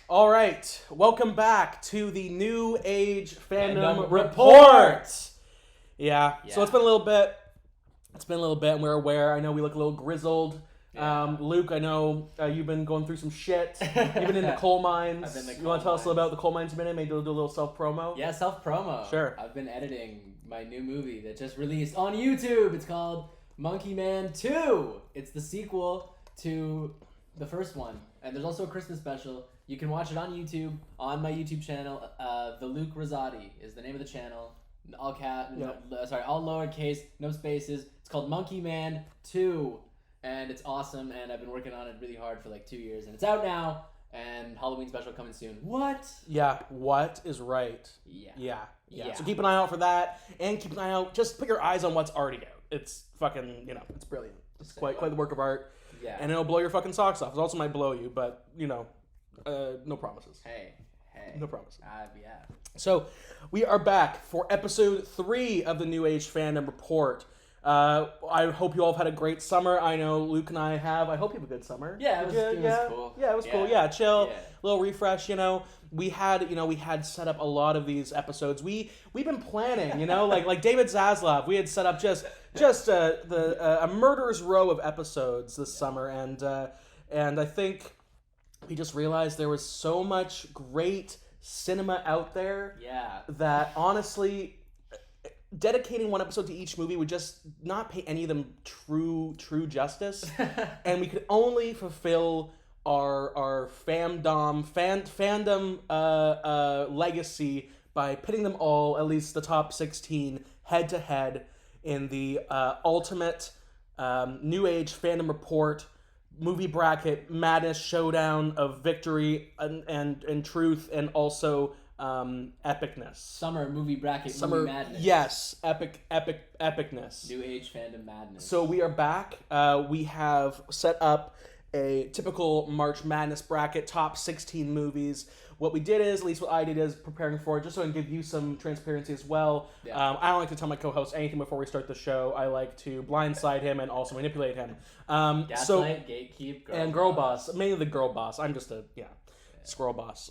All right, welcome back to the New Age Fandom Report. Yeah, so it's been a little bit. And we're aware. I know we look a little grizzled. Yeah. Luke, I know you've been going through some shit. You've been in the coal mines. I've been in the coal You want to tell us a little about the coal mines a minute? Maybe do a little self-promo? Yeah, self-promo. Sure. I've been editing my new movie that just released on YouTube. It's called Monkey Man 2. It's the sequel to the first one. And there's also a Christmas special. You can watch it on YouTube, on my YouTube channel. The Luke Rosati is the name of the channel. All lowercase, no spaces. It's called Monkey Man 2. And it's awesome, and I've been working on it really hard for like 2 years, and it's out now, and Halloween special coming soon. What? Yeah, what is right? Yeah. So keep an eye out for that, and keep an eye out, just put your eyes on what's already out. It's fucking, it's brilliant. It's quite the work of art. Yeah. And it'll blow your fucking socks off. It also might blow you, but, no promises. Hey. No promises. Yeah. So, we are back for episode 3 of the New Age Fandom Report. I hope you all have had a great summer. I know Luke and I have. I hope you have a good summer. Yeah, it was cool. Yeah, it was cool. Yeah, chill, little refresh. We had set up a lot of these episodes. We've been planning. Like David Zaslav. We had set up just a murderer's row of episodes this summer, and I think we just realized there was so much great cinema out there. Yeah. That honestly, dedicating one episode to each movie would just not pay any of them true justice, and we could only fulfill our fandom legacy by pitting them all, at least the top 16, head to head in the ultimate New Age Fandom Report movie bracket madness showdown of victory and truth, and also epicness. Summer movie bracket, movie madness. Yes, epicness. New Age Fandom madness. So we are back. We have set up a typical March Madness bracket, top 16 movies. What we did is, at least what I did is preparing for it, just so I can give you some transparency as well. Yeah. I don't like to tell my co-host anything before we start the show. I like to blindside him and also manipulate him. Gaslight, gatekeep, girl boss. Mainly the girl boss. I'm just a squirrel boss.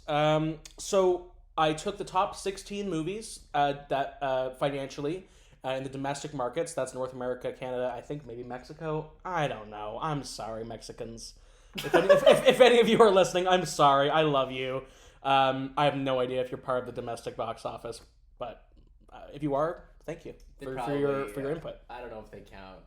So I took the top 16 movies that financially in the domestic markets. That's North America, Canada, I think maybe Mexico. I don't know. I'm sorry, Mexicans. If any of you are listening, I'm sorry. I love you. I have no idea if you're part of the domestic box office, but if you are, thank you for your input. I don't know if they count.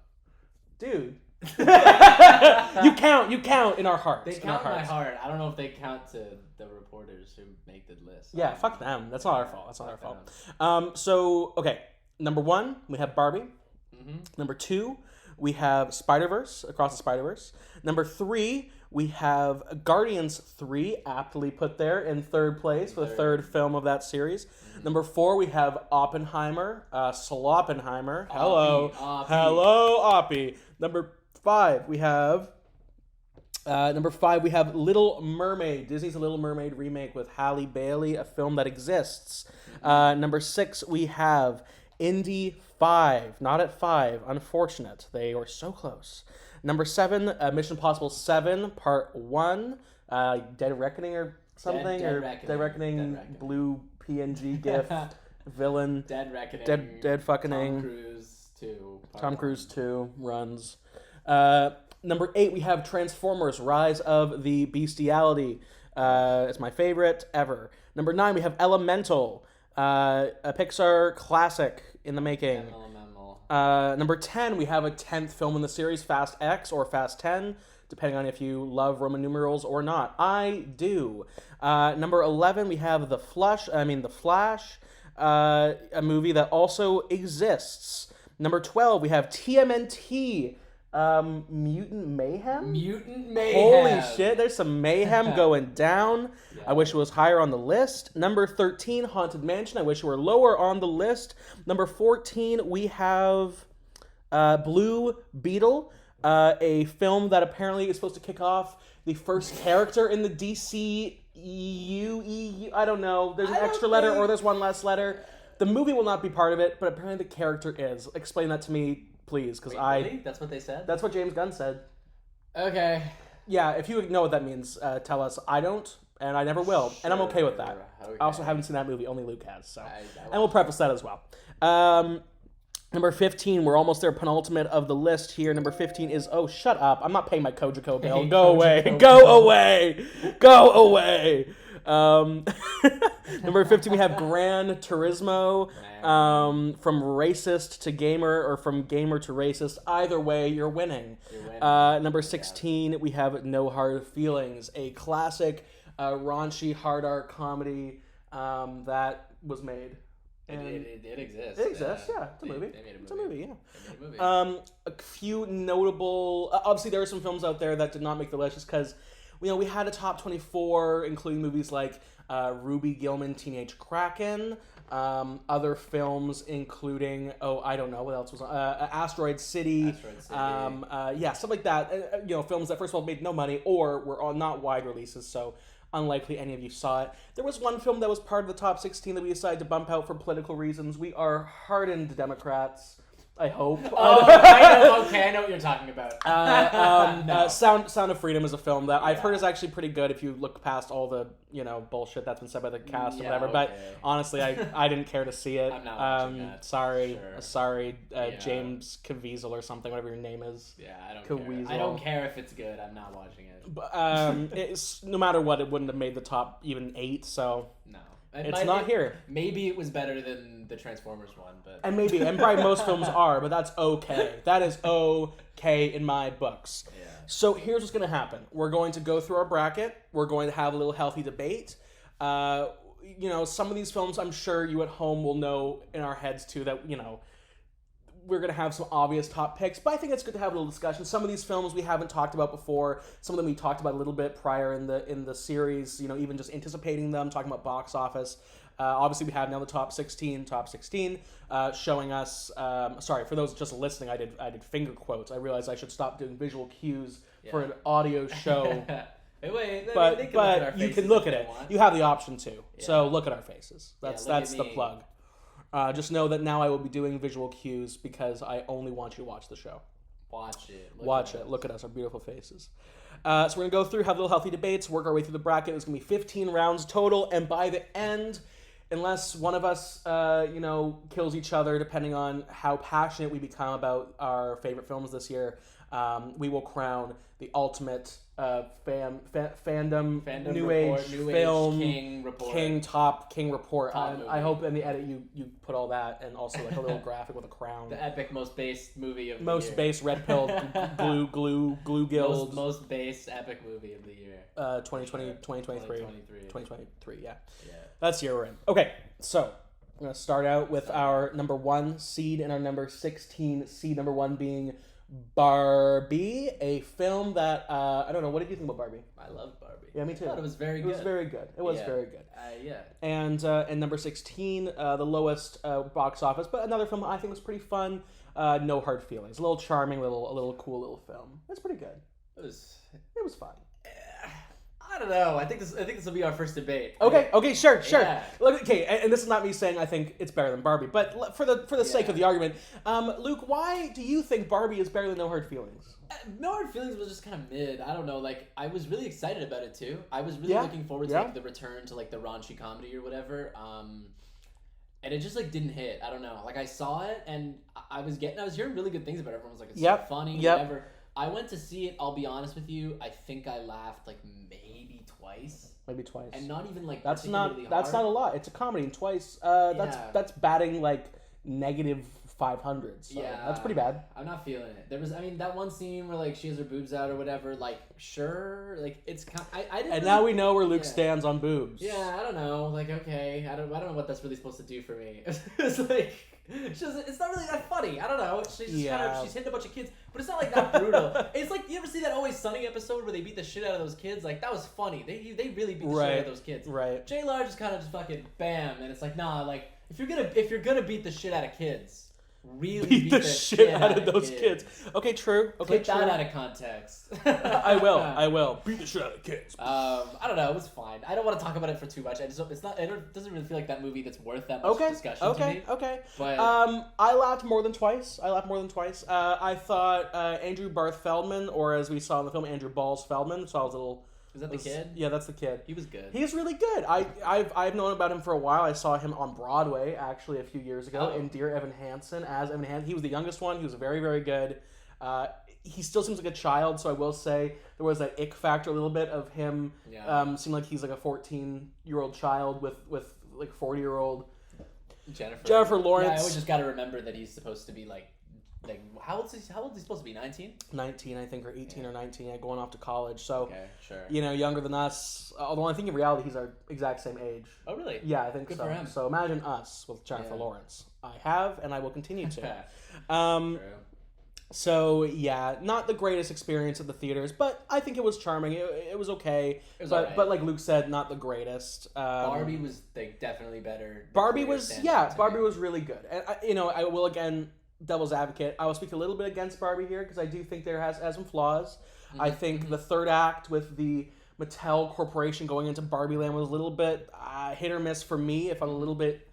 Dude. you count in our hearts. They count in my heart. I don't know if they count to the reporters who make the list. Yeah, fuck them. That's not our fault. So, okay. Number 1, we have Barbie. Mm-hmm. Number 2, we have Spider-Verse, Across the Spider-Verse. Number 3, we have Guardians 3, aptly put there in third place for the third film of that series. Mm-hmm. Number 4, we have Oppenheimer, Sloppenheimer. Hello, Oppie. Number 5, we have Little Mermaid. Disney's Little Mermaid remake with Halle Bailey, a film that exists. Number 6, we have Indy 5. Not at 5. Unfortunate. They were so close. Number 7, Mission Impossible 7, Part 1. Dead Reckoning or something? Dead Reckoning. Blue PNG GIF. Villain. Dead Reckoning. Dead fucking Tom Cruise 2. Tom Cruise 2 runs. Number 8, we have Transformers: Rise of the Bestiality. It's my favorite ever. Number 9, we have Elemental, a Pixar classic in the making. Number 10, we have a 10th film in the series, Fast X or Fast 10, depending on if you love Roman numerals or not. I do. Number 11, we have The Flash, a movie that also exists. Number 12, we have TMNT, Mutant Mayhem? Holy shit, there's some mayhem going down. Yeah. I wish it was higher on the list. Number 13, Haunted Mansion. I wish it were lower on the list. Number 14, we have Blue Beetle, a film that apparently is supposed to kick off the first character in the DCEU. I don't know. There's an extra letter or there's one less letter. The movie will not be part of it, but apparently the character is. Explain that to me, please, because Really? That's what they said? That's what James Gunn said. Okay. Yeah, if you know what that means, tell us. I don't, and I never will, and I'm okay with that. Okay. I also haven't seen that movie. Only Luke has, so. And we'll watch preface that as well. Number 15, we're almost there, penultimate of the list here. Number 15 is, oh, shut up. I'm not paying my Kojiko bill. Go away. Go away. Go away. Number 15, we have Gran Turismo. From racist to gamer, or from gamer to racist. Either way, you're winning. Number 16, we have No Hard Feelings, a classic raunchy hard art comedy that was made. It exists. It exists, yeah. It's a movie. They made a movie. It's a movie, yeah. They made a movie. A few notable... obviously, there are some films out there that did not make the list just because, we had a top 24, including movies like Ruby Gillman, Teenage Kraken, other films including, I don't know, what else was on? Asteroid City. Yeah, stuff like that. Films that, first of all, made no money or were not wide releases, so... unlikely any of you saw it. There was one film that was part of the top 16 that we decided to bump out for political reasons. We are hardened Democrats, I hope. I know what you're talking about. No. Sound of Freedom is a film that I've heard is actually pretty good if you look past all the bullshit that's been said by the cast and whatever. Okay. But honestly, I didn't care to see it. I'm not watching that. Sorry, James Caviezel or something, whatever your name is. Yeah, I don't care. I don't care if it's good. I'm not watching it. But, no matter what, it wouldn't have made the top even 8. So no. It's not here. Maybe it was better than the Transformers one, but and probably most films are, but that's okay. That is okay in my books. Yeah. So here's what's going to happen. We're going to go through our bracket. We're going to have a little healthy debate. Some of these films, I'm sure you at home will know in our heads too that we're going to have some obvious top picks, but I think it's good to have a little discussion. Some of these films we haven't talked about before. Some of them we talked about a little bit prior in the series, even just anticipating them, talking about box office. Obviously, we have now the top 16, showing us... sorry, for those just listening, I did finger quotes. I realized I should stop doing visual cues for an audio show. But you can look at it. You have the option to. Yeah. So look at our faces. That's the plug. Just know that now I will be doing visual cues because I only want you to watch the show. Watch it. Look at us, our beautiful faces. So we're going to go through, have little healthy debates, work our way through the bracket. It's going to be 15 rounds total. And by the end, unless one of us, kills each other, depending on how passionate we become about our favorite films this year, we will crown the ultimate fandom new age film king report. King report. I hope in the edit you put all that and also like a little graphic with a crown. The epic most based movie of the most year. Based red pill glue guild. Most based epic movie of the year. 2023. Yeah. That's the year we're in. Okay, so I'm gonna start out with our number 1 seed and our number 16 seed. Number 1 being Barbie, a film that I don't know. What did you think about Barbie? I love Barbie. Yeah, me too. I thought it was very good. It was very good. It was very good. Yeah. And number 16, the lowest box office, but another film I think was pretty fun. No Hard Feelings, a little charming, a little cool little film. It's pretty good. It was fun. I don't know. I think this will be our first debate. Okay, sure. Yeah. Look, okay, and this is not me saying I think it's better than Barbie, but for the sake of the argument, Luke, why do you think Barbie is better than No Hard Feelings? No Hard Feelings was just kind of mid. I don't know. Like, I was really excited about it too. I was really looking forward to like the return to like the raunchy comedy or whatever. And it just like didn't hit. I don't know. Like I saw it and I was hearing really good things about it. Everyone was like, it's so funny, whatever. I went to see it. I'll be honest with you. I think I laughed like maybe twice. And not even like that's not a lot. It's a comedy, and twice. That's batting like negative 500. So that's pretty bad. I'm not feeling it. There was, that one scene where like she has her boobs out or whatever. Like, sure, like it's kind. I didn't. And now we know where Luke stands on boobs. Yeah, I don't know. Like, okay, I don't know what that's really supposed to do for me. It's like. It's not really that funny. I don't know. She's hitting a bunch of kids, but it's not like that brutal. It's like, you ever see that Always Sunny episode where they beat the shit out of those kids? Like, that was funny. They really beat the shit out of those kids. Right. J. Large just kind of just fucking bam, and it's like, nah, like if you're gonna beat the shit out of kids, really beat the shit out of those kids. Okay, true. Okay, Take that out of context. I will. Beat the shit out of kids. I don't know. It was fine. I don't want to talk about it for too much. It doesn't really feel like that movie that's worth that much discussion to me. Okay. But I laughed more than twice. I thought Andrew Barth Feldman, or as we saw in the film, Andrew Balls Feldman, saw his little Is that the kid? Yeah, that's the kid. He was good. He's really good. I've known about him for a while. I saw him on Broadway actually a few years ago in Dear Evan Hansen as Evan Hansen. He was the youngest one. He was very, very good. He still seems like a child, so I will say there was that ick factor a little bit of him. Yeah. Seemed like he's like a 14-year-old child with like 40-year-old Jennifer Lawrence. Yeah, I always just got to remember that he's supposed to be like how old is he supposed to be? 19? 19, I think, or 18 or 19, going off to college. So, okay, sure. Younger than us. Although I think in reality he's our exact same age. Oh, really? Yeah, I think Good so. For him. So imagine us with Jennifer Lawrence. I have, and I will continue to. True. So yeah, not the greatest experience at the theaters, but I think it was charming. It was okay. It was but like Luke said, not the greatest. Barbie was definitely better. Barbie was really good, and I will again devil's advocate. I will speak a little bit against Barbie here because I do think there has some flaws. Mm-hmm. I think the third act with the Mattel Corporation going into Barbie Land was a little bit hit or miss for me. It felt a little bit.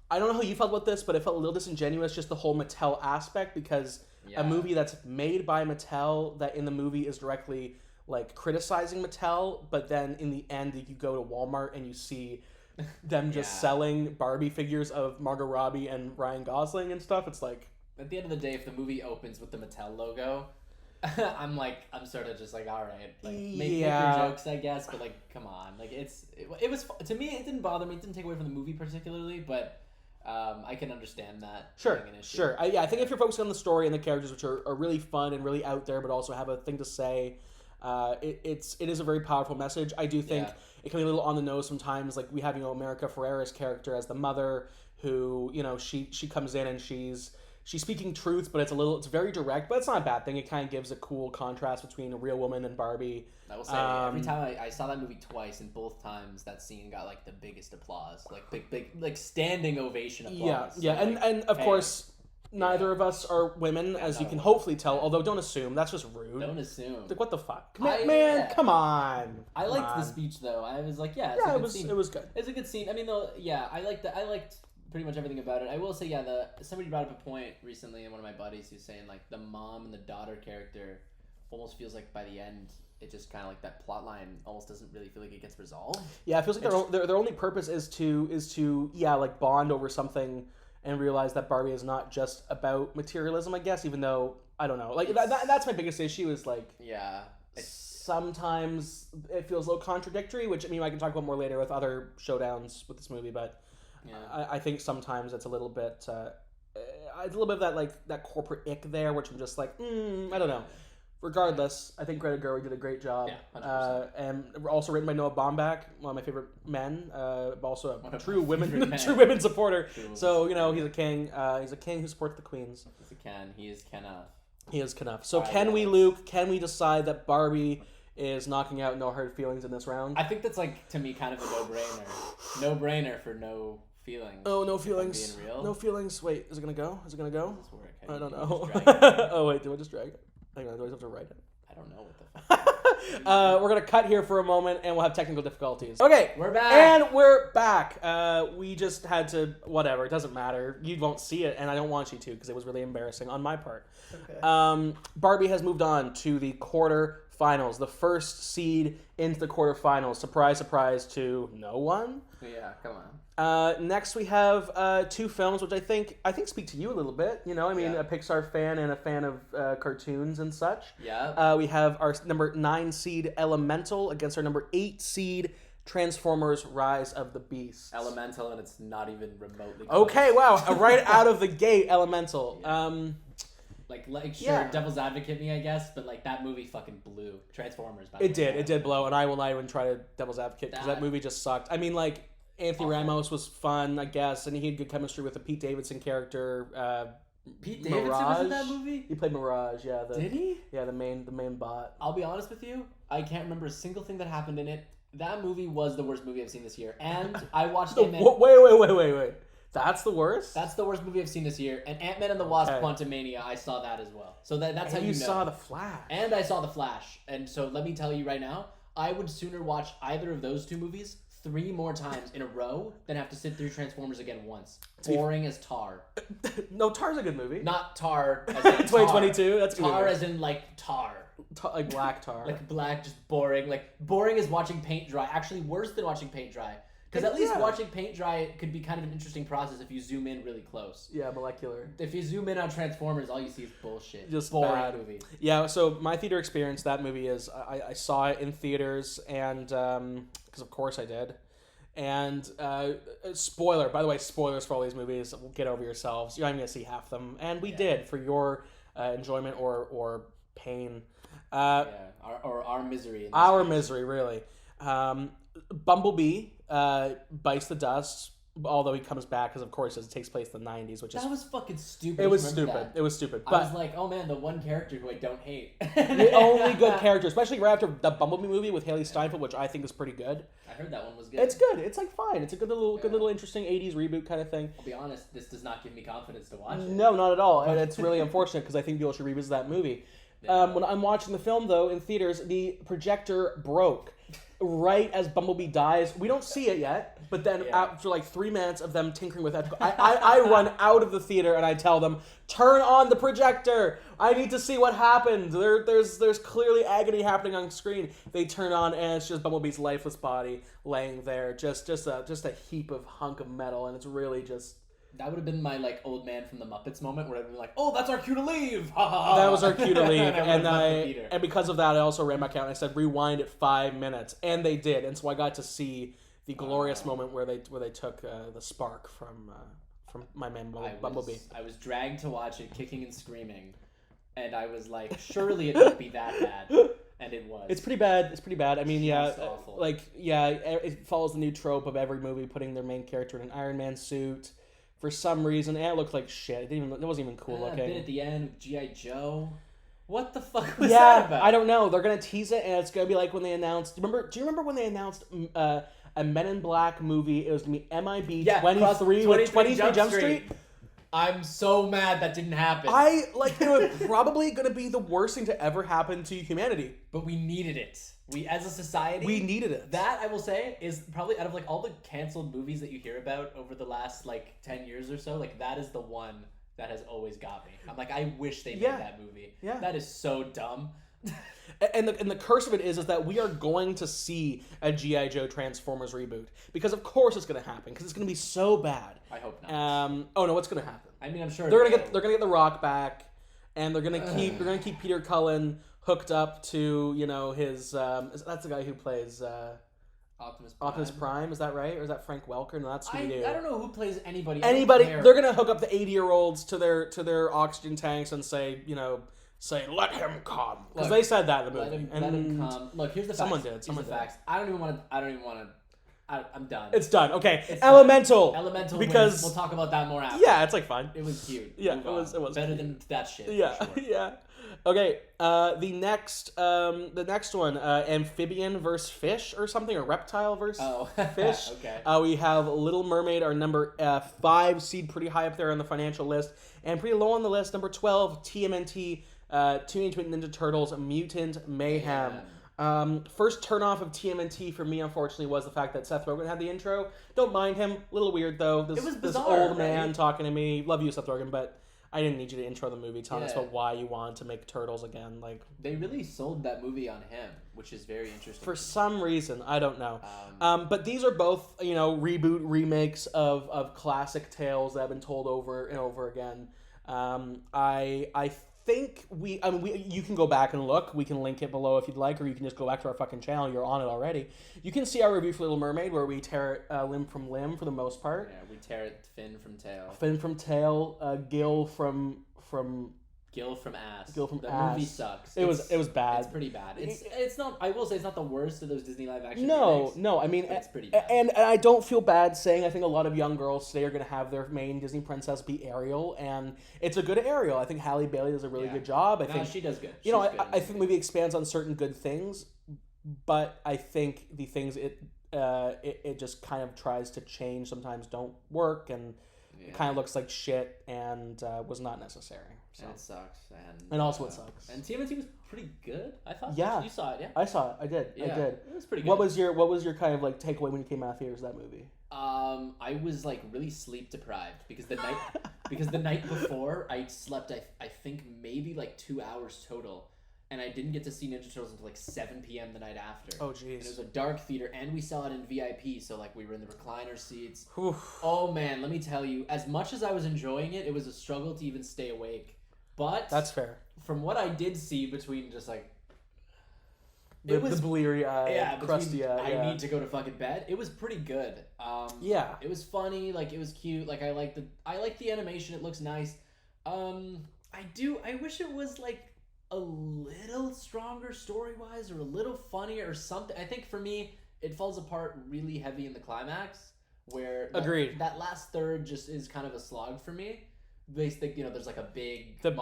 I don't know how you felt about this, but it felt a little disingenuous, just the whole Mattel aspect, because a movie that's made by Mattel, that in the movie is directly like criticizing Mattel, but then in the end you go to Walmart and you see them just selling Barbie figures of Margot Robbie and Ryan Gosling and stuff. It's like, at the end of the day, if the movie opens with the Mattel logo, I'm sort of just like, all right, like make your jokes, I guess, but like, come on, like it was to me, it didn't bother me, it didn't take away from the movie particularly, but I can understand that. Sure. I think if you're focusing on the story and the characters, which are really fun and really out there, but also have a thing to say, it is a very powerful message. I do think it can be a little on the nose sometimes. Like we have, America Ferrera's character as the mother, who she comes in and she's speaking truth, but it's very direct. But it's not a bad thing. It kind of gives a cool contrast between a real woman and Barbie. I will say, every time I saw that movie twice, and both times that scene got like the biggest applause, like big like standing ovation applause. Yeah. So, and of course, neither of us are women, as you can hopefully tell. Although don't assume, that's just rude. Don't assume. Like, what the fuck, man? Come on. I liked the speech though. I was like, it was good. It's a good scene. I mean, I liked pretty much everything about it. I will say, somebody brought up a point recently, and one of my buddies who's saying like the mom and the daughter character almost feels like by the end it just kind of like that plot line almost doesn't really feel like it gets resolved. Yeah, it feels like their only purpose is to like bond over something and realize that Barbie is not just about materialism, I guess, even though I don't know. Like that's my biggest issue is like sometimes it feels a little contradictory, which I can talk about more later with other showdowns with this movie, but I think sometimes it's a little bit of that like that corporate ick there, which I'm just like, I don't know. Regardless, I think Greta Gerwig did a great job. Yeah, 100%. And also written by Noah Baumbach, one of my favorite men, also a true women supporter. So he's a king. He's a king who supports the queens. He's a Ken. He is Kenough. He is Kenough. So Luke? Can we decide that Barbie is knocking out No Hard Feelings in this round? I think that's like to me kind of a no-brainer. No-brainer for no feelings. Oh, no feelings. Being real. No feelings. Wait, is it gonna go? Does this work? I don't know. Oh wait, do I just drag it? Hang on, do I have to write it? I don't know what the fuck. We're going to cut here for a moment, and we'll have technical difficulties. Okay. We're back. And we're back. We just had to, whatever, it doesn't matter. You won't see it, and I don't want you to, because it was really embarrassing on my part. Okay. Barbie has moved on to the quarterfinals. The first seed into the quarterfinals. Surprise, surprise to no one. Yeah, come on. Next we have two films which I think speak to you a little bit. A Pixar fan and a fan of cartoons and such. Yeah. We have our number 9 seed Elemental against our number 8 seed Transformers: Rise of the Beasts. Elemental, and it's not even remotely close. Okay, wow, right out of the gate, Elemental. Yeah. Devil's advocate me, I guess, but like that movie fucking blew. Transformers. It did blow, and I will not even try to devil's advocate because that movie just sucked. Anthony Ramos was fun, I guess, and he had good chemistry with the Pete Davidson character. Pete Davidson was in that movie? He played Mirage, yeah. Did he? Yeah, the main bot. I'll be honest with you, I can't remember a single thing that happened in it. That movie was the worst movie I've seen this year, and I watched Ant-Man. Wait. That's the worst? That's the worst movie I've seen this year, and Ant-Man and the Wasp: Quantumania, I saw that as well. So that's how you know. Saw The Flash. And I saw The Flash, and so let me tell you right now, I would sooner watch either of those two movies 3 more times in a row than have to sit through Transformers again once. Boring as Tar. No, Tar's a good movie. Not Tar as in 2022. That's a good Tar movie. as in like tar. Like black tar. Like black, just boring. Like boring as watching paint dry. Actually, worse than watching paint dry. Because at least watching paint dry could be kind of an interesting process if you zoom in really close. Yeah, molecular. If you zoom in on Transformers, all you see is bullshit. Just boring bad movie. Yeah, so my theater experience, that movie is, I saw it in theaters, and, because of course I did. And, spoiler, by the way, spoilers for all these movies, get over yourselves. You're not even going to see half of them. And we did, for your enjoyment or pain. Our misery. Our misery, really. Bumblebee bites the dust, although he comes back because, of course, it takes place in the 90s, which is... That was fucking stupid. It was stupid. It was stupid. But I was like, oh man, the one character who I don't hate. The only good character, especially right after the Bumblebee movie with Haley Steinfeld, which I think is pretty good. I heard that one was good. It's good. It's like fine. It's a good little interesting 80s reboot kind of thing. I'll be honest, this does not give me confidence to watch it. No, not at all. And it's really unfortunate because I think people should revisit that movie. When I'm watching the film, though, in theaters, the projector broke. Right as Bumblebee dies, we don't see it yet, but then after like 3 minutes of them tinkering with it, I run out of the theater and I tell them, turn on the projector. I need to see what happened. There's clearly agony happening on screen. They turn on and it's just Bumblebee's lifeless body laying there, just a heap of hunk of metal, and it's really just. That would have been my like old man from the Muppets moment where I'd be like, "Oh, that's our cue to leave!" Ha ha ha. That was our cue to leave, and because of that, I also ran back out and I said, "Rewind at 5 minutes," and they did, and so I got to see the glorious moment where they took the spark from my man Bumblebee. I was dragged to watch it, kicking and screaming, and I was like, "Surely it won't be that bad." And it was. It's pretty bad. I mean, awful. It follows the new trope of every movie putting their main character in an Iron Man suit. For some reason, it looked like shit. It wasn't even cool looking. A bit at the end with G.I. Joe. What the fuck was that about? I don't know. They're gonna tease it, and it's gonna be like when they announced. Do you remember when they announced a Men in Black movie? It was gonna be MIB 23 with 23 Jump Street. I'm so mad that didn't happen. It was probably gonna be the worst thing to ever happen to humanity. But we needed it. We, as a society, we needed it. That, I will say, is probably out of like all the canceled movies that you hear about over the last like 10 years or so, like that is the one that has always got me. I'm like, I wish they made that movie. Yeah. That is so dumb. And the curse of it is that we are going to see a G.I. Joe Transformers reboot. Because of course it's going to happen. Because it's going to be so bad. I hope not. Oh no, what's going to happen? I mean, I'm sure they're going to get The Rock back, and they're going to keep Peter Cullen hooked up to, his that's the guy who plays Optimus Prime. Is that right? Or is that Frank Welker? No, that's Scooby-Doo. I don't know who plays anybody. They're going to hook up the 80-year-olds to their oxygen tanks and say, say, let him come. Because they said that in the movie. Let him come. Look, here's the facts. Someone did. Facts. I don't even want to. I'm done. It's done. Okay. Elemental. Because we'll talk about that more after. Yeah, it's like fine. It was cute. Yeah, it was better cute. than that shit. Yeah, sure. Yeah. Okay. The next one, amphibian versus fish or something, or reptile versus fish. Okay. We have Little Mermaid, our number 5 seed, pretty high up there on the financial list, and pretty low on the list, number 12, TMNT, Teenage Mutant Ninja Turtles, Mutant Mayhem. First turnoff of TMNT for me, unfortunately, was the fact that Seth Rogen had the intro. Don't mind him. A little weird, though. It was bizarre, this old man talking to me. Love you, Seth Rogen, but I didn't need you to intro the movie, telling us about why you want to make Turtles again. Like, they really sold that movie on him, which is very interesting. For some reason, I don't know. But these are both, reboot remakes of classic tales that have been told over and over again. I think you can go back and look. We can link it below if you'd like, or you can just go back to our fucking channel. You're on it already. You can see our review for Little Mermaid, where we tear it limb from limb for the most part. Yeah, we tear it fin from tail. Fin from tail. Gill from Gill from ass. Gill from the ass. Movie sucks. It was bad. It's pretty bad. It's not. I will say it's not the worst of those Disney live action. No. I mean, it's pretty bad. And I don't feel bad saying I think a lot of young girls today are going to have their main Disney princess be Ariel, and it's a good Ariel. I think Halle Bailey does a really good job. I think she does good. I think the movie expands on certain good things, but I think the things it just kind of tries to change sometimes don't work, and It kind of looks like shit and was not necessary. So. And it sucks. And also it sucks. And TMNT was pretty good, I thought. Yeah. You saw it, yeah? I saw it. I did. Yeah, I did. It was pretty good. What was your kind of like takeaway when you came out of theaters of that movie? I was like really sleep deprived because the night before I slept I think maybe like 2 hours total. And I didn't get to see Ninja Turtles until like 7 p.m. the night after. Oh, jeez. And it was a dark theater, and we saw it in VIP, so like we were in the recliner seats. Oof. Oh man, let me tell you, as much as I was enjoying it, it was a struggle to even stay awake. But that's fair. From what I did see between just like the bleary eye, crusty eye. I need to go to fucking bed. It was pretty good. Yeah. It was funny. Like it was cute. Like I like the animation. It looks nice. I wish it was like a little stronger story-wise or a little funnier or something. I think for me, it falls apart really heavy in the climax where agreed. That last third just is kind of a slog for me. They think, there's like a big what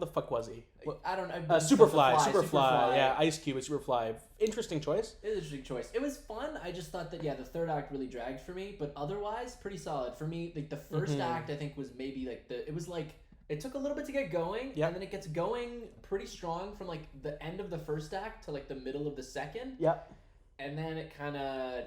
the fuck was he? I don't know. Superfly. Yeah, Ice Cube is Superfly. Interesting choice. It was an interesting choice. It was fun. I just thought that the third act really dragged for me, but otherwise pretty solid for me. Like the first act, I think was maybe like it took a little bit to get going, and then it gets going pretty strong from like the end of the first act to like the middle of the second. Yep. And then it kind of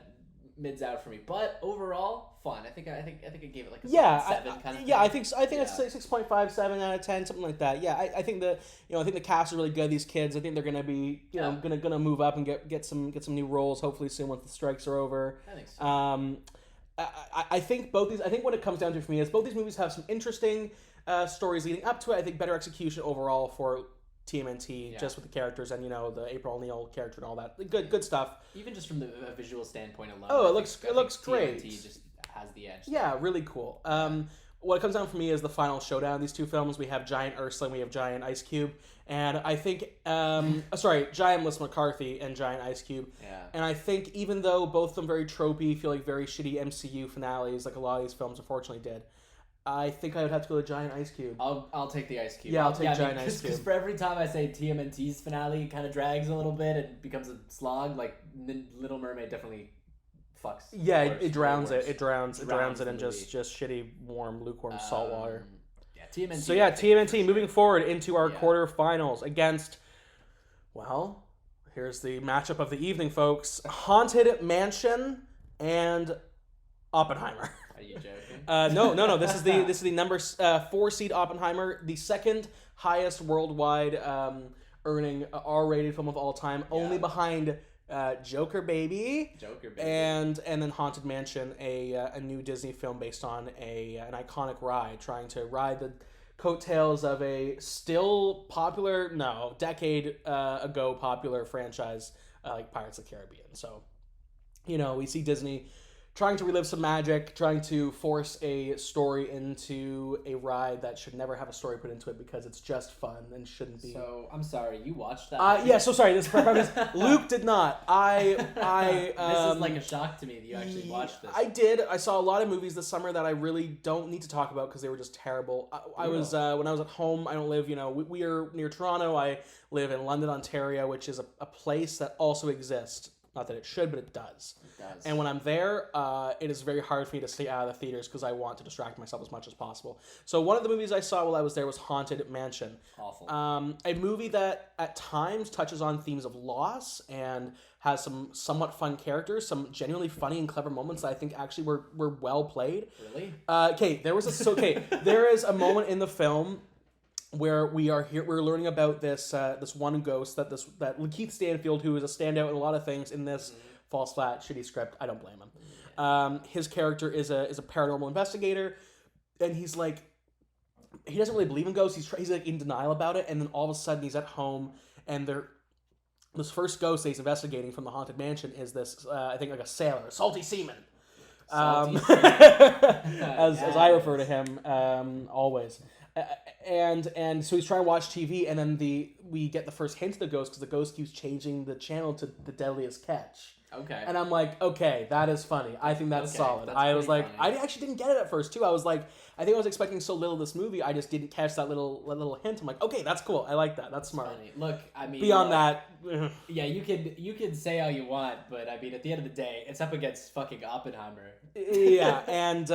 mids out for me, but overall fun. I think I gave it like a 7 kind of. Yeah, I think it's 6.5, 7 out of 10, something like that. Yeah, I think the cast is really good. These kids, I think they're gonna be gonna move up and get some new roles hopefully soon once the strikes are over. I think so. I think both these. I think what it comes down to for me is both these movies have some interesting stories leading up to it. I think better execution overall for TMNT, just with the characters and the April O'Neil character and all that. Good stuff. Even just from the visual standpoint alone. Oh, it looks great. TMNT just has the edge. Yeah, really cool. What comes down for me is the final showdown. These two films, we have Giant Ursula and we have Giant Ice Cube, and I think Giant Melissa McCarthy and Giant Ice Cube. Yeah. And I think even though both of them very tropey, feel like very shitty MCU finales, like a lot of these films unfortunately did. I think I would have to go to Giant Ice Cube. I'll take the Ice Cube. Yeah, I'll take Giant Ice Cube. Because for every time I say TMNT's finale, it kind of drags a little bit and becomes a slog. Like Little Mermaid definitely fucks. Yeah, it drowns it. It drowns it in just shitty, lukewarm salt water. Yeah, TMNT. So yeah, TMNT moving forward into our quarterfinals against, well, here's the matchup of the evening, folks: Haunted Mansion and Oppenheimer. Are you joking? No. This is the number 4 seed Oppenheimer, the second highest worldwide earning R-rated film of all time, only behind Joker Baby, and then Haunted Mansion, a new Disney film based on an iconic ride, trying to ride the coattails of a still popular, decade ago popular franchise like Pirates of the Caribbean. So, we see Disney trying to relive some magic, trying to force a story into a ride that should never have a story put into it because it's just fun and shouldn't be. So, I'm sorry, you watched that? Yeah, so sorry, this preface. Luke did not. This is like a shock to me that you actually watched this. I did. I saw a lot of movies this summer that I really don't need to talk about because they were just terrible. I was, when I was at home, I don't live, we are near Toronto. I live in London, Ontario, which is a place that also exists. Not that it should, but it does. It does. And when I'm there, it is very hard for me to stay out of the theaters because I want to distract myself as much as possible. So one of the movies I saw while I was there was Haunted Mansion. Awful. A movie that at times touches on themes of loss and has some somewhat fun characters, some genuinely funny and clever moments that I think actually were well played. Really? Okay, there is a moment in the film where we're learning about this one ghost that Lakeith Stanfield, who is a standout in a lot of things in this false flat shitty script. I don't blame him. His character is a paranormal investigator, and he's like, he doesn't really believe in ghosts. He's like in denial about it, and then all of a sudden he's at home, and this first ghost that he's investigating from the Haunted Mansion is this I think like a sailor, salty seaman. As I refer to him always. And so he's trying to watch TV, and then we get the first hint of the ghost because the ghost keeps changing the channel to The Deadliest Catch. Okay. And I'm like, okay, that is funny. I think that's solid. I was like, funny. I actually didn't get it at first too. I was like, I think I was expecting so little of this movie. I just didn't catch that little hint. I'm like, okay, that's cool. I like that. That's smart. Funny. Look, I mean, beyond that, yeah, you can say all you want, but I mean, at the end of the day, it's up against fucking Oppenheimer. Yeah, and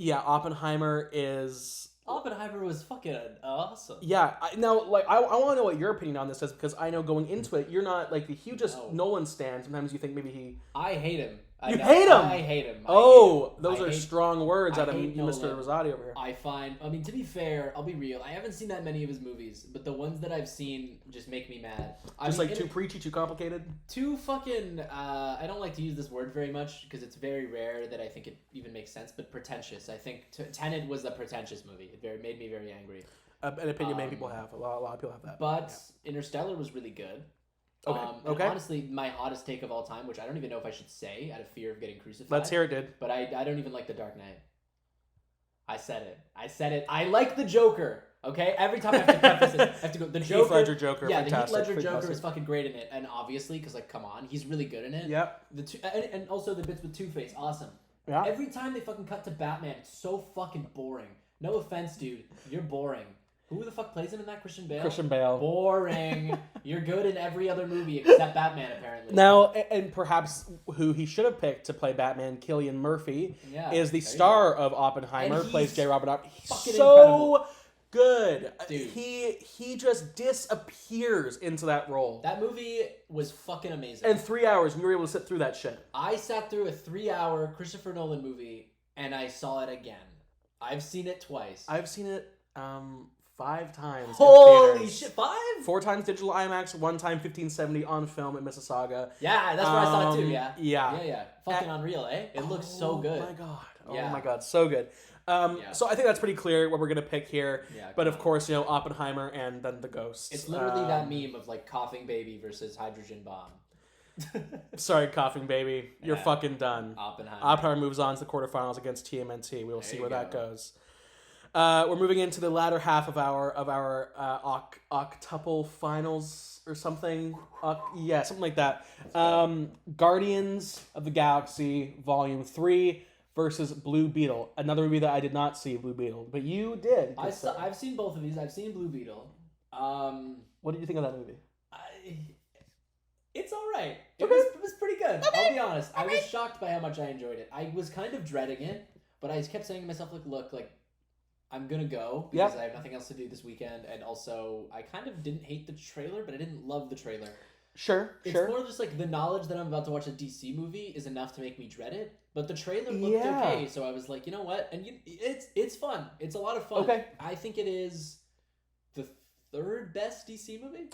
Oppenheimer is. Oppenheimer was fucking awesome. Yeah, now, like, I want to know what your opinion on this is, because I know going into it, you're not, like, the hugest Nolan stan. Sometimes you think maybe he... I hate him. You hate him? I hate him. Those are strong words out of Mr. Rosati over here. I mean, to be fair, I'll be real. I haven't seen that many of his movies, but the ones that I've seen just make me mad. Too preachy, too complicated? Too fucking, I don't like to use this word very much, because it's very rare that I think it even makes sense, but pretentious. I think Tenet was a pretentious movie. It made me very angry. An opinion many people have. A lot of people have that. But Interstellar was really good. Okay. Honestly, my hottest take of all time, which I don't even know if I should say out of fear of getting crucified. Let's hear it, dude. But I don't even like The Dark Knight. I said it. I like the Joker. Okay, every time I have to preface it, I have to go. The Joker, Heath Ledger Joker, yeah, fantastic. the Heath Ledger Joker is fucking great in it, and obviously, because like, come on, he's really good in it. Yep. And also the bits with Two-Face, awesome. Yeah. Every time they fucking cut to Batman, it's so fucking boring. No offense, dude, you're boring. Who the fuck plays him in that? Christian Bale? Christian Bale. Boring. You're good in every other movie except Batman, apparently. Now, and perhaps who he should have picked to play Batman, Cillian Murphy, is the star of Oppenheimer, plays J. Robert Oppenheimer. He's so incredible. Good. Dude. He just disappears into that role. That movie was fucking amazing. In 3 hours, we were able to sit through that shit. I sat through a 3-hour Christopher Nolan movie, and I saw it again. I've seen it twice. I've seen it 5 times. Holy shit, 5? 4 times digital IMAX, 1 time 1570 on film at Mississauga. Yeah, that's where I saw it too. Yeah. Yeah. Fucking unreal, eh? It looks so good. Oh my god, so good. So I think that's pretty clear what we're gonna pick here. Yeah, but of course, Oppenheimer and then the Ghosts. It's literally that meme of like coughing baby versus hydrogen bomb. Sorry, coughing baby, you're fucking done. Oppenheimer moves on to the quarterfinals against TMNT. We'll see where that goes. We're moving into the latter half of our octuple finals or something. Something like that. Guardians of the Galaxy Volume 3 versus Blue Beetle. Another movie that I did not see, Blue Beetle, but you did. I've seen both of these. I've seen Blue Beetle. What did you think of that movie? It's all right. It was pretty good. I'll be honest. I was shocked by how much I enjoyed it. I was kind of dreading it, but I kept saying to myself, look, I'm gonna go because I have nothing else to do this weekend, and also I kind of didn't hate the trailer, but I didn't love the trailer. It's more just like the knowledge that I'm about to watch a DC movie is enough to make me dread it. But the trailer looked okay, so I was like, you know what? And it's fun. It's a lot of fun. Okay. I think it is the 3rd best DC movie.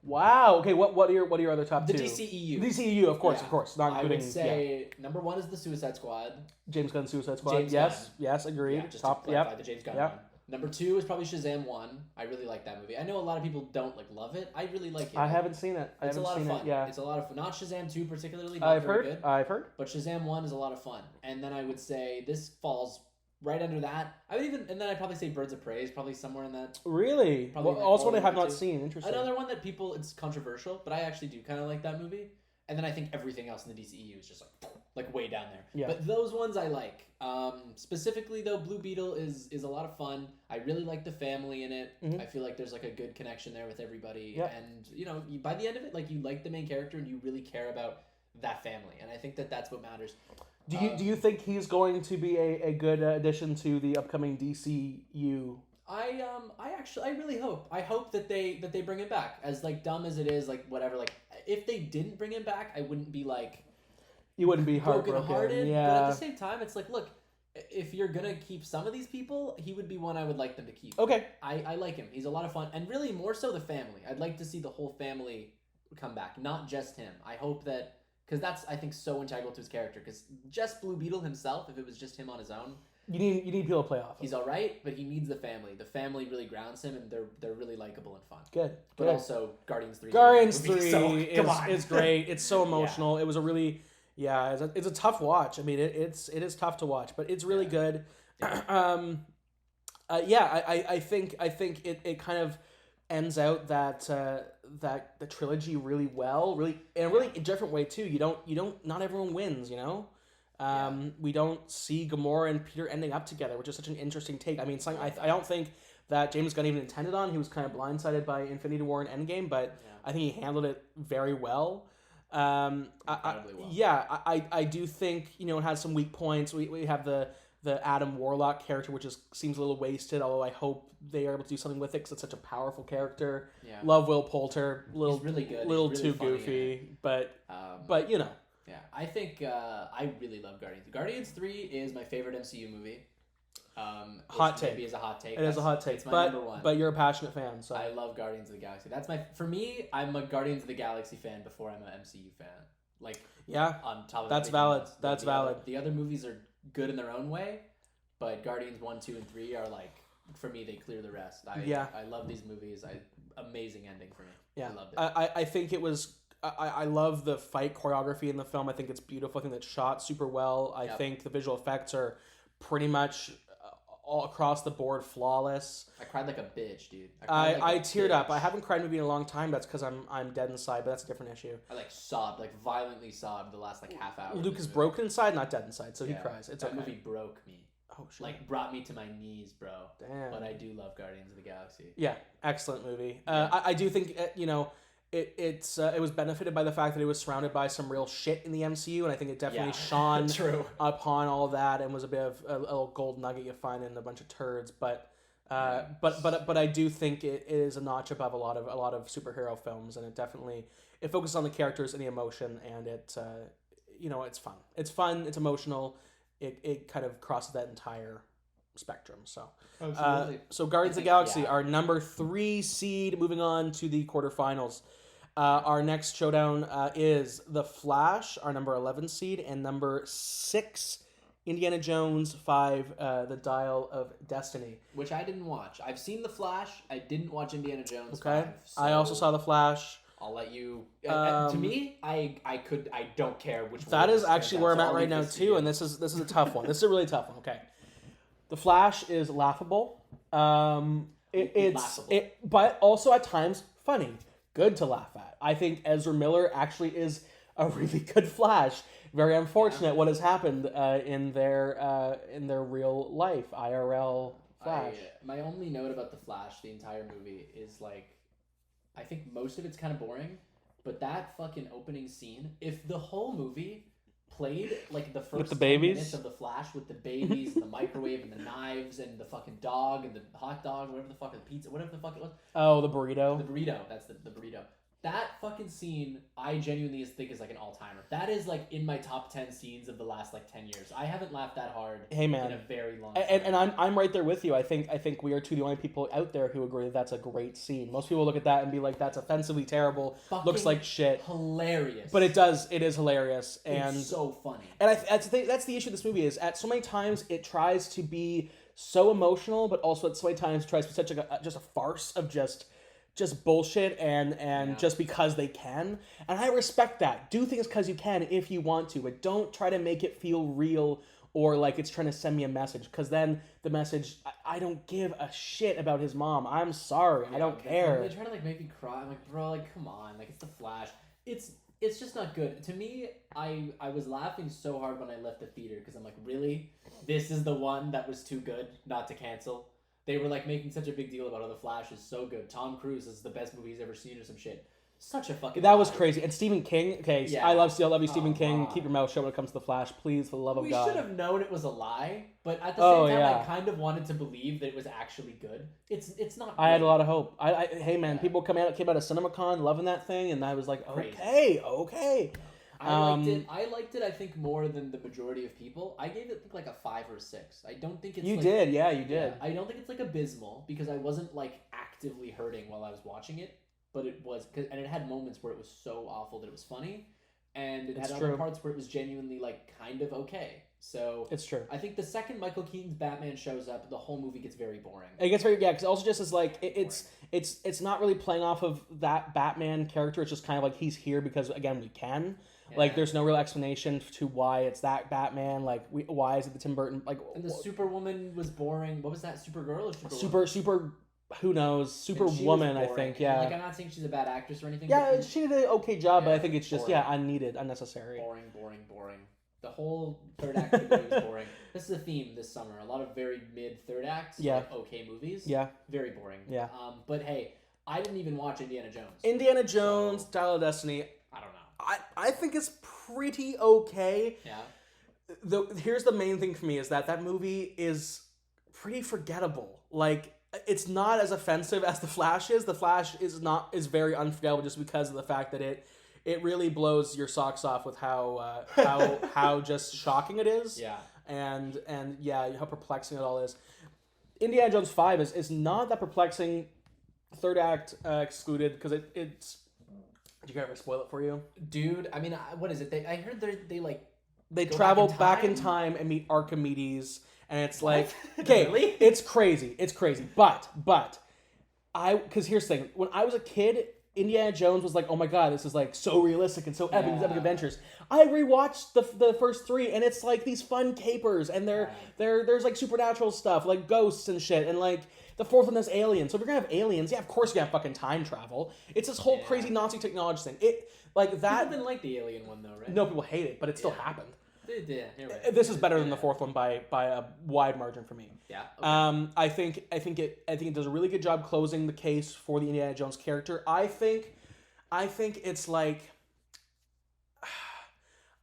Wow. Okay. What are your other top 2? The DCEU. DCEU, of course. Not including. I would say number 1 is the Suicide Squad. James Gunn's Suicide Squad. Yes, agreed. Yeah, just top. The James Gunn one. Number 2 is probably Shazam 1. I really like that movie. I know a lot of people don't love it. I really like it. I haven't seen it. It's a lot of fun. It's a lot of fun. Not Shazam 2 particularly. I've heard. But Shazam 1 is a lot of fun. And then I would say this falls right under that. And then I'd probably say Birds of Prey is probably somewhere in that. Really? Also one I have not seen. Interesting. Another one that it's controversial, but I actually do kind of like that movie. And then I think everything else in the DCEU is just like way down there. Yeah. But those ones I like. Specifically though, Blue Beetle is a lot of fun. I really like the family in it. Mm-hmm. I feel like there's like a good connection there with everybody. Yep. And by the end of it, you like the main character and you really care about that family. And I think that's what matters. Do you think he's going to be a good addition to the upcoming DCU? I really hope. I hope that they bring him back. As dumb as it is, whatever. If they didn't bring him back, I wouldn't be you wouldn't be brokenhearted. Yeah. But at the same time, it's look, if you're gonna keep some of these people, he would be one I would like them to keep. Okay. I like him. He's a lot of fun, and really more so the family. I'd like to see the whole family come back, not just him. I hope that. Because that's, I think, so integral to his character. Because just Blue Beetle himself, if it was just him on his own... You need people to play off. He's all right, but he needs the family. The family really grounds him, and they're really likable and fun. Good. But also, Guardians 3 is great. It's so emotional. It was a really... Yeah, it's a tough watch. I mean, it is tough to watch, but it's really good. Yeah. I think it kind of ends out that that the trilogy really well, really in a really different way too. You don't not everyone wins, you know. We don't see Gamora and Peter ending up together, which is such an interesting take. I mean, something I don't think that James Gunn even intended on. He was kind of blindsided by Infinity War and Endgame, but I think he handled it very well. Incredibly well. I do think, you know, it has some weak points. We have the Adam Warlock character, which seems a little wasted, although I hope they are able to do something with it because it's such a powerful character. Yeah. Love Will Poulter. He's really good. Little He's really too funny, goofy, but you know. Yeah, I think I really love Guardians. Guardians 3 is my favorite MCU movie. Hot take. Maybe is a hot take. It is a hot take. It's my but, number one. But you're a passionate fan, so I love Guardians of the Galaxy. For me, I'm a Guardians of the Galaxy fan before I'm an MCU fan. Like, on top of that's valid. That's valid. The other movies are good in their own way, but Guardians 1, 2, and 3 are like, for me, they clear the rest. I love these movies. Amazing ending for me. Yeah, I loved it. I think it was. I love the fight choreography in the film. I think it's beautiful. I think it's shot super well. I think the visual effects are pretty much all across the board flawless. I cried like a bitch, dude. I teared up. I haven't cried maybe in a long time. That's because I'm dead inside, but that's a different issue. I sobbed, violently sobbed the last half hour. Luke is broken inside, not dead inside, so he cries. It's that movie broke me. Oh shit! Brought me to my knees, bro. Damn. But I do love Guardians of the Galaxy. Yeah, excellent movie. I do think you know. It was benefited by the fact that it was surrounded by some real shit in the MCU, and I think it definitely shone upon all that, and was a bit of a little gold nugget you find in a bunch of turds. But I do think it is a notch above a lot of superhero films, and it focuses on the characters and the emotion, and it's fun. It's fun. It's emotional. It kind of crosses that entire spectrum. So so Guardians of the Galaxy, our number 3 seed, moving on to the quarterfinals. Our next showdown is The Flash, our number 11 seed, and number 6, Indiana Jones 5, The Dial of Destiny. Which I didn't watch. I've seen The Flash. I didn't watch Indiana Jones 5. So I also saw The Flash. I'll let you... to me, I don't care which one. That is actually where I'm at right now, too, and this is a tough one. This is a really tough one, okay. The Flash is laughable. But also at times funny. Good to laugh at. I think Ezra Miller actually is a really good Flash. Very unfortunate what has happened in their real life IRL Flash. My only note about the Flash, the entire movie, is I think most of it's kind of boring, but that fucking opening scene, if the whole movie played the first 10 minutes of the Flash with the babies and the microwave and the knives and the fucking dog and the hot dog, whatever the fuck, the pizza, whatever the fuck it was. Oh, the burrito. The burrito. That's the burrito. That fucking scene, I genuinely think is an all-timer. That is in my top 10 scenes of the last 10 years. I haven't laughed that hard in a very long time. And I'm right there with you. I think we are two the only people out there who agree that's a great scene. Most people look at that and be like, that's offensively terrible. Fucking looks like shit. Hilarious. But it is hilarious. And it's so funny. And that's the issue of this movie is at so many times it tries to be so emotional, but also at so many times tries to be such just a farce of just bullshit and just because they can. And I respect that. Do things because you can if you want to, but don't try to make it feel real or like it's trying to send me a message, because then the message, I don't give a shit about his mom. I'm sorry. I don't care. They try to make me cry. I'm like, bro, come on. It's the Flash. It's just not good. To me, I was laughing so hard when I left the theater because I'm like, really? This is the one that was too good not to cancel? They were making such a big deal about how The Flash is so good. Tom Cruise is the best movie he's ever seen or some shit. Such a fucking That was crazy. And Stephen King. Okay, yeah. I love you, Stephen King. Keep your mouth shut when it comes to The Flash, please, for the love of God. We should have known it was a lie, but at the same time, I kind of wanted to believe that it was actually good. It's not. I had a lot of hope. Hey man, people came out of CinemaCon loving that thing, and I was like, okay. I liked it. I think more than the majority of people. I gave it a 5 or 6. I don't think it's. You did. Yeah. I don't think it's abysmal because I wasn't actively hurting while I was watching it, but it was and it had moments where it was so awful that it was funny, and it had other parts where it was genuinely kind of okay. So it's true. I think the second Michael Keaton's Batman shows up, the whole movie gets very boring. It gets very because also just as it's not really playing off of that Batman character. It's just kind of he's here because again we can. Like, there's no real explanation to why it's that Batman. Like, why is it the Tim Burton? Like, and the Superwoman was boring. What was that? Supergirl or Super. Who knows? Superwoman, I think. Yeah. And, like, I'm not saying she's a bad actress or anything. Yeah, she did an okay job, but I think it's just unneeded, unnecessary. Boring. The whole third act of the movie was boring. This is a theme this summer. A lot of very mid third acts. Yeah. Like okay movies. Yeah. Very boring. Yeah. But hey, I didn't even watch Indiana Jones. Indiana Jones, Dial of Destiny. I don't know. I think it's pretty okay. Yeah. Here's the main thing for me is that movie is pretty forgettable. Like, it's not as offensive as The Flash is. The Flash is very unforgettable just because of the fact that it really blows your socks off with how just shocking it is. Yeah. And how perplexing it all is. Indiana Jones 5 is not that perplexing. Third act excluded because it's. Did you ever spoil it for you? Dude, I mean, what is it? I heard they travel back in time and meet Archimedes, and it's like, okay, really? It's crazy. But because here's the thing: when I was a kid, Indiana Jones was like, oh my god, this is like so realistic and so epic, these epic adventures. I rewatched the first three, and it's like these fun capers, and there's like supernatural stuff, like ghosts and shit, and like the fourth one has aliens. So if you're gonna have aliens, yeah, of course you're gonna have fucking time travel. It's this whole crazy Nazi technology thing. It like that. People didn't like the alien one though, right? No, people hate it, but it still happened. Yeah, you're right. This is better than the fourth one by a wide margin for me. Yeah. Okay. I think it does a really good job closing the case for the Indiana Jones character. I think it's like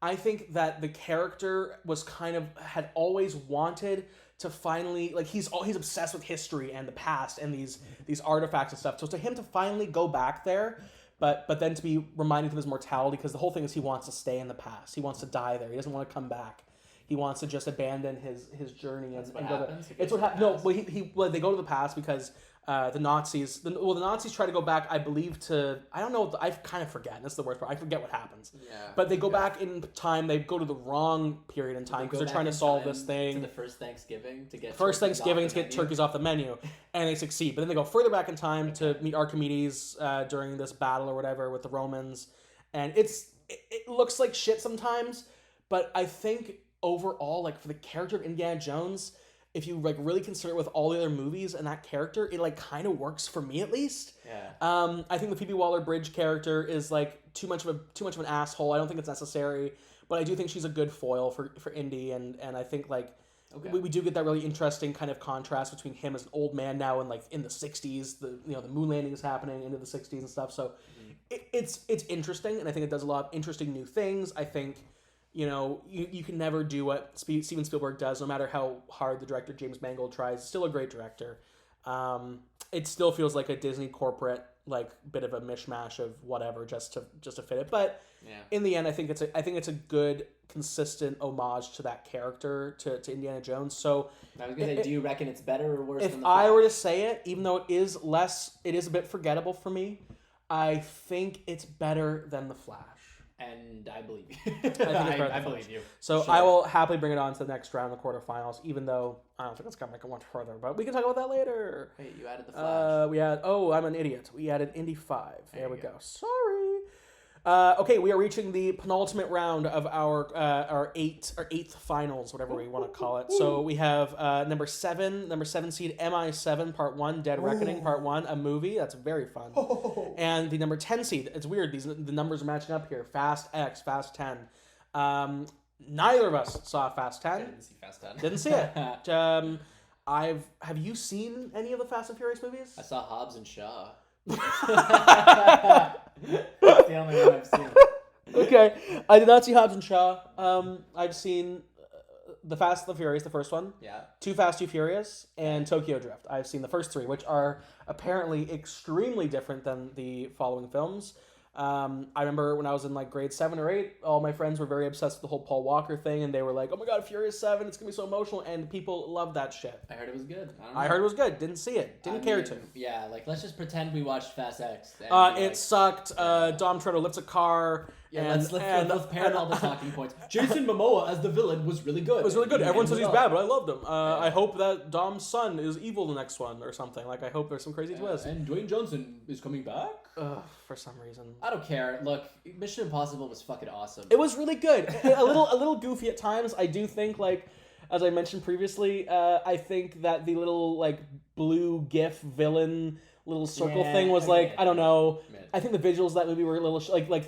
I think that the character was had always wanted to finally, like, he's obsessed with history and the past and these artifacts and stuff. So to him to finally go back there, but then to be reminded of his mortality, because the whole thing is he wants to stay in the past. He wants to die there. He doesn't want to come back. He wants to just abandon his journey and go there. It's what happens. No, they go to the past because the Nazis try to go back, I believe, I don't know, I kind of forget. That's the worst part. I forget what happens. Yeah. But they go back in time. They go to the wrong period in time because they're trying to solve this thing. To the first Thanksgiving to get turkeys off the menu, and they succeed. But then they go further back in time to meet Archimedes during this battle or whatever with the Romans, and it looks like shit sometimes. But I think overall, like, for the character of Indiana Jones, if you like really consider it with all the other movies and that character, it like kind of works for me at least. Yeah. I think the Phoebe Waller-Bridge character is like too much of an asshole. I don't think it's necessary, but I do think she's a good foil for Indy, and I think like we do get that really interesting kind of contrast between him as an old man now and like in the 60s. The moon landing is happening into the 60s and stuff. So it's interesting, and I think it does a lot of interesting new things. I think. You can never do what Steven Spielberg does, no matter how hard the director James Mangold tries. Still a great director. It still feels like a Disney corporate, like, bit of a mishmash of whatever just to fit it. But in the end, I think it's a good, consistent homage to that character, to Indiana Jones. So I was gonna say, do you reckon it's better or worse? If than The Flash? I were to say it, even though it is a bit forgettable for me, I think it's better than The Flash. And I believe you. I believe you. So sure. I will happily bring it on to the next round, the quarterfinals, even though I don't think it's going to make it much further. But we can talk about that later. Wait, you added The Flash. I'm an idiot. We added Indy 5. There we go. Sorry. Okay, we are reaching the penultimate round of our eighth finals, whatever we want to call it. So we have number seven seed MI7 Part 1, Dead Reckoning Part 1, a movie. That's very fun. And the number 10 seed, it's weird, the numbers are matching up here. Fast X, Fast 10. Neither of us saw Fast 10. I didn't see Fast 10. Didn't see it. Have you seen any of the Fast and Furious movies? I saw Hobbs and Shaw. That's the only one I've seen. Okay, I did not see Hobbs and Shaw. I've seen The Fast and the Furious, the first one. Yeah. Too Fast, Too Furious, and Tokyo Drift. I've seen the first three, which are apparently extremely different than the following films. I remember when I was in like grade 7 or 8, all my friends were very obsessed with the whole Paul Walker thing, and they were like, "Oh my God, Furious 7! It's gonna be so emotional," and people loved that shit. I heard it was good. I heard it was good. Didn't see it. Didn't care to. Yeah, like let's just pretend we watched Fast X. It sucked. Dom Toretto lifts a car, Yeah, let's parrot all the talking points. Jason Momoa as the villain was really good. It was really good. Everyone says he's bad, but I loved him. I hope that Dom's son is evil the next one or something. Like, I hope there's some crazy twist. And Dwayne Johnson is coming back? For some reason. I don't care. Look, Mission Impossible was fucking awesome. It was really good. a little goofy at times. I do think, like, as I mentioned previously, I think that the little, like, blue GIF villain little circle thing was like, I don't know. I think the visuals of that movie were a little not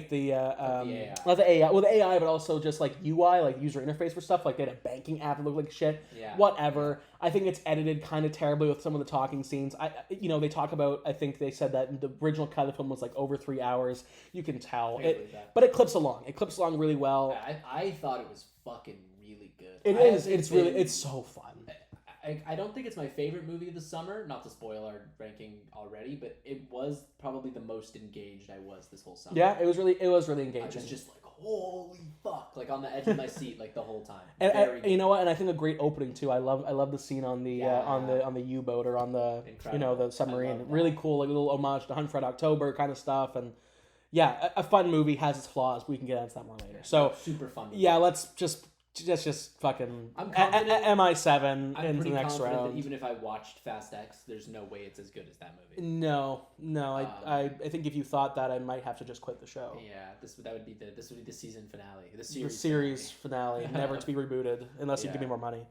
the AI, well, the AI, but also just like UI, like user interface for stuff. Like they had a banking app that looked like shit. Yeah. Whatever. I think it's edited kind of terribly with some of the talking scenes. They talk about. I think they said that the original cut of the film was like over 3 hours. You can tell but it clips along. It clips along really well. I thought it was fucking really good. It is. It's so fun. I don't think it's my favorite movie of the summer, not to spoil our ranking already, but it was probably the most engaged I was this whole summer. Yeah, it was really engaging. I was just like, holy fuck, like on the edge of my seat like the whole time. And you know what? And I think a great opening too. I love the scene on the on the U-boat or on the the submarine. Really cool, like a little homage to Hunt for Red October kind of stuff. And yeah, a fun movie, has its flaws. We can get into that more later. So super fun movie. Yeah, let's just fucking MI7 into the next round. That even if I watched Fast X, there's no way it's as good as that movie. No. I think if you thought that, I might have to just quit the show. Yeah, this would be the season finale. The series finale, never to be rebooted unless you give me more money.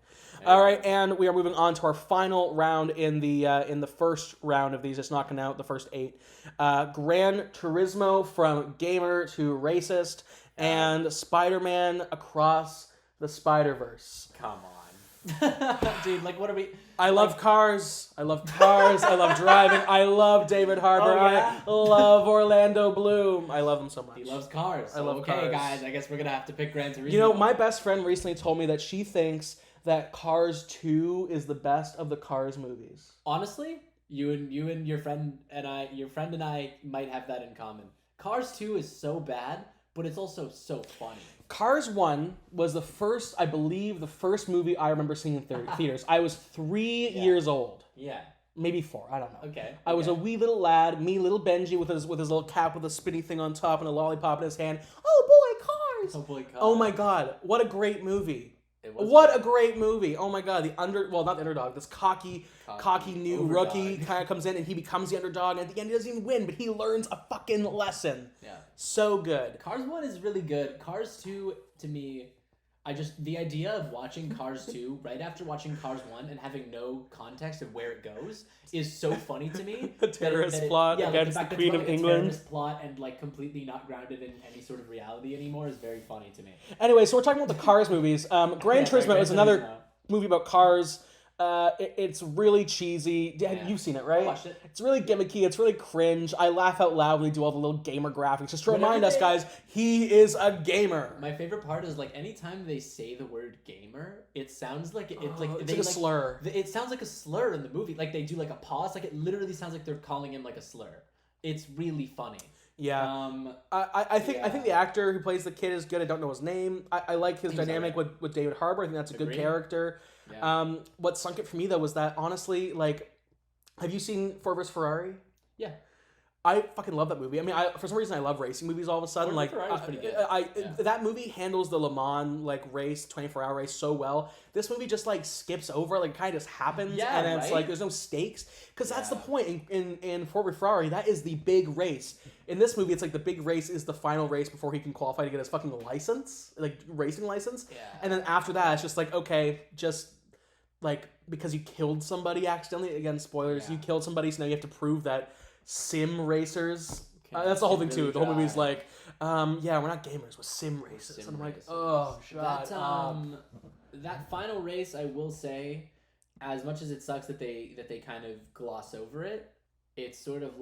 All right, and we are moving on to our final round in the first round of these. It's knocking out the first 8. Gran Turismo from gamer to racist, and Spider-Man Across the Spider-Verse. Come on. Dude, like what are we... I love cars. I love driving. I love David Harbour. I love Orlando Bloom. I love him so much. He loves cars. I love cars. Okay, guys, I guess we're going to have to pick Gran Turismo. You know, my best friend recently told me that she thinks that Cars 2 is the best of the Cars movies. Honestly, you and your friend and I might have that in common. Cars 2 is so bad, but it's also so funny. Cars 1 was the first movie I remember seeing in theaters. I was 3 years old. Yeah. Maybe 4, I don't know. Okay. I was a wee little lad, little Benji with his little cap with a spinny thing on top and a lollipop in his hand. Oh boy, Cars! Oh boy, Cars. Oh my god, what a great movie. A great movie. Oh my god, not the underdog, this cocky new rookie kind of comes in and he becomes the underdog, and at the end he doesn't even win, but he learns a fucking lesson. Yeah. So good. Cars 1 is really good. Cars 2, to me, the idea of watching Cars 2 right after watching Cars 1 and having no context of where it goes is so funny to me. The terrorist plot against the Queen of England. Terrorist plot and like completely not grounded in any sort of reality anymore is very funny to me. Anyway, so we're talking about the Cars movies. Gran Turismo is another movie about cars. It's really cheesy. You've seen it, right? I watched it. It's really gimmicky. It's really cringe. I laugh out loud when they do all the little gamer graphics. Just to remind us, guys, he is a gamer. My favorite part is like anytime they say the word gamer, it sounds like it's like a slur. It sounds like a slur in the movie. Like they do like a pause. Like it literally sounds like they're calling him like a slur. It's really funny. Yeah. I think the actor who plays the kid is good. I don't know his name. I like his dynamic with David Harbour. I think that's a good character. Yeah. What sunk it for me though was that honestly, like, have you seen Ford vs Ferrari? Yeah. I fucking love that movie. I mean, for some reason, I love racing movies all of a sudden. Ford vs Ferrari's pretty good. That movie handles the Le Mans race, 24-hour race so well. This movie just skips over, kind of just happens, and then it's there's no stakes because that's the point in Ford vs Ferrari. That is the big race. In this movie, it's the big race is the final race before he can qualify to get his fucking license, racing license. Yeah. And then after that, it's just okay, just because you killed somebody accidentally. Again, spoilers. Yeah. You killed somebody, so now you have to prove that sim racers. That's the whole thing too. The whole movie's we're not gamers, we're sim racers. And I'm like, oh, shut up. That final race, I will say, as much as it sucks that they kind of gloss over it, it's sort of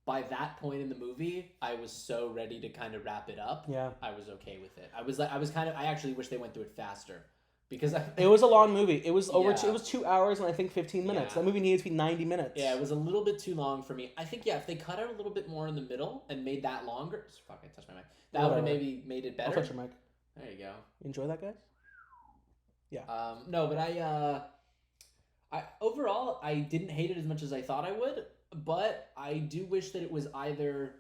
by that point in the movie, I was so ready to kind of wrap it up. Yeah, I was okay with it. I actually wish they went through it faster. Because it was a long movie. It was over. It was 2 hours and I think 15 minutes. Yeah. That movie needed to be 90 minutes. Yeah, it was a little bit too long for me. I think if they cut out a little bit more in the middle and made that longer, fuck, I touched my mic. That would have maybe made it better. I'll touch your mic. There you go. You enjoy that, guys? Yeah. No, but I overall I didn't hate it as much as I thought I would, but I do wish that it was either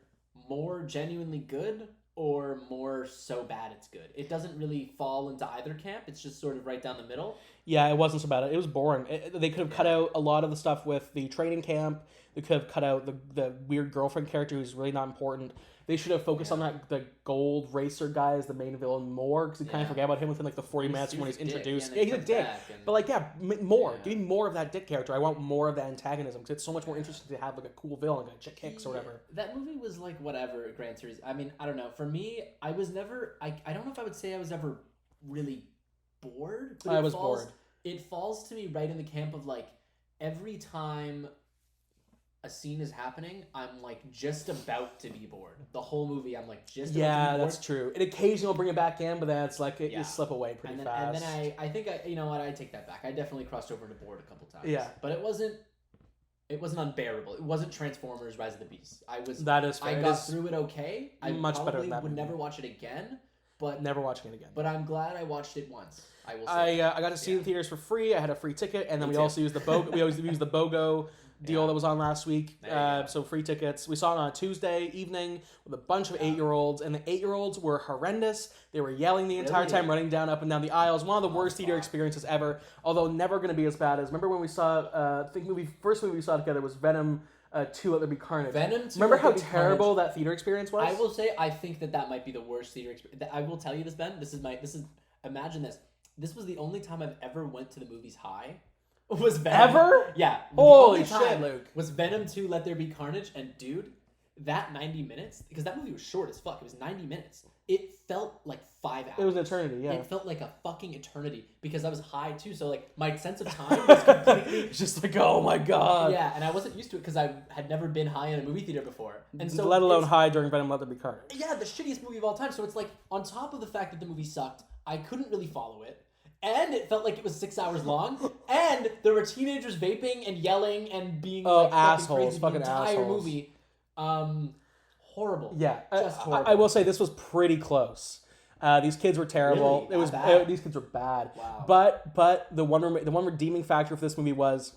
more genuinely good or more so bad it's good. It doesn't really fall into either camp. It's just sort of right down the middle. Yeah, it wasn't so bad. It was boring. They could have cut out a lot of the stuff with the training camp. They could have cut out the weird girlfriend character who's really not important. They should have focused on the gold racer guy as the main villain more, because you kind of forget about him within like the 40 minutes when he's introduced. Yeah, he's a dick. But like, more. Yeah. Give me more of that dick character. I want more of that antagonism, because it's so much more interesting to have like a cool villain, like a chick kicks or whatever. That movie was like whatever, Gran Turismo. I mean, I don't know. For me, I was never. I don't know if I would say I was ever really bored. But I was bored. It falls to me right in the camp of like every time a scene is happening, I'm like just about to be bored. The whole movie, I'm like just about to be bored. That's true. It occasionally will bring it back in, but then it's like you slip away pretty fast. And then I think you know what, I take that back. I definitely crossed over to bored a couple times. Yeah. But it wasn't unbearable. It wasn't Transformers Rise of the Beast. That is fair. I got through it okay. I much better than that would movie. never watch it again. But never watching it again. But I'm glad I watched it once. I will say. I got to see it in theaters for free. I had a free ticket, and then we also used the BOGO. We always used the BOGO deal that was on last week. So free tickets. We saw it on a Tuesday evening with a bunch of 8-year-olds, and the 8-year-olds were horrendous. They were yelling the entire time, running up and down the aisles. One of the worst theater experiences ever. Although never going to be as bad as. Remember when we saw? First movie we saw together was Venom. 2 Let There Be Carnage. Venom 2. Remember how terrible that theater experience was? I will say I think that might be the worst theater experience. I will tell you this, Ben. Imagine this. This was the only time I've ever went to the movies high. Was Venom. Ever? Yeah. Holy shit, Luke. Was Venom 2 Let There Be Carnage, and dude, that 90 minutes, because that movie was short as fuck. It was 90 minutes. It felt like 5 hours. It was an eternity, yeah. It felt like a fucking eternity because I was high too. So like my sense of time was completely just like, oh my god. Yeah, and I wasn't used to it because I had never been high in a movie theater before, and so let alone high during Venom Let There Be Carnage. Yeah, the shittiest movie of all time. So it's like on top of the fact that the movie sucked, I couldn't really follow it. And it felt like it was 6 hours long. And there were teenagers vaping and yelling and being like assholes, fucking crazy the entire assholes. Movie. Horrible. Yeah, just horrible. I will say this was pretty close. These kids were terrible. Really? These kids were bad. Wow. But the one redeeming factor for this movie was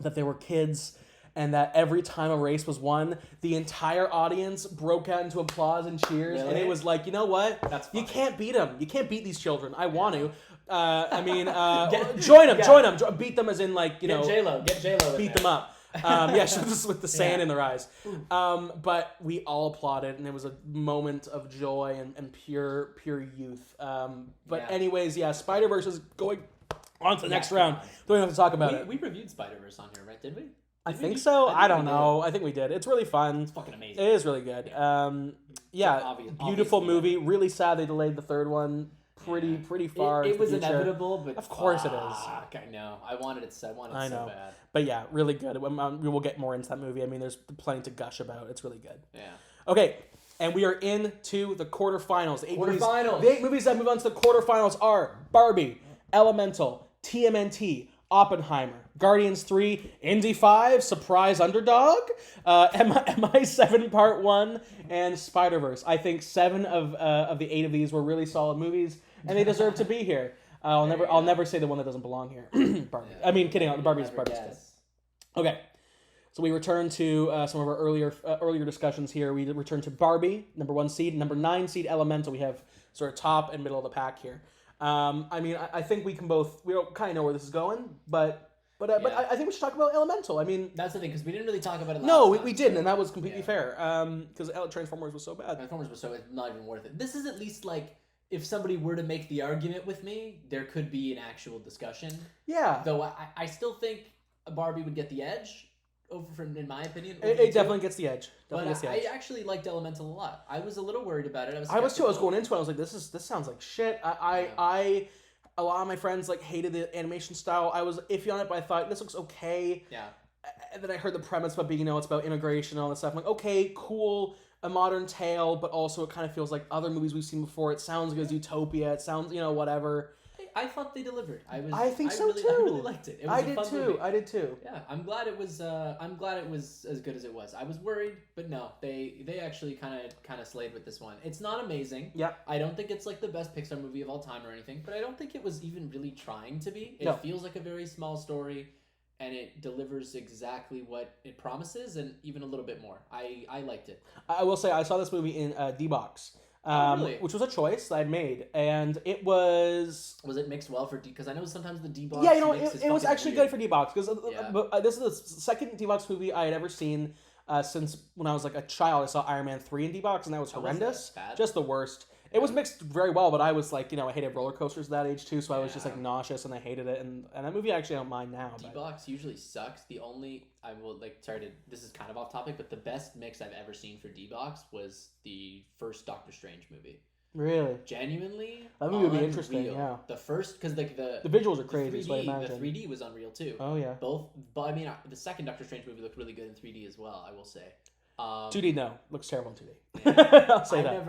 that they were kids, and that every time a race was won, the entire audience broke out into applause and cheers. Really? And it was like, you know what? That's funny. You can't beat them. You can't beat these children. I want to. Join them. Beat them as in like, you know. Get J-Lo. Beat them up. Just with the sand in their eyes. But we all applauded, and it was a moment of joy and pure youth. Anyways, Spider-Verse is going on to the next round. Don't even have to talk about it. We reviewed Spider-Verse on here, right? Did we? I think so. I don't know. I think we did. It's really fun. It's fucking amazing. It is really good. Beautiful movie. Really sad they delayed the third one. Pretty far. It was inevitable, but of course it is. I know. I wanted it so bad. But yeah, really good. We will get more into that movie. I mean, there's plenty to gush about. It's really good. Yeah. Okay, and we are into the quarterfinals. The 8 movies that move on to the quarterfinals are Barbie, Elemental, TMNT, Oppenheimer, Guardians 3, Indy 5, Surprise Underdog, MI7 Part 1, and Spider-Verse. I think 7 of the 8 of these were really solid movies, and they deserve to be here. I'll never say the one that doesn't belong here. Barbie. I mean, kidding. Barbie's good. Okay, so we return to some of our earlier discussions here. We return to Barbie, number 1 seed, number 9 seed Elemental. We have sort of top and middle of the pack here. I think we don't kind of know where this is going, but I think we should talk about Elemental. I mean, that's the thing, because we didn't really talk about it last time. We didn't, and that was completely fair. Because Transformers was so bad. Transformers was so not even worth it. This is at least like, if somebody were to make the argument with me, there could be an actual discussion. Yeah. Though I still think Barbie would get the edge, in my opinion. It definitely gets the edge. I actually liked Elemental a lot. I was a little worried about it. I was too. I was going into it. I was like, this sounds like shit. A lot of my friends hated the animation style. I was iffy on it, but I thought this looks okay. Yeah. And then I heard the premise about being, it's about immigration and all that stuff. I'm like, okay, cool, a modern tale, but also it kind of feels like other movies we've seen before. It sounds like it's Utopia. It sounds, whatever. I thought they delivered. I think so too. I really liked it. It was a fun movie. I did too. Yeah, I'm glad it was. I'm glad it was as good as it was. I was worried, but no, they actually kind of slayed with this one. It's not amazing. Yeah. I don't think it's like the best Pixar movie of all time or anything, but I don't think it was even really trying to be. It feels like a very small story, and it delivers exactly what it promises, and even a little bit more. I liked it. I will say I saw this movie in D-Box. Really? Which was a choice that I made, and it was. Was it mixed well for D? Because I know sometimes the D-Box. Yeah, it was actually weird. good for D-Box because this is the second D-Box movie I had ever seen since when I was like a child. I saw Iron Man 3 in D-Box, and that was horrendous. Just the worst. It was mixed very well, but I was like, I hated roller coasters at that age too, so I was just like nauseous and I hated it. And that movie I actually don't mind now. D-Box usually sucks. This is kind of off topic, but the best mix I've ever seen for D-Box was the first Doctor Strange movie. Really? Genuinely? That movie would be interesting, yeah. The first, because the visuals are crazy, so I imagine. The 3D was unreal too. Oh, yeah. The second Doctor Strange movie looked really good in 3D as well, I will say. 2D, no. Looks terrible in 2D. Yeah. I'll say that.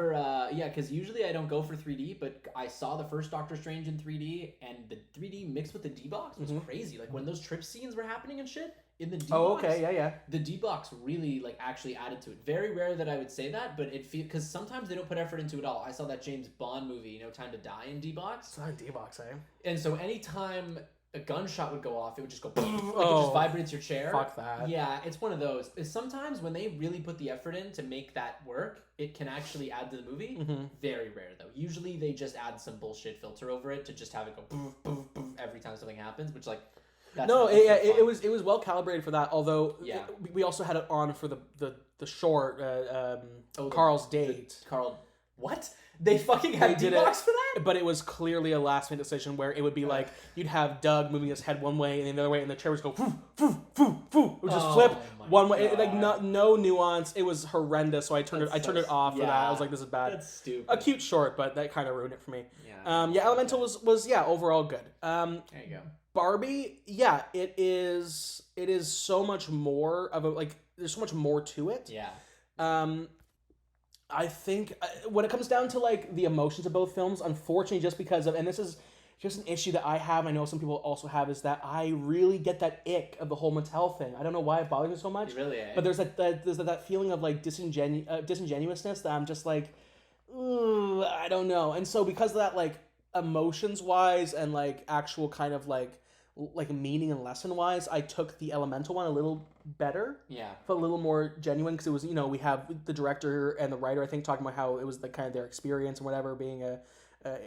Because usually I don't go for 3D, but I saw the first Doctor Strange in 3D, and the 3D mixed with the D-Box was crazy. Like, when those trip scenes were happening and shit, in the D-Box. Oh, okay, yeah. The D-Box really, actually added to it. Very rare that I would say that, but because sometimes they don't put effort into it all. I saw that James Bond movie, Time to Die in D-Box. It's not in D-Box, eh? And so anytime a gunshot would go off, it would just go it just vibrates your chair. Fuck that. Yeah, it's one of those. Sometimes when they really put the effort in to make that work, it can actually add to the movie. Very rare though. Usually they just add some bullshit filter over it to just have it go poof, poof, poof every time something happens, which it was well calibrated for that. Although we also had it on for the short Carl's date. Carl, what? They fucking had D-Box for that? But it was clearly a last-minute decision where it would be like, you'd have Doug moving his head one way and the other way, and the chair would go, foo, foo, foo, foo. It would just flip one way. No nuance. It was horrendous, so I turned it off for that. I was like, this is bad. That's stupid. A cute short, but that kind of ruined it for me. Elemental was overall good. There you go. Barbie, it is so much more of a, there's so much more to it. Yeah. I think when it comes down to the emotions of both films, unfortunately, just because of, and this is just an issue that I have, I know some people also have, is that I really get that ick of the whole Mattel thing. I don't know why it bothers me so much. Really, but there's that feeling of disingenuousness that I'm just like, ooh, I don't know. And so because of that, emotions wise and actual kind of meaning and lesson wise, I took the Elemental one a little better. Yeah. Felt a little more genuine because it was, we have the director and the writer, I think, talking about how it was kind of their experience and whatever, being an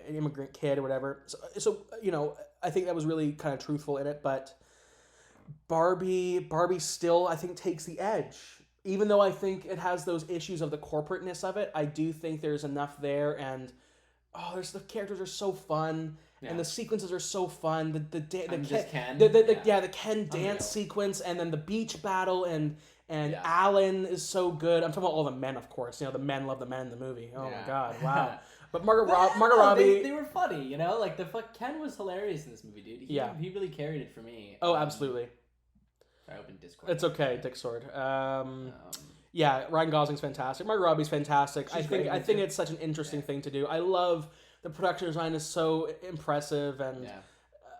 immigrant kid or whatever. So I think that was really kind of truthful in it. But Barbie still, I think, takes the edge. Even though I think it has those issues of the corporateness of it, I do think there's enough there. And the characters are so fun. Yeah. And the sequences are so fun. The Ken dance sequence, and then the beach battle, and Alan is so good. I'm talking about all the men, of course. The men love the men in the movie. Oh my god, wow. But Margot Robbie, they were funny. Ken was hilarious in this movie, dude. He really carried it for me. Oh, absolutely. I opened Discord. It's okay, Dick Sword. Yeah, Ryan Gosling's fantastic. Margot Robbie's fantastic. I think it's such an interesting thing to do. I love. The production design is so impressive, and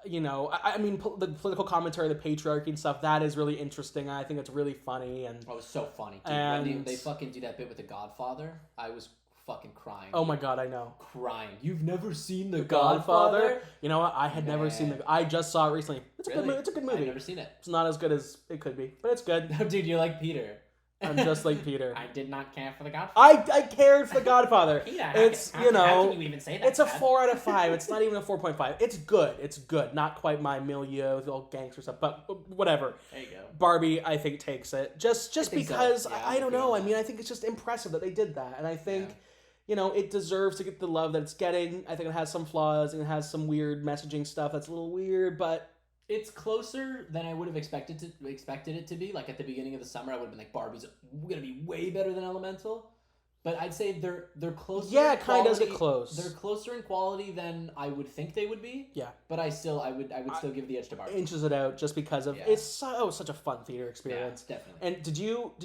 I mean, the political commentary, the patriarchy and stuff, that is really interesting. I think it's really funny, and it's so funny. Dude. When they fucking do that bit with the Godfather, I was fucking crying. Oh my god, I know. Crying. You've never seen the Godfather? You know what? I had never seen I just saw it recently. It's a good movie. It's a good movie. I've never seen it. It's not as good as it could be, but it's good. Dude, you're like Peter. I'm just like Peter. I did not care for the Godfather. I cared for the Godfather. Peter, it's how can you even say that? It's a 4 out of 5. It's not even a 4.5. It's good. It's good. Not quite my milieu, the old gangster stuff, but whatever. There you go. Barbie, I think, takes it just because I don't know. I mean, I think it's just impressive that they did that, and I think it deserves to get the love that it's getting. I think it has some flaws and it has some weird messaging stuff that's a little weird, but. It's closer than I would have expected it to be. At the beginning of the summer, I would have been like, Barbie's gonna be way better than Elemental. But I'd say they're closer. Yeah, it kind of does get close. They're closer in quality than I would think they would be. Yeah. But I would still give the edge to Barbie. Inches it out just because of it's such a fun theater experience. Yeah, definitely. And did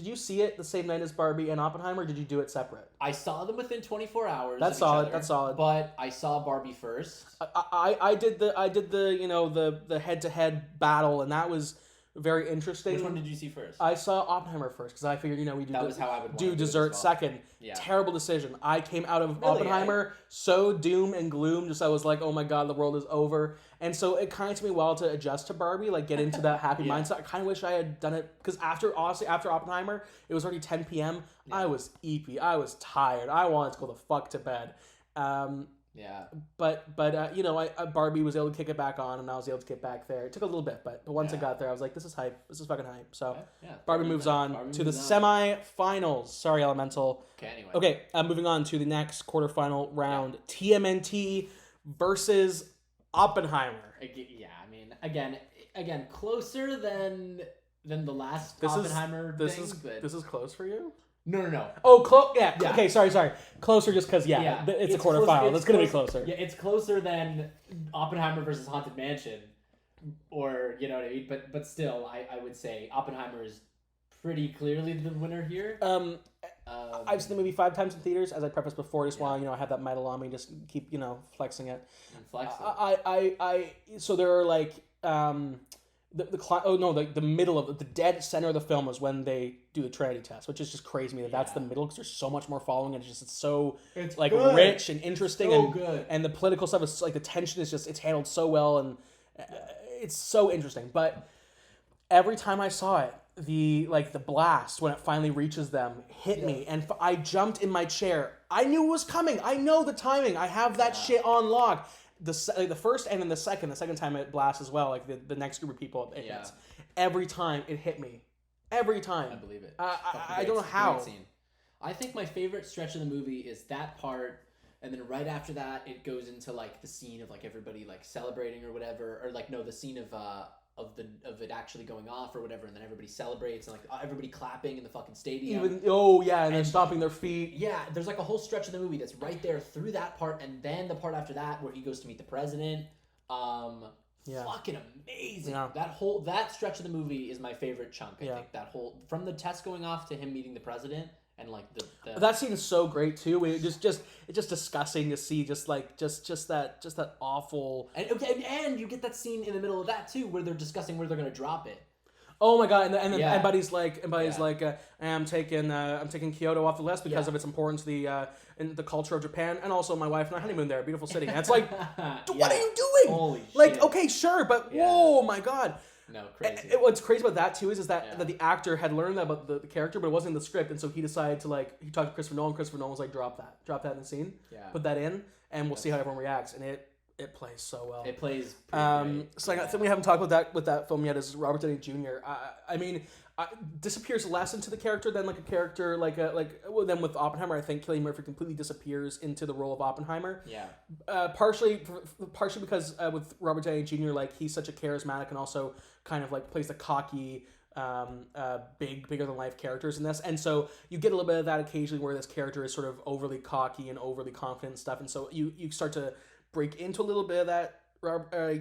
you see it the same night as Barbie and Oppenheimer, or did you do it separate? I saw them within 24 hours. That's solid. That's solid. But I saw Barbie first. I did the head-to-head battle, and that was very interesting. Which one did you see first? I saw Oppenheimer first because I figured, we that was how I would do dessert well. second. Yeah. Terrible decision. I came out of Really, Oppenheimer so doom and gloom. Just I was like, oh my god, the world is over. And so it kind of took me a while to adjust to Barbie, like get into that happy mindset. I kind of wish I had done it because after Oppenheimer, it was already 10 p.m. Yeah. I was eepy. I was tired. I wanted to go the fuck to bed. But Barbie was able to kick it back on, and I was able to get back there. It took a little bit, but once I got there, I was like, this is hype. This is fucking hype. So Barbie moves on to the semi-finals. Sorry, Elemental. Okay, anyway. Okay, moving on to the next quarterfinal round. TMNT versus Oppenheimer. Yeah, I mean, again, closer than the last Oppenheimer thing. This is close for you? No. Oh, close. Yeah. Okay. Sorry. Closer, just because. It's a quarterfinal. It's gonna be closer. Yeah, it's closer than Oppenheimer versus Haunted Mansion, or you know what I mean. But still, I would say Oppenheimer is pretty clearly the winner here. I've seen the movie 5 times in theaters, as I prefaced before. Just while I have that medal on me, just keep flexing it. So there are like the middle of the dead center of the film is when they do the Trinity test, which is just crazy to me that's the middle because there's so much more following and it's so like good. Rich and interesting and the political stuff is like the tension is just it's handled so well and it's so interesting. But every time I saw it, the blast when it finally reaches them hit me and I jumped in my chair. I knew it was coming. I know the timing. I have that shit on lock. The first and then the second time it blasts as well, like the next group of people it hits. Every time it hit me. Every time. I believe it. I don't know how. I think my favorite stretch of the movie is that part, and then right after that it goes into like the scene of like everybody like celebrating or whatever, or like the scene of it actually going off or whatever, and then everybody celebrates and like everybody clapping in the fucking stadium. And they're stomping their feet. Yeah, there's like a whole stretch of the movie that's right there through that part, and then the part after that where he goes to meet the president. Fucking amazing. Yeah. That stretch of the movie is my favorite chunk. I think that whole from the test going off to him meeting the president. And like the that scene is so great too. It's just disgusting to see just that awful and you get that scene in the middle of that too where they're discussing where they're gonna drop it. Oh my god! And Buddy's like, I'm taking Kyoto off the list because of its importance to the in the culture of Japan, and also my wife and I honeymoon there, beautiful city. And it's like, what are you doing? Holy shit. Okay, sure, but whoa, my god. No, crazy. What's crazy about that too is that the actor had learned that about the character, but it wasn't in the script, and so he decided to he talked to Christopher Nolan. Christopher Nolan was like, drop that in the scene, put that in, and we'll see how everyone reacts. And it plays so well. It plays pretty great. So I think we haven't talked about that with that film yet. Is Robert Downey Jr. I mean, disappears less into the character than like a character then with Oppenheimer. I think Cillian Murphy completely disappears into the role of Oppenheimer. Yeah. Partially because with Robert Downey Jr. he's such a charismatic and also kind of plays the cocky, bigger than life characters in this, and so you get a little bit of that occasionally where this character is sort of overly cocky and overly confident and stuff, and so you start to break into a little bit of that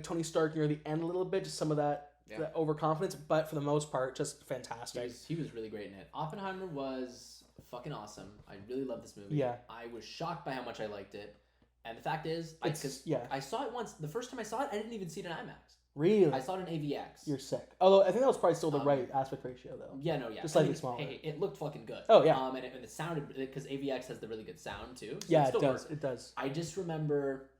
Tony Stark near the end a little bit, just some of that overconfidence, but for the most part, just fantastic. He was really great in it. Oppenheimer was fucking awesome. I really love this movie. Yeah. I was shocked by how much I liked it, and the fact is, I saw it once. The first time I saw it, I didn't even see it in IMAX. Really? I saw it in AVX. You're sick. Although I think that was probably still the right aspect ratio, though. Yeah, just slightly smaller. Hey, it looked fucking good. Oh yeah. And it sounded, because AVX has the really good sound too. So yeah, it does. It does. I just remember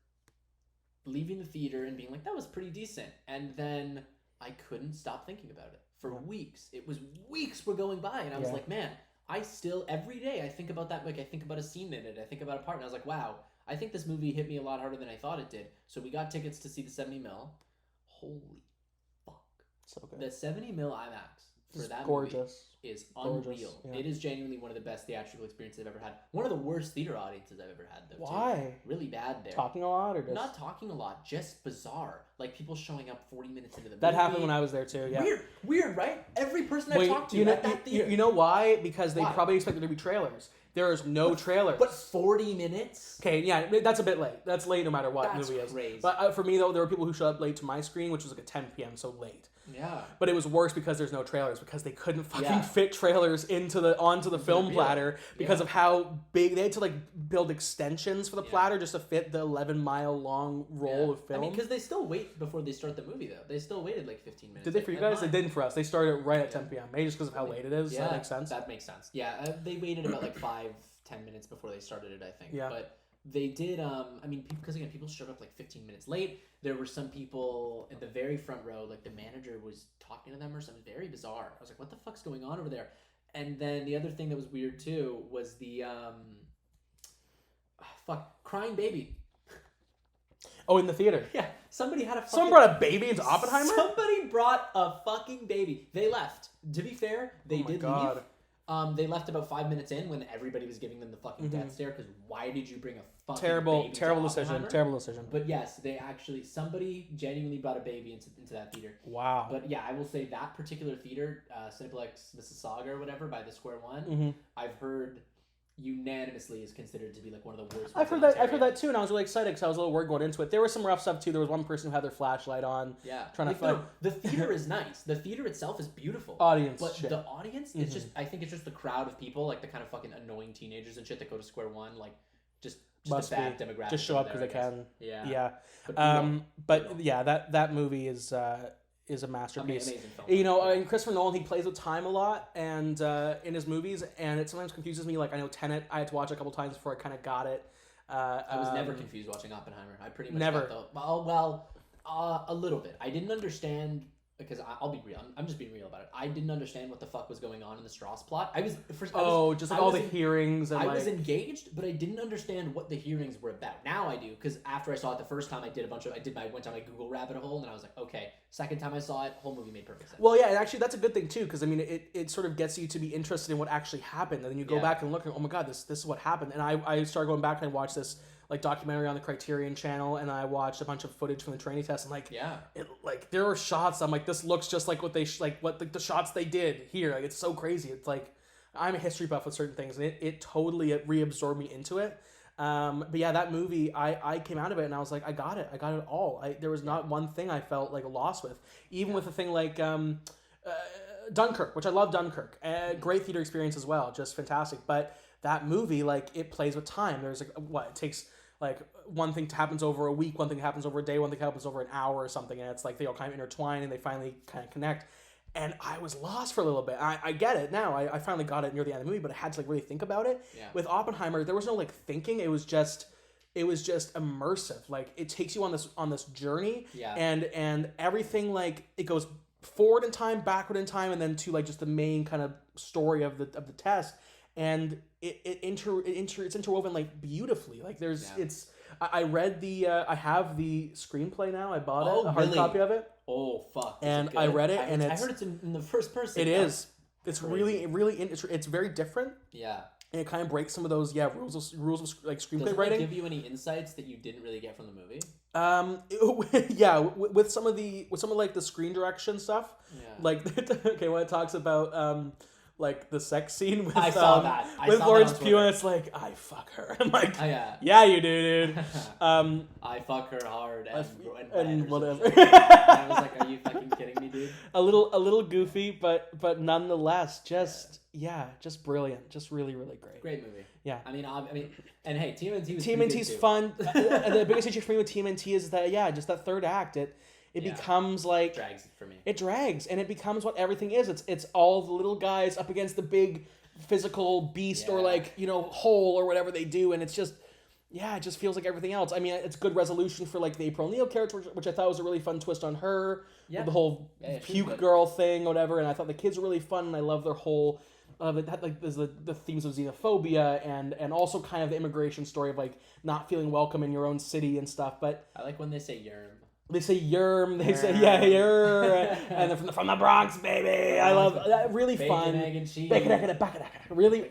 leaving the theater and being like, that was pretty decent, and then I couldn't stop thinking about it for weeks. It was weeks were going by, and I was like, man, I still every day I think about that. I think about a scene in it. I think about a part, and I was like, wow, I think this movie hit me a lot harder than I thought it did. So we got tickets to see the 70 mil. Holy fuck! So good. The 70 mil IMAX for that gorgeous. Movie is unreal. Yeah. It is genuinely one of the best theatrical experiences I've ever had. One of the worst theater audiences I've ever had, though. Why? Too. Really bad there. Talking a lot, or just not talking a lot, just bizarre. Like people showing up 40 minutes into the movie. That happened when I was there too. Yeah. Weird, right? Every person I talked to at that theater. You know why? Because they probably expected there to be trailers. There is no trailers. But 40 minutes? Okay, yeah, that's a bit late. That's late no matter what movie is. Crazy. But for me, though, there were people who showed up late to my screen, which was like at 10 p.m., so late. Yeah. But it was worse because there's no trailers, because they couldn't fucking fit trailers onto the film platter because of how big. They had to like build extensions for the platter just to fit the 11-mile long roll of film. I mean, because they still wait before they start the movie, though. They still waited like 15 minutes. Did they for you guys? They didn't for us. They started right at 10 p.m. Maybe just because of how late it is. Yeah, Does that make sense? That makes sense. Yeah, they waited about like 5-10 minutes before they started it, I think. Yeah. But they did, I mean, because again, people showed up like 15 minutes late. There were some people in the very front row, like the manager was talking to them or something very bizarre. I was like, what the fuck's going on over there? And then the other thing that was weird too was the, crying baby. Oh, in the theater. Yeah, somebody had a fucking... Someone brought a baby into Oppenheimer? Somebody brought a fucking baby. They left. To be fair, they did leave. They left about 5 minutes in when everybody was giving them the fucking death stare, because why did you bring a fucking baby terrible decision. Terrible decision. But yes, somebody genuinely brought a baby into that theater. Wow. But yeah, I will say that particular theater, Cineplex Mississauga or whatever, by the Square One, I've heard unanimously is considered to be like one of the worst. I've heard that too, and I was really excited because I was a little worried going into it. There was some rough stuff too. There was one person who had their flashlight on. Yeah, trying to find. The theater is nice. The theater itself is beautiful. Audience, but shit. The audience is just. I think it's just the crowd of people, like the kind of fucking annoying teenagers and shit that go to Square One, like just a bad demographic. Just show up because they can. Yeah. Yeah. But yeah, that movie is a masterpiece. Amazing film. You know, in Christopher Nolan, he plays with time a lot, and in his movies, and it sometimes confuses me. Like I know Tenet, I had to watch it a couple times before I kind of got it. I was never confused watching Oppenheimer. I pretty much never. A little bit. I didn't understand, because I'll be real. I'm just being real about it. I didn't understand what the fuck was going on in the Strauss plot. All the hearings. And I was engaged, but I didn't understand what the hearings were about. Now I do, because after I saw it the first time, I went down my Google rabbit hole, and I was like, okay. Second time I saw it, whole movie made perfect sense. Well, yeah, and actually that's a good thing too, because I mean, it sort of gets you to be interested in what actually happened, and then you go back and look, and oh my god, this is what happened. And I started going back and I watched this like documentary on the Criterion Channel, and I watched a bunch of footage from the training test, and there were shots. I'm like, this looks just like what they the shots they did here. Like it's so crazy. It's like I'm a history buff with certain things, and it totally reabsorbed me into it. But yeah, that movie, I came out of it and I was like, I got it all. There was not one thing I felt like a loss with, even with a thing like Dunkirk, which I love. Dunkirk, great theater experience as well, just fantastic. But that movie, like, it plays with time. There's like it takes like one thing happens over a week, one thing happens over a day, one thing happens over an hour or something, and it's like they all kind of intertwine and they finally kind of connect. And I was lost for a little bit. I get it now. I finally got it near the end of the movie, but I had to like really think about it. Yeah. With Oppenheimer, there was no like thinking. It was just immersive. Like it takes you on this journey. Yeah. And everything, like it goes forward in time, backward in time, and then to like just the main kind of story of the test. And it's interwoven like beautifully. Like it's. I read I have the screenplay now. I bought a hard copy of it. Oh fuck! And I read it, and I heard it's in the first person. It is. It's crazy. really it's very different. Yeah. And it kind of breaks some of those rules of like screenplay Does writing. it give you any insights that you didn't really get from the movie? With some of like the screen direction stuff. Yeah. Like when it talks about like the sex scene with Florence Pugh, and it's like, I fuck her. I'm like, yeah, you do, dude. I fuck her hard and whatever. And I was like, are you fucking kidding me, dude? A little goofy, but nonetheless, just brilliant, just really, really great. Great movie. Yeah. I mean, and hey, TMNT's fun. The biggest issue for me with TMNT is that just that third act, it becomes like drags for me. It drags, and it becomes what everything is. It's all the little guys up against the big physical beast or like hole or whatever they do, and it's just it just feels like everything else. I mean, it's good resolution for like the April O'Neil character, which I thought was a really fun twist on her. Yeah. With the whole puke girl thing, or whatever, and I thought the kids were really fun, and I love their whole. It had like there's the themes of xenophobia and also kind of the immigration story of like not feeling welcome in your own city and stuff. But I like when they say yerm. They say yerm. They say yer, and they're from the Bronx, baby. I love that. Really bacon, fun. Egg, and cheese. Really,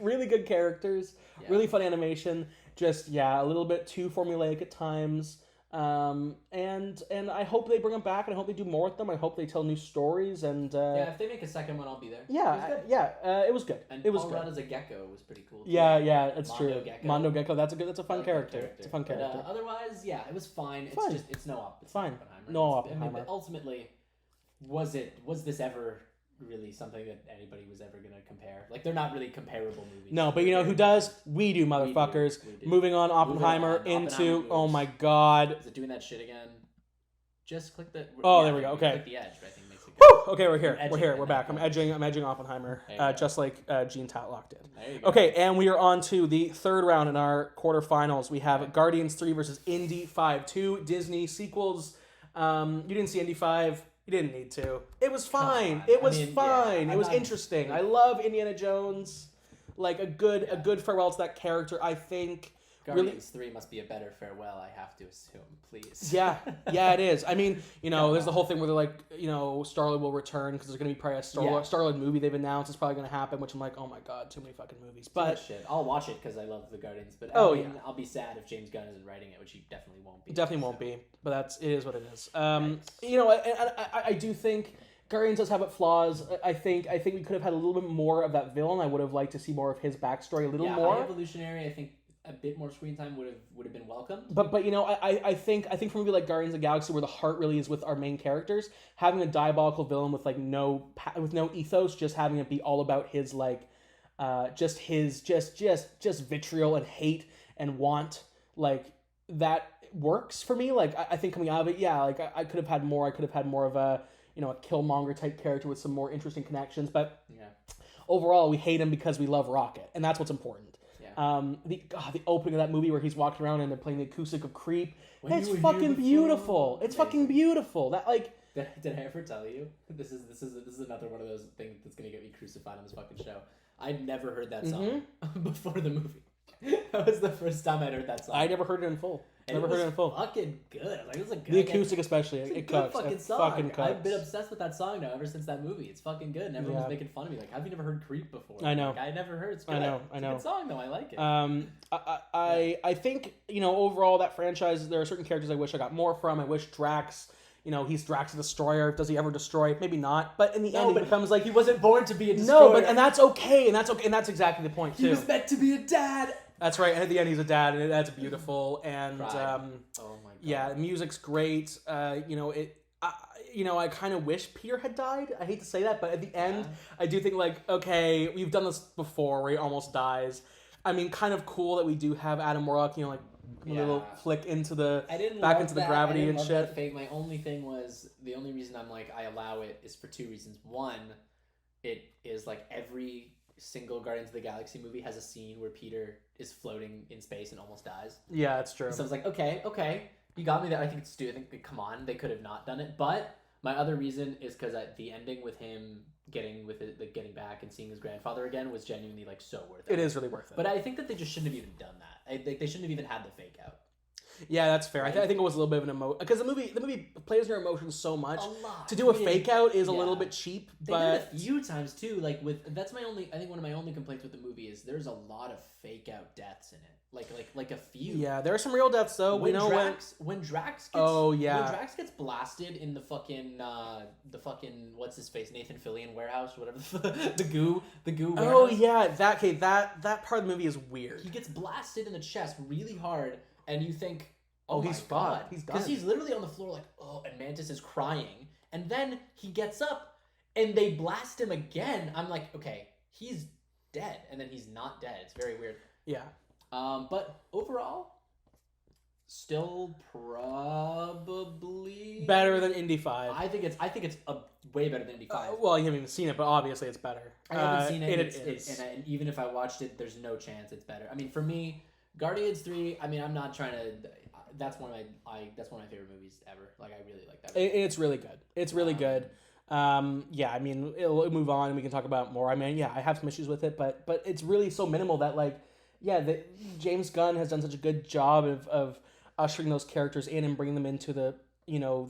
really good characters. Yeah. Really fun animation. Just a little bit too formulaic at times. And I hope they bring them back, and I hope they do more with them. I hope they tell new stories, and yeah, if they make a second one, I'll be there. It was good. And it was Paul good. Rudd as a gecko was pretty cool. Yeah, it's Mondo true. Gecko. Mondo Gecko. That's a fun character. It's a fun character. But, otherwise, yeah, it was fine. Fine. It's no Oppenheimer. Fine. No Oppenheimer. But ultimately, was this ever really something that anybody was ever gonna compare? Like, they're not really comparable movies. No, but you know who does? We do, motherfuckers. We do. Moving on, Oppenheimer into. Oh my God. Is it doing that shit again? Just click the. Oh, there we go. Okay. Click the edge. I think makes it Woo! Okay, we're here. We're here. We're back. I'm edging Oppenheimer, just like Gene Tatlock did. There you go. Okay, and we are on to the third round in our quarterfinals. We have Guardians 3 versus Indy 5, 2 Disney sequels. You didn't see Indy 5. You didn't need to. It was fine. It was fine. It was interesting. I love Indiana Jones. Like a good farewell to that character. I think. Guardians 3 must be a better farewell, I have to assume, please. Yeah, it is. I mean, there's the whole thing where they're like, Star-Lord will return because there's going to be probably a Star-Lord movie they've announced. It's probably going to happen, which I'm like, oh my God, too many fucking movies. But shit. I'll watch it because I love the Guardians. But I'll be sad if James Gunn isn't writing it, which he definitely won't be. Definitely won't be. But it is what it is. I do think Guardians does have its flaws. I think we could have had a little bit more of that villain. I would have liked to see more of his backstory a little more. Evolutionary, I think. A bit more screen time would have been welcomed. But I think for a movie like Guardians of the Galaxy, where the heart really is with our main characters, having a diabolical villain with like no ethos, just having it be all about his just vitriol and hate and want, like, that works for me. Like, I think coming out of it, I could have had more. I could have had more of a a Killmonger type character with some more interesting connections. But overall, we hate him because we love Rocket, and that's what's important. The opening of that movie where he's walking around and they're playing the acoustic of Creep. It's fucking beautiful. It's fucking beautiful. That like. Did I ever tell you? This is another one of those things that's gonna get me crucified on this fucking show. I'd never heard that song before the movie. That was the first time I'd heard that song. I never heard it in full. Never heard it in full. Fucking good. Like, it was a good. The acoustic, especially, it cooks. Fucking song. Fucking cooks. I've been obsessed with that song now ever since that movie. It's fucking good, and everyone was making fun of me. Like, have you never heard Creep before? I know. Like, I never heard. It's good. I know. It's a good song though. I like it. I think overall that franchise, there are certain characters I wish I got more from. I wish Drax. He's Drax the Destroyer. Does he ever destroy? Maybe not. But in the end, he becomes like he wasn't born to be a destroyer. No, and that's okay. And that's exactly the point too. He was meant to be a dad. That's right. And at the end, he's a dad, and that's beautiful. And oh my God. Yeah, the music's great. I kind of wish Peter had died. I hate to say that, but at the end, I do think like, okay, we've done this before where he almost dies. I mean, kind of cool that we do have Adam Warlock. A little flick into the into the gravity and shit. My only thing was the only reason I'm like I allow it is for two reasons. One, it is like every single Guardians of the Galaxy movie has a scene where Peter is floating in space and almost dies. Yeah, that's true. So I was like, okay, you got me there. I think it's stupid. Come on, they could have not done it. But my other reason is because the ending with him getting back and seeing his grandfather again was genuinely like so worth it. It is really worth it. But I think that they just shouldn't have even done that. They shouldn't have even had the fake out. Yeah, that's fair. Right? I think it was a little bit of an emotion because the movie plays your emotions so much. A lot. To do a fake out is a little bit cheap. They did it a few times too. Like that's my only. I think one of my only complaints with the movie is there's a lot of fake out deaths in it. Like a few. Yeah, there are some real deaths though. When Drax when Drax gets blasted in the fucking what's his face, Nathan Fillion warehouse, whatever the goo warehouse. Oh yeah, that part of the movie is weird. He gets blasted in the chest really hard. And you think, he's God. He's done. Because he's literally on the floor like, and Mantis is crying. And then he gets up and they blast him again. I'm like, okay, he's dead. And then he's not dead. It's very weird. Yeah. But overall, still probably better than Indy 5. I think it's way better than Indy 5. Well, you haven't even seen it, but obviously it's better. I haven't seen it. And even if I watched it, there's no chance it's better. I mean, for me, Guardians 3, I mean, I'm not trying to. That's one of my favorite movies ever. Like, I really like that movie. It's really good. It's really good. Yeah, I mean, it'll move on and we can talk about more. I mean, yeah, I have some issues with it, but it's really so minimal that, like, James Gunn has done such a good job of ushering those characters in and bringing them into the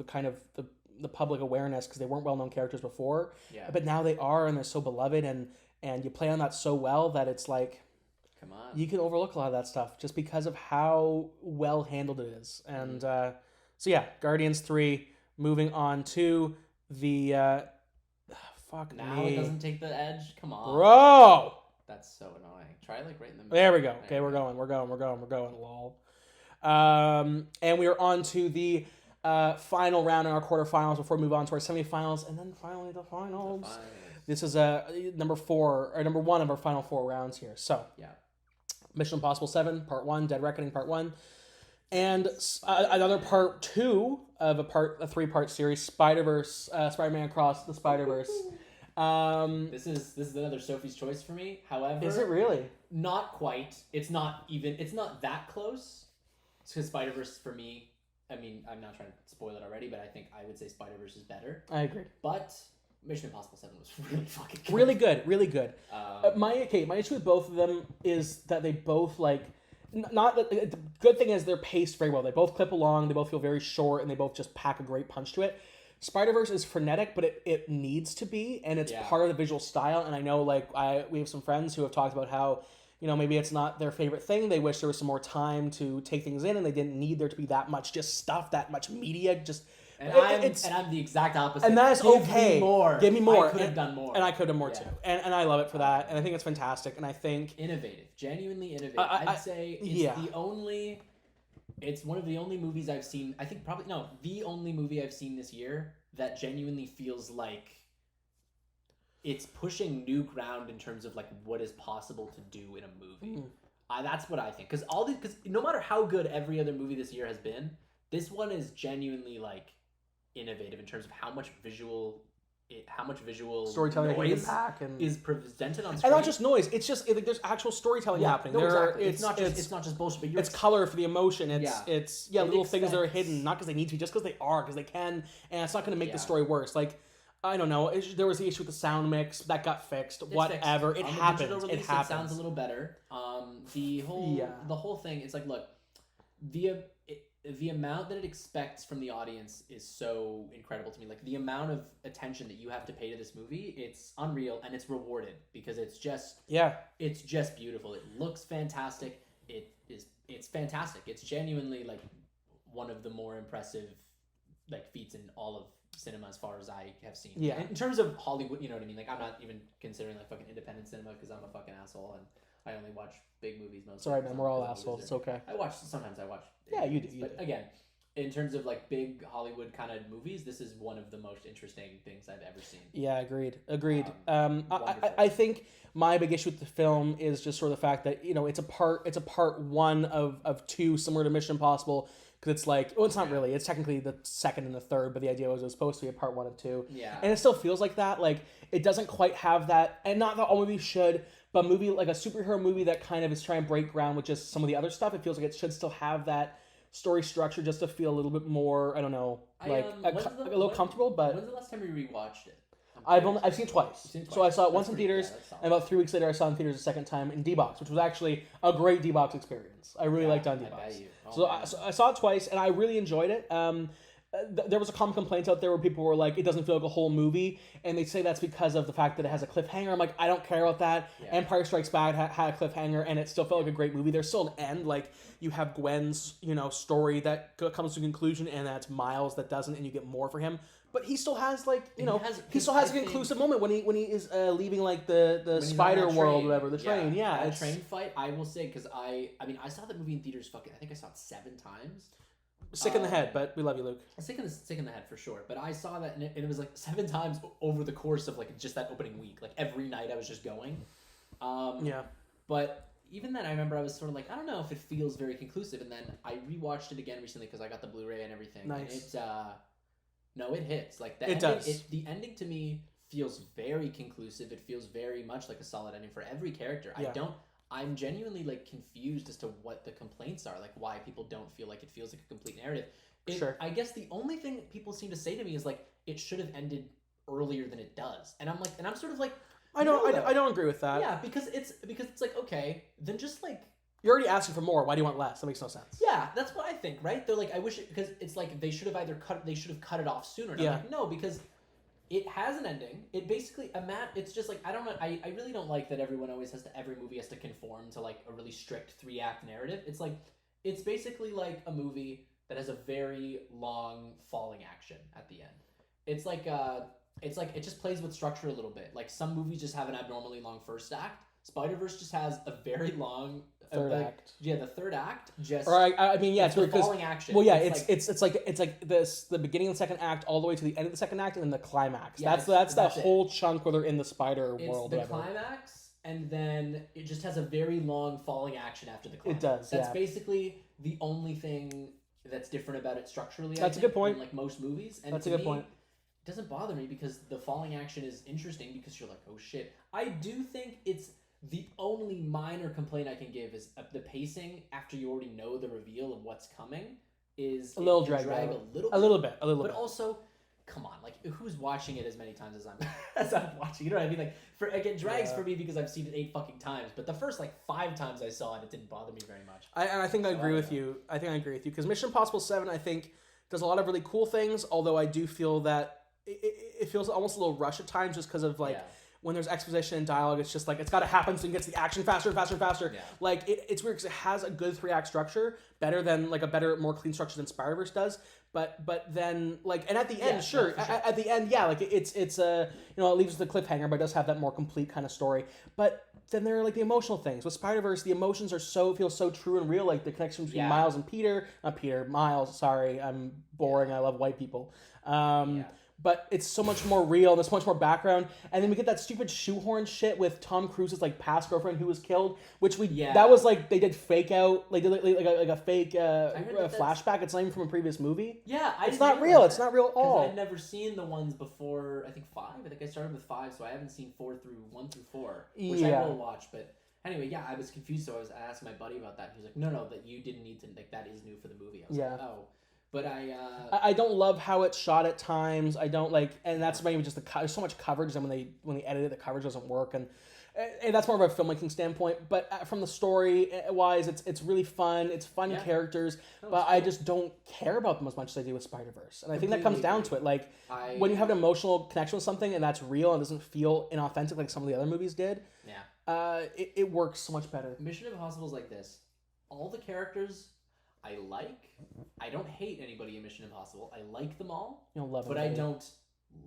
kind of the public awareness because they weren't well-known characters before. Yeah. But now they are, and they're so beloved, and you play on that so well that it's like, come on, you can overlook a lot of that stuff just because of how well handled it is. And So yeah, Guardians 3. Moving on to the fuck now me. It doesn't take the edge. Come on, bro. That's so annoying. Try like right in the middle. There we go. Okay, we're going. Lol. And we are on to the final round in our quarterfinals before we move on to our semifinals, and then finally the finals. This is number 1 of our final 4 rounds here. So yeah, Mission Impossible 7 Part 1, Dead Reckoning Part 1. And another part 2 of a 3-part series, Spider-Verse, Spider-Man Across the Spider-Verse. This is another Sophie's Choice for me. However, is it really? Not quite. It's not that close. Because Spider-Verse for me, I mean, I'm not trying to spoil it already, but I think I would say Spider-Verse is better. I agree. But Mission Impossible 7 was really fucking good. Really good. My issue with both of them is that they both the good thing is they're paced very well. They both clip along. They both feel very short, and they both just pack a great punch to it. Spider-Verse is frenetic, but it needs to be, and it's part of the visual style. And I know, we have some friends who have talked about how, maybe it's not their favorite thing. They wish there was some more time to take things in, and they didn't need there to be that much stuff, that much media. And I'm the exact opposite. And that's okay. Give me more. I could have done more. And I could have done more too. And I love it for that. And I think it's fantastic. And I think innovative, genuinely innovative. I'd say it's one of the only movies I've seen. I think the only movie I've seen this year that genuinely feels like it's pushing new ground in terms of what is possible to do in a movie. That's what I think. Because no matter how good every other movie this year has been, this one is genuinely innovative in terms of how much visual storytelling noise is presented on screen. And not just noise, it's just there's actual storytelling happening. No, exactly. It's not just bullshit, but it's color for the emotion. It's little things that are hidden, not because they need to be, just because they are, because they can, and it's not going to make the story worse. I don't know. There was the issue with the sound mix that got fixed. Whatever, it happens. It happens. It sounds a little better. The whole thing. It's look, the amount that it expects from the audience is so incredible to me. The amount of attention that you have to pay to this movie, it's unreal, and it's rewarded because it's just beautiful. It looks fantastic. It's fantastic. It's genuinely one of the more impressive feats in all of cinema as far as I have seen. Yeah. In terms of Hollywood, you know what I mean? I'm not even considering fucking independent cinema because I'm a fucking asshole and I only watch big movies mostly. Sorry, man, we're all assholes. It's okay. Sometimes I watch. Yeah, you do. But again, in terms of big Hollywood kind of movies, this is one of the most interesting things I've ever seen. Yeah, agreed. I think my big issue with the film is just sort of the fact that it's a part 1 of 2, similar to Mission Impossible. Because it's it's not really. It's technically the second and the third, but the idea was it was supposed to be a part 1 of 2. Yeah. And it still feels like that. It doesn't quite have that, and not that all movies should, but a movie a superhero movie that kind of is trying to break ground with just some of the other stuff. It feels like it should still have that story structure just to feel a little bit more, I don't know, a little comfortable. But when's the last time you rewatched it? I've seen it twice. So I saw it once in theaters, and about 3 weeks later I saw it in theaters a second time in D-Box, which was actually a great D-Box experience. I really liked it on D-Box. So I saw it twice, and I really enjoyed it. There was a common complaint out there where people were like, it doesn't feel like a whole movie, and they say that's because of the fact that it has a cliffhanger. I'm like, I don't care about that. Yeah. Empire Strikes Back had a cliffhanger, and it still felt like a great movie. There's still an end. You have Gwen's story that comes to a conclusion, and that's Miles that doesn't, and you get more for him. But he still has he still has a conclusive moment when he is leaving the spider world, whatever, the train. Yeah, that train fight. I will say, because I saw that movie in theaters. I think I saw it 7 times. Sick in the head, but we love you, Luke. Sick in the head for sure. But I saw that, and it was 7 times over the course of just that opening week. Every night I was just going. But even then, I remember I was sort of I don't know if it feels very conclusive. And then I rewatched it again recently because I got the Blu-ray and everything. Nice. And it hits. The ending does. The ending to me feels very conclusive. It feels very much like a solid ending for every character. Yeah. I'm genuinely confused as to what the complaints are, why people don't feel like it feels like a complete narrative. Sure. I guess the only thing people seem to say to me is it should have ended earlier than it does, and I'm sort of I don't agree with that. Yeah, because it's okay, then just you're already asking for more. Why do you want less? That makes no sense. Yeah, that's what I think, right? They're I wish it, because it's they should have cut it off sooner. And yeah. I'm no, because it has an ending. It basically it's just I don't know. I really don't like that every movie has to conform to a really strict 3-act narrative. It's it's basically a movie that has a very long falling action at the end. It's like it just plays with structure a little bit. Like some movies just have an abnormally long first act. Spider-Verse just has a very long third act. Yeah, the third act just. Or I mean, yeah, it's weird because falling action. Well, yeah, it's like this the beginning of the second act all the way to the end of the second act and then the climax. Yeah, that's that whole chunk where they're in the spider world. It's the climax, and then it just has a very long falling action after the climax. It does. That's basically the only thing that's different about it structurally. That's a good point. In, like most movies, and that's a good point. It doesn't bother me because the falling action is interesting because you're like, oh shit. I do think it's the only minor complaint I can give is the pacing after you already know the reveal of what's coming is a little drag a little bit. But also, come on, like who's watching it as many times as I'm watching? You know what I mean? Like it drags for me because I've seen it 8 fucking times. But the first like 5 times I saw it, it didn't bother me very much. I think I agree with you. I think I agree with you because Mission Impossible 7 I think does a lot of really cool things. Although I do feel that it feels almost a little rushed at times just because of like. Yeah. When there's exposition and dialogue, it's just like, it's got to happen so you can get to the action faster and faster and faster. Yeah. Like, it's weird because it has a good 3-act structure, better than, like, a better, more clean structure than Spider-Verse does. But then, like, and at the end, sure. At the end, yeah, like, it's it leaves the cliffhanger, but it does have that more complete kind of story. But then there are, like, the emotional things. With Spider-Verse, the emotions feel so true and real, like, the connection between Miles and Miles, sorry, I'm boring, I love white people. But it's so much more real. There's so much more background, and then we get that stupid shoehorn shit with Tom Cruise's like past girlfriend who was killed, which that was like they did fake out, like a fake flashback. It's not even from a previous movie. Yeah, it's not real. It's not real at all. I'd never seen the ones before. I think 5. I think I started with 5, so I haven't seen 1 through 4, which I will watch. But anyway, yeah, I was confused, so I asked my buddy about that. He was like, "No, that you didn't need to. Like that is new for the movie." I was like, "Oh." But I don't love how it's shot at times. I don't like, and that's maybe just there's so much coverage, and when they edit it, the coverage doesn't work, and that's more of a filmmaking standpoint. But from the story wise, it's really fun. It's fun characters, but I just don't care about them as much as I do with Spider-Verse, and I think that comes down to it. Like when you have an emotional connection with something and that's real and doesn't feel inauthentic like some of the other movies did. Yeah, it works so much better. Mission Impossible is like this. All the characters I like. I don't hate anybody in Mission Impossible. I like them all. You don't love them, but I don't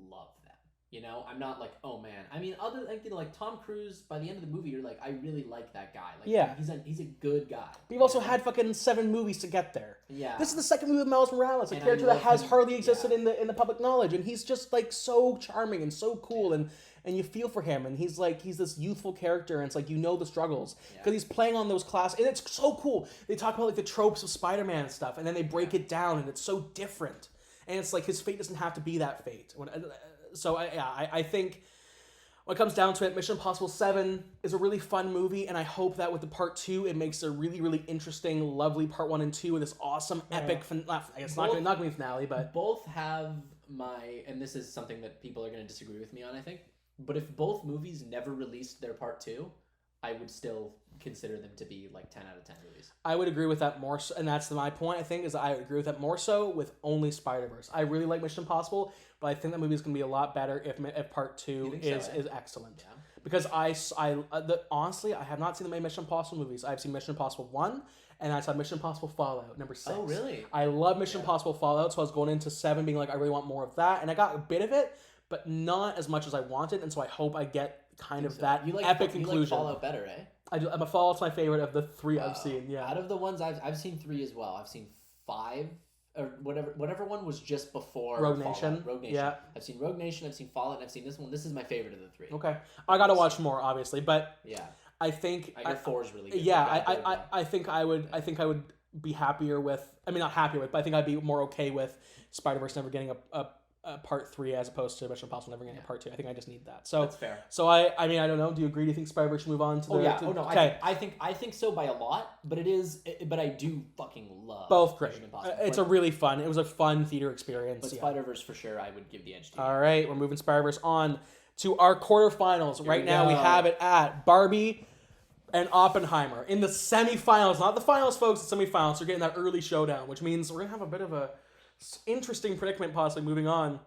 love them. You know, I'm not like, oh man. I mean, other like Tom Cruise. By the end of the movie, you're like, I really like that guy. Like, he's a good guy. But you've also had fucking 7 movies to get there. Yeah. This is the second movie with Miles Morales, a character that has hardly existed in the public knowledge, and he's just like so charming and so cool, and you feel for him, and he's this youthful character, and it's like the struggles because he's playing on those and it's so cool. They talk about like the tropes of Spider-Man and stuff, and then they break it down, and it's so different, and it's like his fate doesn't have to be that fate. So I think when it comes down to it, Mission Impossible 7 is a really fun movie, and I hope that with the part 2, it makes a really, really interesting, lovely part 1 and 2 with this awesome, epic. I guess not going to be finale, but both have and this is something that people are going to disagree with me on, I think. But if both movies never released their part 2, I would still consider them to be like 10 out of 10 movies. I would agree with that more so, and that's my point, I think, is I agree with that more so with only Spider-Verse. I really like Mission Impossible, but I think that movie is going to be a lot better if part 2 is excellent. Yeah. Because honestly, I have not seen the main Mission Impossible movies. I've seen Mission Impossible 1, and I saw Mission Impossible Fallout, number 6. Oh, really? I love Mission Impossible Fallout, so I was going into 7 being like, I really want more of that, and I got a bit of it, but not as much as I wanted, and so I hope I get kind of that epic conclusion. You like Fallout better, eh? I do. Fallout's my favorite of the 3 I've seen. Yeah. Out of the ones I've seen 3 as well. I've seen 5 or whatever one was just before Rogue Nation. Rogue Nation. Yeah. I've seen Rogue Nation. I've seen Fallout. And I've seen this one. This is my favorite of the 3. Okay. I gotta watch more, obviously, but yeah. I think I 4 is really good. Yeah. I think I would be happier with. I mean, not happier with, but I think I'd be more okay with Spider-Verse never getting a part 3 as opposed to Mission Impossible never getting a part 2. I think I just need that. So that's fair. So I mean, I don't know. Do you agree? Do you think Spider-Verse should move on to okay. I think so by a lot, but but I do fucking love both great. It's a really fun. It was a fun theater experience. But Spider-Verse for sure, I would give the edge to. All right, we're moving Spider-Verse on to our quarterfinals. Right now we have it at Barbie and Oppenheimer in the semifinals, not the finals, folks. The semifinals. We're getting that early showdown, which means we're gonna have a bit of a interesting predicament possibly moving on,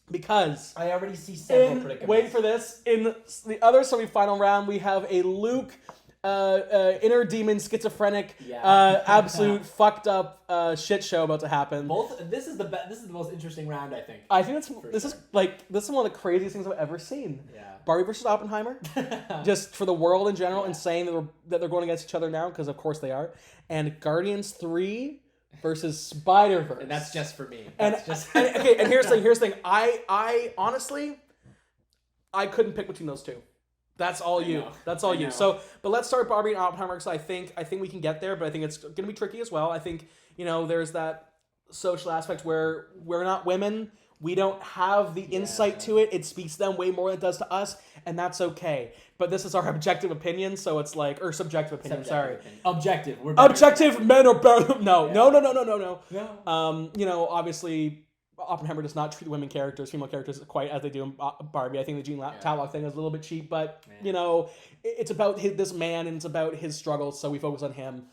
because I already see several predicaments. Wait for this. In the other semifinal round, we have a Luke inner demon, schizophrenic, absolute fucked up shit show about to happen. This is the most interesting round, I think. I think this is one of the craziest things I've ever seen. Yeah. Barbie versus Oppenheimer, just for the world in general, and saying that they're going against each other now, because of course they are. And Guardians 3 versus Spider-Verse. And that's just for me. And here's the thing. I honestly, I couldn't pick between those two. That's all you. That's all you. So, but let's start Barbie and Oppenheimer, because I think we can get there, but I think it's going to be tricky as well. I think, there's that social aspect where we're not women. We don't have the insight to it. It speaks to them way more than it does to us, and that's okay. But this is our objective opinion, so it's like, or subjective opinion. Objective. We're better. Objective. Men are better. No. Obviously, Oppenheimer does not treat women characters, female characters, quite as they do in Barbie. I think the Jean Tatlock thing is a little bit cheap, but it's about this man and it's about his struggles, so we focus on him.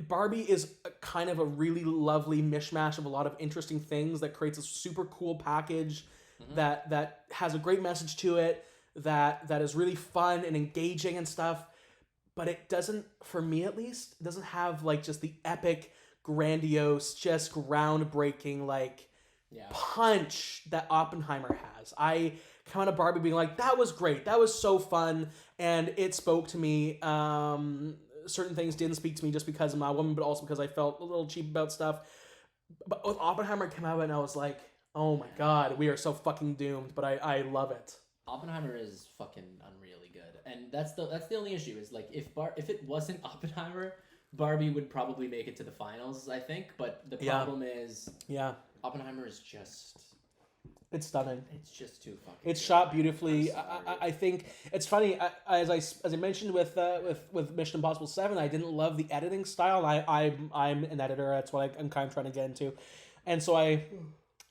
Barbie is kind of a really lovely mishmash of a lot of interesting things that creates a super cool package that has a great message to it, that is really fun and engaging and stuff, but it doesn't, for me at least, it doesn't have like just the epic, grandiose, just groundbreaking punch that Oppenheimer has. I come out of Barbie being like, that was great, that was so fun, and it spoke to me. Certain things didn't speak to me just because I'm a woman, but also because I felt a little cheap about stuff. But with Oppenheimer, it came out and I was like, oh my god, we are so fucking doomed, but I love it. Oppenheimer is fucking unreally good, and that's the only issue is like if it wasn't Oppenheimer, Barbie would probably make it to the finals, I think. But the problem is, Oppenheimer is just. It's stunning. It's just too fucking. It's shot beautifully. I think it's funny. As I mentioned with Mission Impossible 7, I didn't love the editing style. I'm an editor. That's what I'm kind of trying to get into, and so I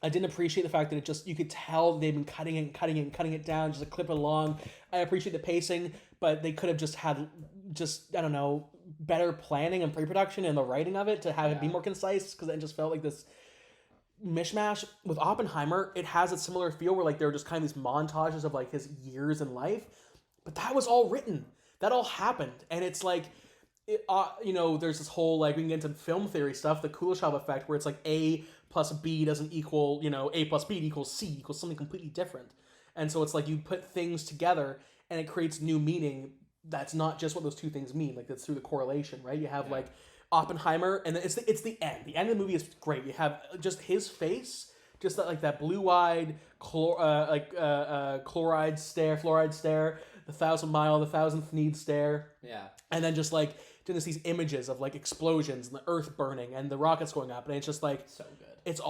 didn't appreciate the fact that you could tell they've been cutting it down just to clip it along. I appreciate the pacing, but they could have just had I don't know, better planning and pre-production and the writing of it to have it be more concise, because it just felt like this mishmash. With Oppenheimer, it has a similar feel where like there are just kind of these montages of like his years in life, but that was all written, that all happened, and it's like there's this whole like, we can get into film theory stuff, the Kuleshov effect, where it's like A plus B doesn't equal A plus B equals C equals something completely different, and so it's like you put things together and it creates new meaning that's not just what those two things mean, like that's through the correlation, right? You have like Oppenheimer, and it's the end. The end of the movie is great. You have just his face, just that blue-eyed fluoride stare, the 1,000-mile, the 1,000th need stare. Yeah. And then just like just these images of like explosions and the earth burning and the rockets going up, and it's just like so good. It's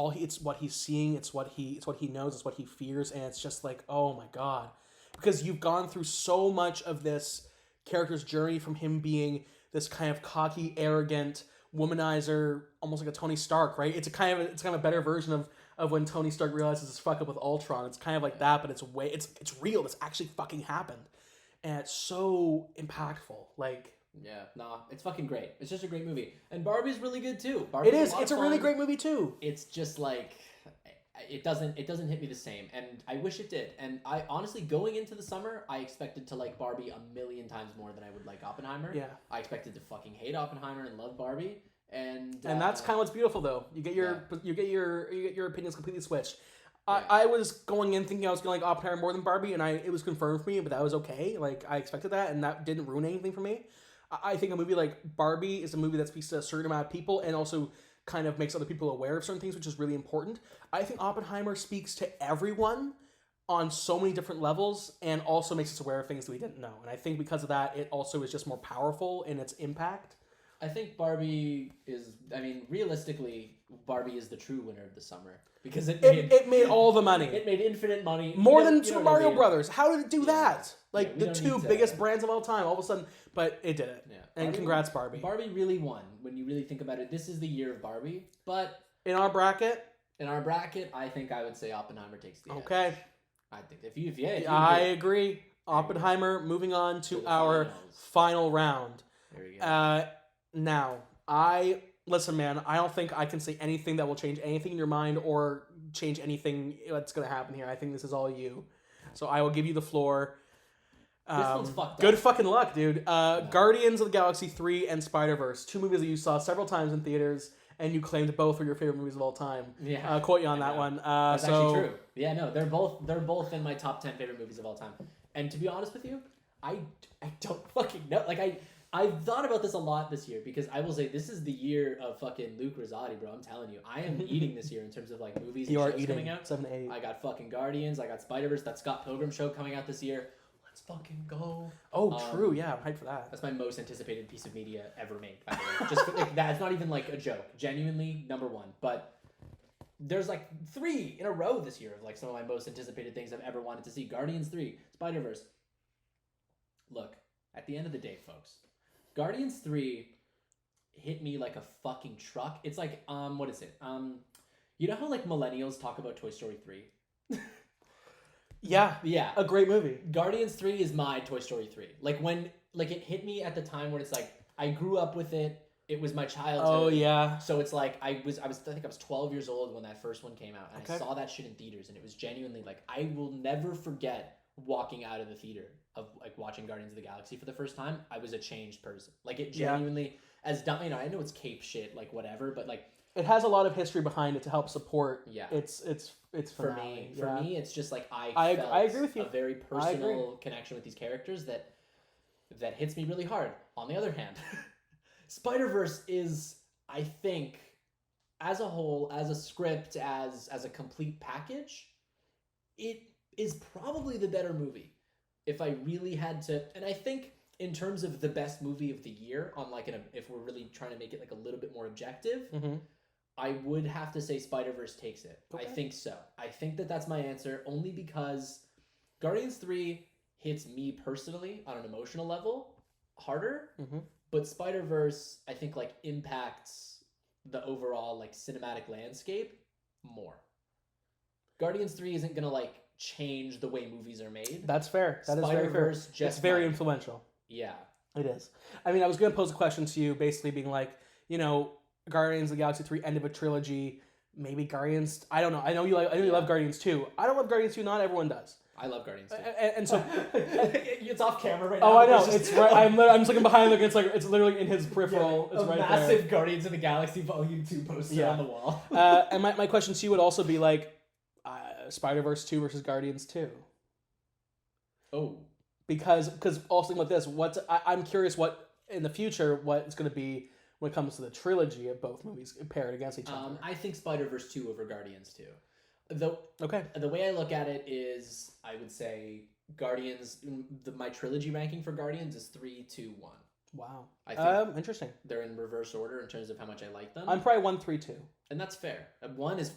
what he's seeing. It's what he knows. It's what he fears, and it's just like, oh my god, because you've gone through so much of this character's journey from him being this kind of cocky, arrogant womanizer, almost like a Tony Stark, right? It's kind of a better version of when Tony Stark realizes his fuck up with Ultron. It's kind of like that, but it's real. It's actually fucking happened, and it's so impactful. Like, it's fucking great. It's just a great movie, and Barbie's really good too. It is. It's a really great movie too. It's just like. It doesn't hit me the same, and I wish it did. And I honestly, going into the summer, I expected to like Barbie a million times more than I would like Oppenheimer. Yeah. I expected to fucking hate Oppenheimer and love Barbie, and that's kind of what's beautiful though. You get your opinions completely switched. I was going in thinking I was going to like Oppenheimer more than Barbie, and it was confirmed for me, but that was okay. Like, I expected that, and that didn't ruin anything for me. I think a movie like Barbie is a movie that speaks to a certain amount of people, and also kind of makes other people aware of certain things, which is really important. I think Oppenheimer speaks to everyone on so many different levels, and also makes us aware of things that we didn't know. And I think because of that, it also is just more powerful in its impact. I think Barbie is, realistically, Barbie is the true winner of the summer. Because it made all the money. It made infinite money. More than Super Mario Brothers. How did it do that? Like, the two biggest brands of all time, all of a sudden. But it did it. Yeah. And congrats, Barbie. Barbie really won, when you really think about it. This is the year of Barbie. But in our bracket, I think I would say Oppenheimer takes the edge. Okay. I think if you I agree. Oppenheimer, moving on to our final round. There we go. Now, listen, man, I don't think I can say anything that will change anything in your mind or change anything that's going to happen here. I think this is all you. So I will give you the floor. This one's fucked up. Good fucking luck, dude. Guardians of the Galaxy 3 and Spider-Verse, 2 movies that you saw several times in theaters, and you claimed both were your favorite movies of all time. Yeah. Quote you on that one. That's actually true. Yeah, no, they're both in my top 10 favorite movies of all time. And to be honest with you, I don't fucking know. Like, I've thought about this a lot this year, because I will say this is the year of fucking Luke Rosati, bro. I'm telling you. I am eating this year in terms of, like, movies and shows coming out. 7, 8. I got fucking Guardians. I got Spider-Verse. That Scott Pilgrim show coming out this year. Let's fucking go. Oh, true. Yeah, I'm hyped for that. That's my most anticipated piece of media ever made, by the way. Just like, that's not even like a joke. Genuinely, number one. But there's like 3 in a row this year of like some of my most anticipated things I've ever wanted to see. Guardians 3, Spider-Verse. Look, at the end of the day, folks, Guardians 3 hit me like a fucking truck. It's like, what is it? You know how like millennials talk about Toy Story 3? Yeah. A great movie. Guardians 3 is my Toy Story 3. Like when like it hit me at the time when it's like I grew up with it. It was my childhood. Oh yeah. So it's like I think I was 12 years old when that first one came out, and I saw that shit in theaters, and it was genuinely like I will never forget walking out of the theater of like watching Guardians of the Galaxy for the first time. I was a changed person. Like it genuinely as dumb, you know, I know it's cape shit like whatever, but like it has a lot of history behind it to help support. Yeah. It's for finale. me. For me, it's just like I agree with you. A very personal connection with these characters that hits me really hard. On the other hand, Spider-Verse is, I think, as a whole, as a script, as a complete package, it is probably the better movie. If I really had to, and I think in terms of the best movie of the year, on like if we're really trying to make it like a little bit more objective, I would have to say Spider-Verse takes it. Okay. I think so. I think that's my answer, only because Guardians 3 hits me personally on an emotional level harder, but Spider-Verse, I think, like, impacts the overall, like, cinematic landscape more. Guardians 3 isn't gonna, like, change the way movies are made. That's fair. That is very fair. It's very influential. Yeah. It is. I mean, I was gonna pose a question to you, basically being like, you know, Guardians of the Galaxy 3, end of a trilogy, maybe Guardians, I don't know. I know you love Guardians 2. I don't love Guardians 2, not everyone does. I love Guardians 2. And so it's off camera right now. Oh, I know. It's right. I'm just looking behind, looking. It's literally in his peripheral. Yeah, it's right massive there. Guardians of the Galaxy Volume 2 poster on the wall. And my question to you would also be like, Spider-Verse 2 versus Guardians 2. Oh. Because also with this, I'm curious what in the future what it's going to be when it comes to the trilogy of both movies paired against each other. I think Spider-Verse 2 over Guardians 2. The way I look at it is, I would say Guardians. My trilogy ranking for Guardians is 3, 2, 1. Wow. I think interesting. They're in reverse order in terms of how much I like them. I'm probably 1, 3, 2. And that's fair. 1 is fucking good.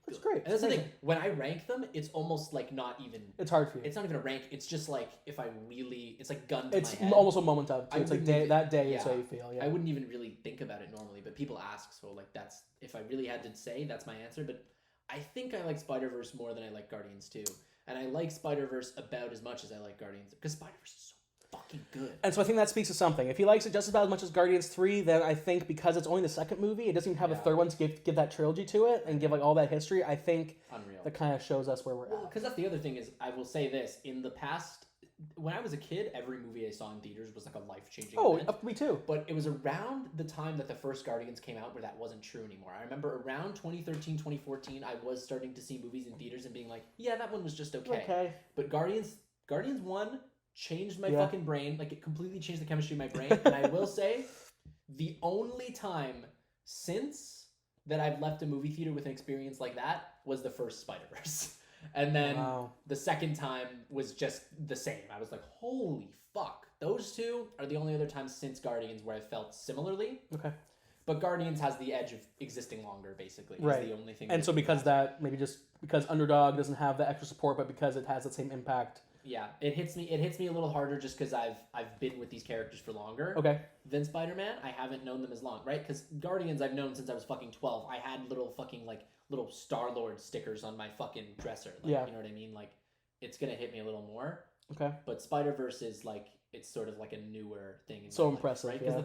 That's great. And that's the thing. When I rank them, it's almost like not even. It's hard for you. It's not even a rank. It's just like if I really. It's like gun to my head. It's almost a moment of. It's like that day is how you feel. Yeah. I wouldn't even really think about it normally, but people ask, so like that's if I really had to say, that's my answer. But I think I like Spider-Verse more than I like Guardians 2. And I like Spider-Verse about as much as I like Guardians. Because Spider-Verse is so fucking good. And so I think that speaks to something. If he likes it just about as much as Guardians 3, then I think because it's only the second movie, it doesn't even have a third one to give that trilogy to it and give like all that history. I think that kind of shows us where we're at. Because that's the other thing is, I will say this. In the past, when I was a kid, every movie I saw in theaters was like a life-changing event. Me too. But it was around the time that the first Guardians came out where that wasn't true anymore. I remember around 2013, 2014, I was starting to see movies in theaters and being like, yeah, that one was just okay. But Guardians 1 changed my fucking brain. Like, it completely changed the chemistry of my brain. And I will say, the only time since that I've left a movie theater with an experience like that was the first Spider-Verse. And then the second time was just the same. I was like, holy fuck. Those two are the only other times since Guardians where I felt similarly. Okay. But Guardians has the edge of existing longer, basically. Right. It's the only thing. And so because that, maybe just because Underdog doesn't have the extra support, but because it has the same impact. Yeah, it hits me a little harder just because I've been with these characters for longer. Okay. Than Spider-Man. I haven't known them as long, right? Because Guardians I've known since I was fucking 12. I had little fucking like little Star-Lord stickers on my fucking dresser. Like, you know what I mean? Like, it's gonna hit me a little more. Okay. But Spider-Verse is like, it's sort of like a newer thing. So impressive, right? Because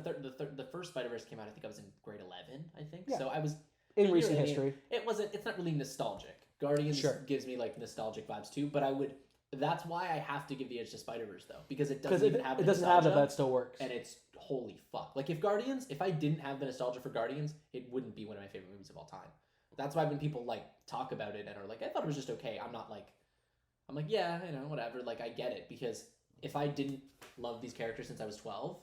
the first Spider-Verse came out, I think I was in grade 11, I think. Yeah. So I was... In recent history. It's not really nostalgic. Guardians gives me like nostalgic vibes too, but I would That's why I have to give the edge to Spider-Verse though, because it doesn't even have the it doesn't have nostalgia, that still works. and it's holy fuck. Like if I didn't have the nostalgia for Guardians, it wouldn't be one of my favorite movies of all time. That's why when people like talk about it and are like, I thought it was just okay, I'm like, yeah, you know, whatever. Like I get it, because if I didn't love these characters since I was 12,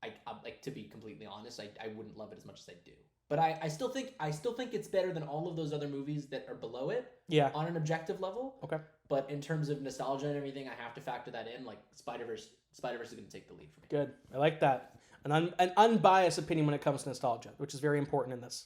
I'm like, to be completely honest, I wouldn't love it as much as I do. But I still think it's better than all of those other movies that are below it. Yeah. On an objective level. Okay. But in terms of nostalgia and everything, I have to factor that in. Like Spider-Verse is going to take the lead for me. Good. I like that. An unbiased opinion when it comes to nostalgia, which is very important in this.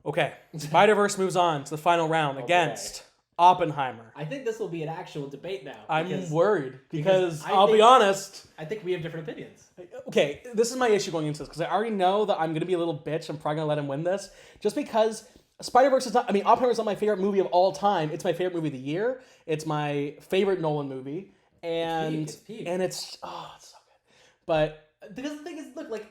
Okay. Spider-Verse moves on to the final round against Oppenheimer. I think this will be an actual debate now. I'm worried because I'll be honest. I think we have different opinions. Okay, this is my issue going into this because I already know that I'm going to be a little bitch. I'm probably going to let him win this just because Spider-Verse is not... I mean, Oppenheimer is not my favorite movie of all time. It's my favorite movie of the year. It's my favorite Nolan movie. And it's peak. And it's... Oh, it's so good. But... Because the thing is, look, like,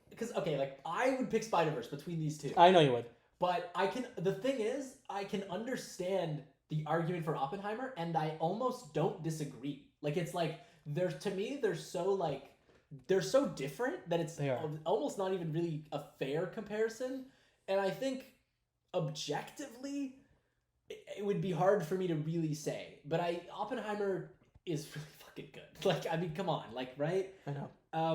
because, okay, like, I would pick Spider-Verse between these two. I know you would. But the thing is, I can understand the argument for Oppenheimer, and I almost don't disagree. Like, it's like, to me, they're so different that it's almost not even really a fair comparison. And I think, objectively, it would be hard for me to really say. But Oppenheimer is really fucking good. Like, I mean, come on, like, right? I know.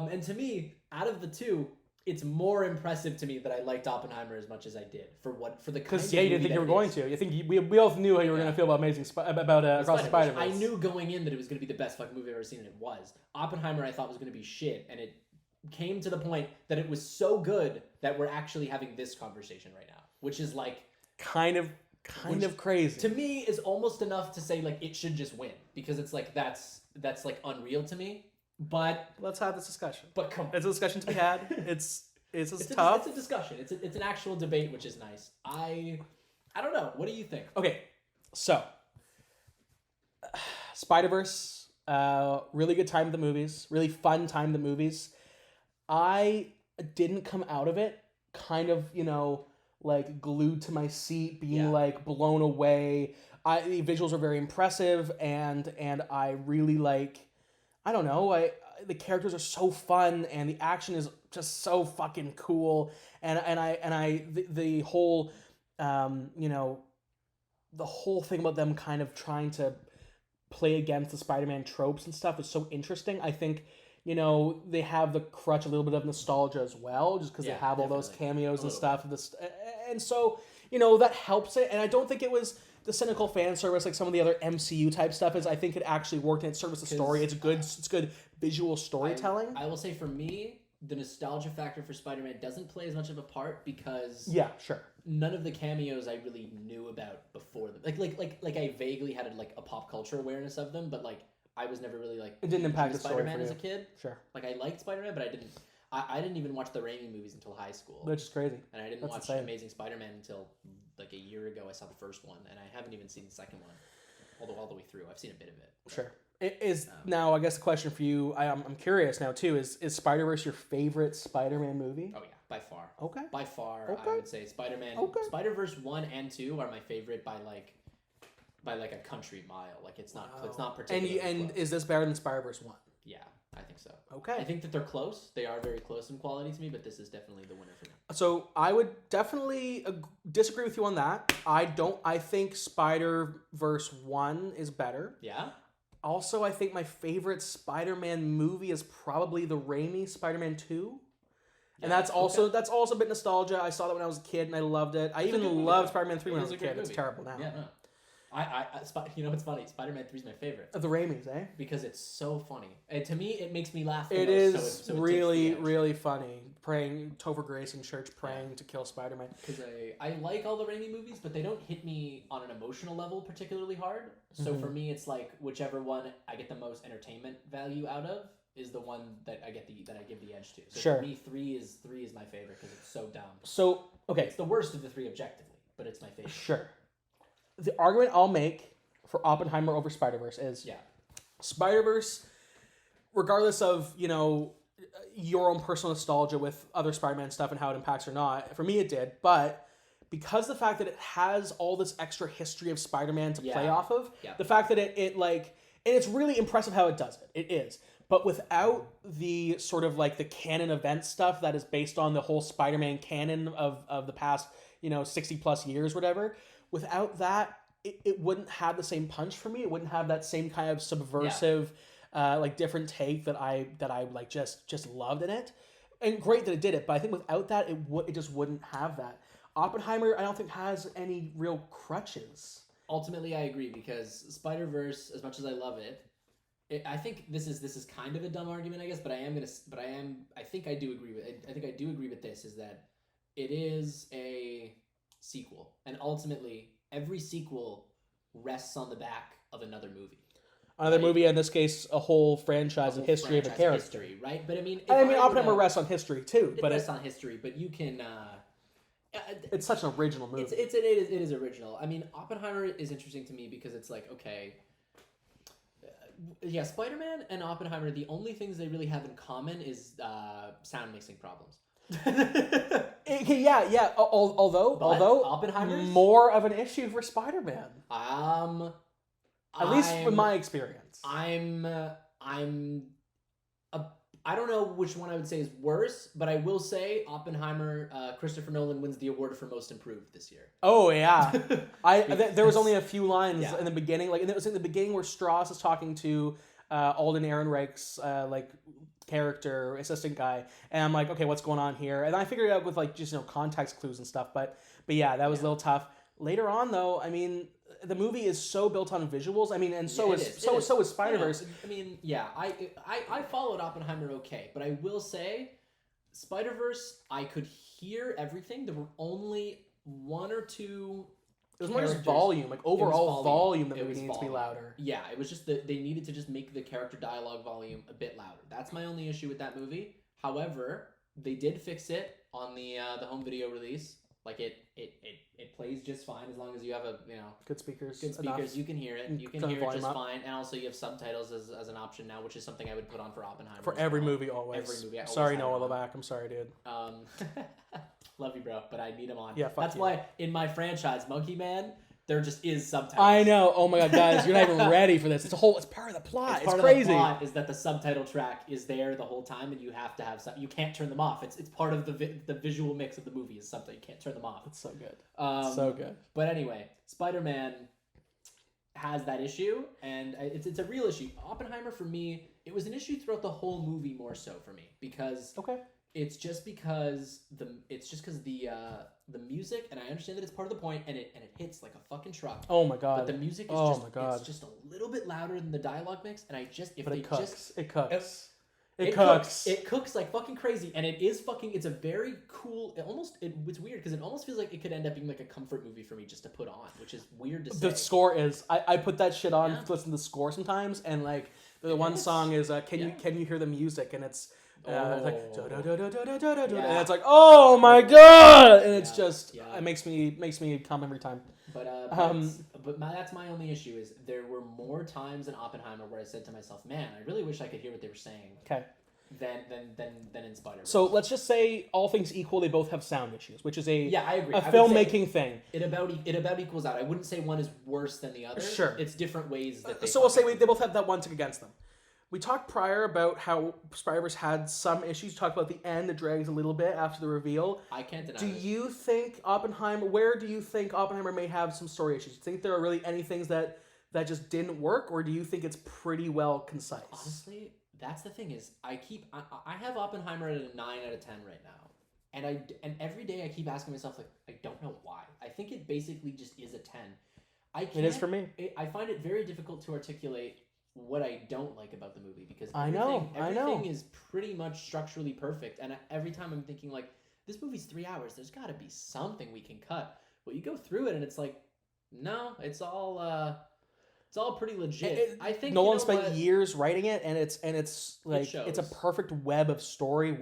And to me, out of the two, it's more impressive to me that I liked Oppenheimer as much as I did for the kind of because you didn't think you were going to. You think we both knew how you were going to feel about Across the Spider-Verse. I knew going in that it was going to be the best fucking movie I've ever seen, and it was. Oppenheimer I thought was going to be shit, and it came to the point that it was so good that we're actually having this conversation right now, which is like kind of crazy. To me, is almost enough to say like it should just win, because it's like that's like unreal to me. But let's have this discussion. But come on. It's a discussion to be had. It's tough. It's a discussion. It's an actual debate, which is nice. I don't know. What do you think? Okay, so Spider-Verse, really good time at the movies. Really fun time at the movies. I didn't come out of it kind of, like glued to my seat, being like blown away. The visuals are very impressive, and I really like. I don't know. The characters are so fun, and the action is just so fucking cool. The whole, the whole thing about them kind of trying to play against the Spider-Man tropes and stuff is so interesting. I think, they have the crutch a little bit of nostalgia as well, just because they have all those cameos and stuff. And so, that helps it. And I don't think it was the cynical fan service like some of the other MCU type stuff is. I think it actually worked and it serves the story. It's good visual storytelling. I will say for me, the nostalgia factor for Spider-Man doesn't play as much of a part because none of the cameos I really knew about before them. Like I vaguely had a pop culture awareness of them, but like I was never really like it didn't impact the Spider-Man as a kid. Sure. Like I liked Spider-Man, but I didn't even watch the Raimi movies until high school. Which is crazy. And I didn't watch Amazing Spider-Man until like a year ago. I saw the first one, and I haven't even seen the second one. Although all the way through, I've seen a bit of it. Sure. It is now. I guess the question for you, I'm curious now too. Is Spider-Verse your favorite Spider-Man movie? Oh yeah, by far. Okay. By far, I would say Spider-Man. Okay. Spider-Verse 1 and 2 are my favorite by like a country mile. Like it's not particularly. And is this better than Spider-Verse 1? Yeah, I think so. Okay. I think that they're close. They are very close in quality to me, but this is definitely the winner for me. So I would definitely disagree with you on that. I think Spider-Verse 1 is better. Yeah. Also, I think my favorite Spider-Man movie is probably the Raimi Spider-Man 2. And that's also a bit nostalgia. I saw that when I was a kid and I loved it. I even loved Spider-Man 3 when I was a kid. It's terrible now. Yeah, no. It's funny. Spider-Man 3 is my favorite. Of the Raimis, eh? Because it's so funny. And to me, it makes me laugh. It is really, really funny. Topher Grace in church praying to kill Spider-Man. Because I like all the Raimi movies, but they don't hit me on an emotional level particularly hard. So for me, it's like whichever one I get the most entertainment value out of is the one that I give the edge to. So for me, 3 is my favorite because it's so dumb. So okay, it's the worst of the 3 objectively, but it's my favorite. Sure. The argument I'll make for Oppenheimer over Spider-Verse is Spider-Verse, regardless of, your own personal nostalgia with other Spider-Man stuff and how it impacts or not, for me it did, but because the fact that it has all this extra history of Spider-Man to play Yeah. off of, Yeah. the fact that it like, and it's really impressive how it does it. It is. But without the sort of like the canon event stuff that is based on the whole Spider-Man canon of the past, 60 plus years, whatever, without that, it wouldn't have the same punch for me. It wouldn't have that same kind of subversive, like different take that I like just loved in it. And great that it did it, but I think without that, it just wouldn't have that. Oppenheimer, I don't think has any real crutches. Ultimately, I agree, because Spider-Verse, as much as I love it, I think this is kind of a dumb argument, I guess, but I think I do agree with this, is that it is a sequel, and ultimately every sequel rests on the back of another movie. Another movie, in this case, a whole franchise, a history of a character. History, right? But I mean, Oppenheimer rests on history too. It rests on history, but you can. It's such an original movie. It is original. I mean, Oppenheimer is interesting to me because it's like, okay, yeah, Spider-Man and Oppenheimer, the only things they really have in common is sound mixing problems. Yeah. Although Oppenheimer's more of an issue for Spider-Man. At least in my experience. I don't know which one I would say is worse, but I will say Oppenheimer, Christopher Nolan wins the award for most improved this year. Oh yeah, there was only a few lines in the beginning, like, and it was in the beginning where Strauss is talking to Alden Ehrenreich's like character assistant guy, and I'm like, okay, what's going on here? And I figured it out with like just context clues and stuff, but yeah, that was a little tough. Later on, though, I mean, the movie is so built on visuals. I mean, and so is Spider-Verse. I mean, yeah, I followed Oppenheimer okay, but I will say, Spider-Verse, I could hear everything. There were only one or two. It was more just volume, like overall volume that needs to be louder. Yeah, it was just that they needed to just make the character dialogue volume a bit louder. That's my only issue with that movie. However, they did fix it on the home video release. Like it plays just fine as long as you have good speakers. You can hear it. You can hear it just fine, and also you have subtitles as an option now, which is something I would put on for Oppenheimer. For every movie, always. Every movie. Sorry, Noah Levac. I'm sorry, dude. Love you, bro, but I need them on. Yeah, that's why in my franchise, Monkey Man, there just is subtitles. I know. Oh my god, guys, you're not even ready for this. It's part of the plot. It's crazy. Of the plot is that the subtitle track is there the whole time, and you have to have you can't turn them off. It's part of the visual mix of the movie is something you can't turn them off. It's so good. So good. But anyway, Spider-Man has that issue, and it's a real issue. Oppenheimer, for me, it was an issue throughout the whole movie, more so for me, because it's just because the music, and I understand that it's part of the point, and it hits like a fucking truck. Oh my god! But the music is it's just a little bit louder than the dialogue mix, and it cooks. It cooks like fucking crazy, and it's a very cool. It's weird because it almost feels like it could end up being like a comfort movie for me just to put on, which is weird to say. The score is I put that shit on to listen to the score sometimes, and like the one song is can you hear the music, and it's. It's like, and it's like, oh my god, and it's just it makes me come every time. But that's my only issue is there were more times in Oppenheimer where I said to myself, man, I really wish I could hear what they were saying. Okay. Than in Spider-Verse. So let's just say, all things equal, they both have sound issues, which is I agree. A filmmaking thing. It about equals out. I wouldn't say one is worse than the other. Sure. It's different ways that so we'll say they both have that one tick against them. We talked prior about how Spider-Verse had some issues. We talked about the end that drags a little bit after the reveal. I can't deny Do you think where do you think Oppenheimer may have some story issues? Do you think there are really any things that just didn't work, or do you think it's pretty well concise? Honestly, that's the thing is, I have Oppenheimer at a 9 out of 10 right now. And every day I keep asking myself, like, I don't know why. I think it basically just is a 10. It is for me. I find it very difficult to articulate what I don't like about the movie, because everything is pretty much structurally perfect, and every time I'm thinking, like, this movie's 3 hours, there's got to be something we can cut. Well, you go through it and it's like, no, it's all pretty legit. I think Nolan spent years writing it, and it's like it's a perfect web of story,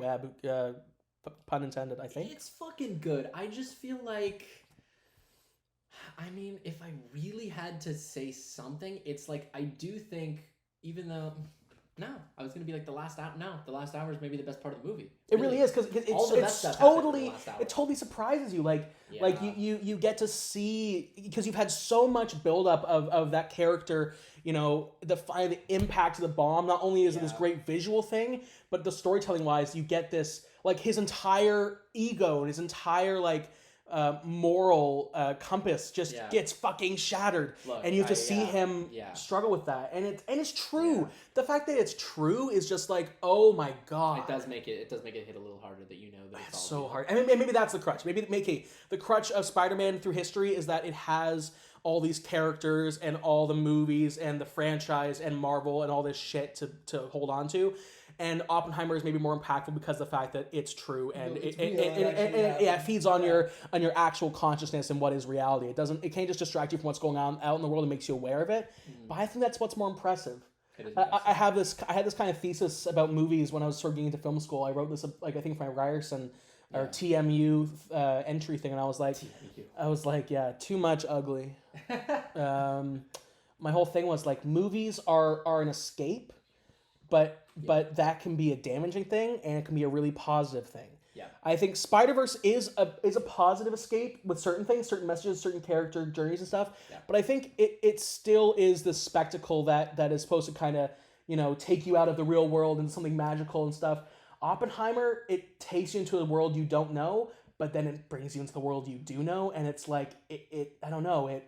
pun intended, I think. It's fucking good. I just feel like, I mean, if I really had to say something, it's like, I do think, even though No, I was gonna be like the last hour. No, the last hour is maybe the best part of the movie. It really is because it's totally it totally surprises you. Like you get to see because you've had so much buildup of that character. You know the impact of the bomb. Not only is it this great visual thing, but the storytelling wise, you get this like his entire ego and his entire like. Moral compass just gets fucking shattered. Look, and you have to see him struggle with that, and it's true. Yeah. The fact that it's true is just like, oh my god. It does make it hit a little harder that you know that it's so hard. I mean, maybe that's the crutch. Maybe the crutch of Spider-Man through history is that it has all these characters and all the movies and the franchise and Marvel and all this shit to hold on to. And Oppenheimer is maybe more impactful because of the fact that it's true and it feeds on your actual consciousness and what is reality. It can't just distract you from what's going on out in the world and makes you aware of it. But I think that's what's more impressive. I had this kind of thesis about movies when I was sort of getting into film school. I wrote this like I think for my Ryerson or TMU entry thing, and I was like, yeah, too much ugly. My whole thing was like movies are an escape, but that can be a damaging thing and it can be a really positive thing. Yeah. I think Spider-Verse is a positive escape with certain things, certain messages, certain character journeys and stuff. Yeah. But I think it still is the spectacle that is supposed to kind of, take you out of the real world and something magical and stuff. Oppenheimer, it takes you into a world you don't know, but then it brings you into the world you do know, and it's like I don't know, it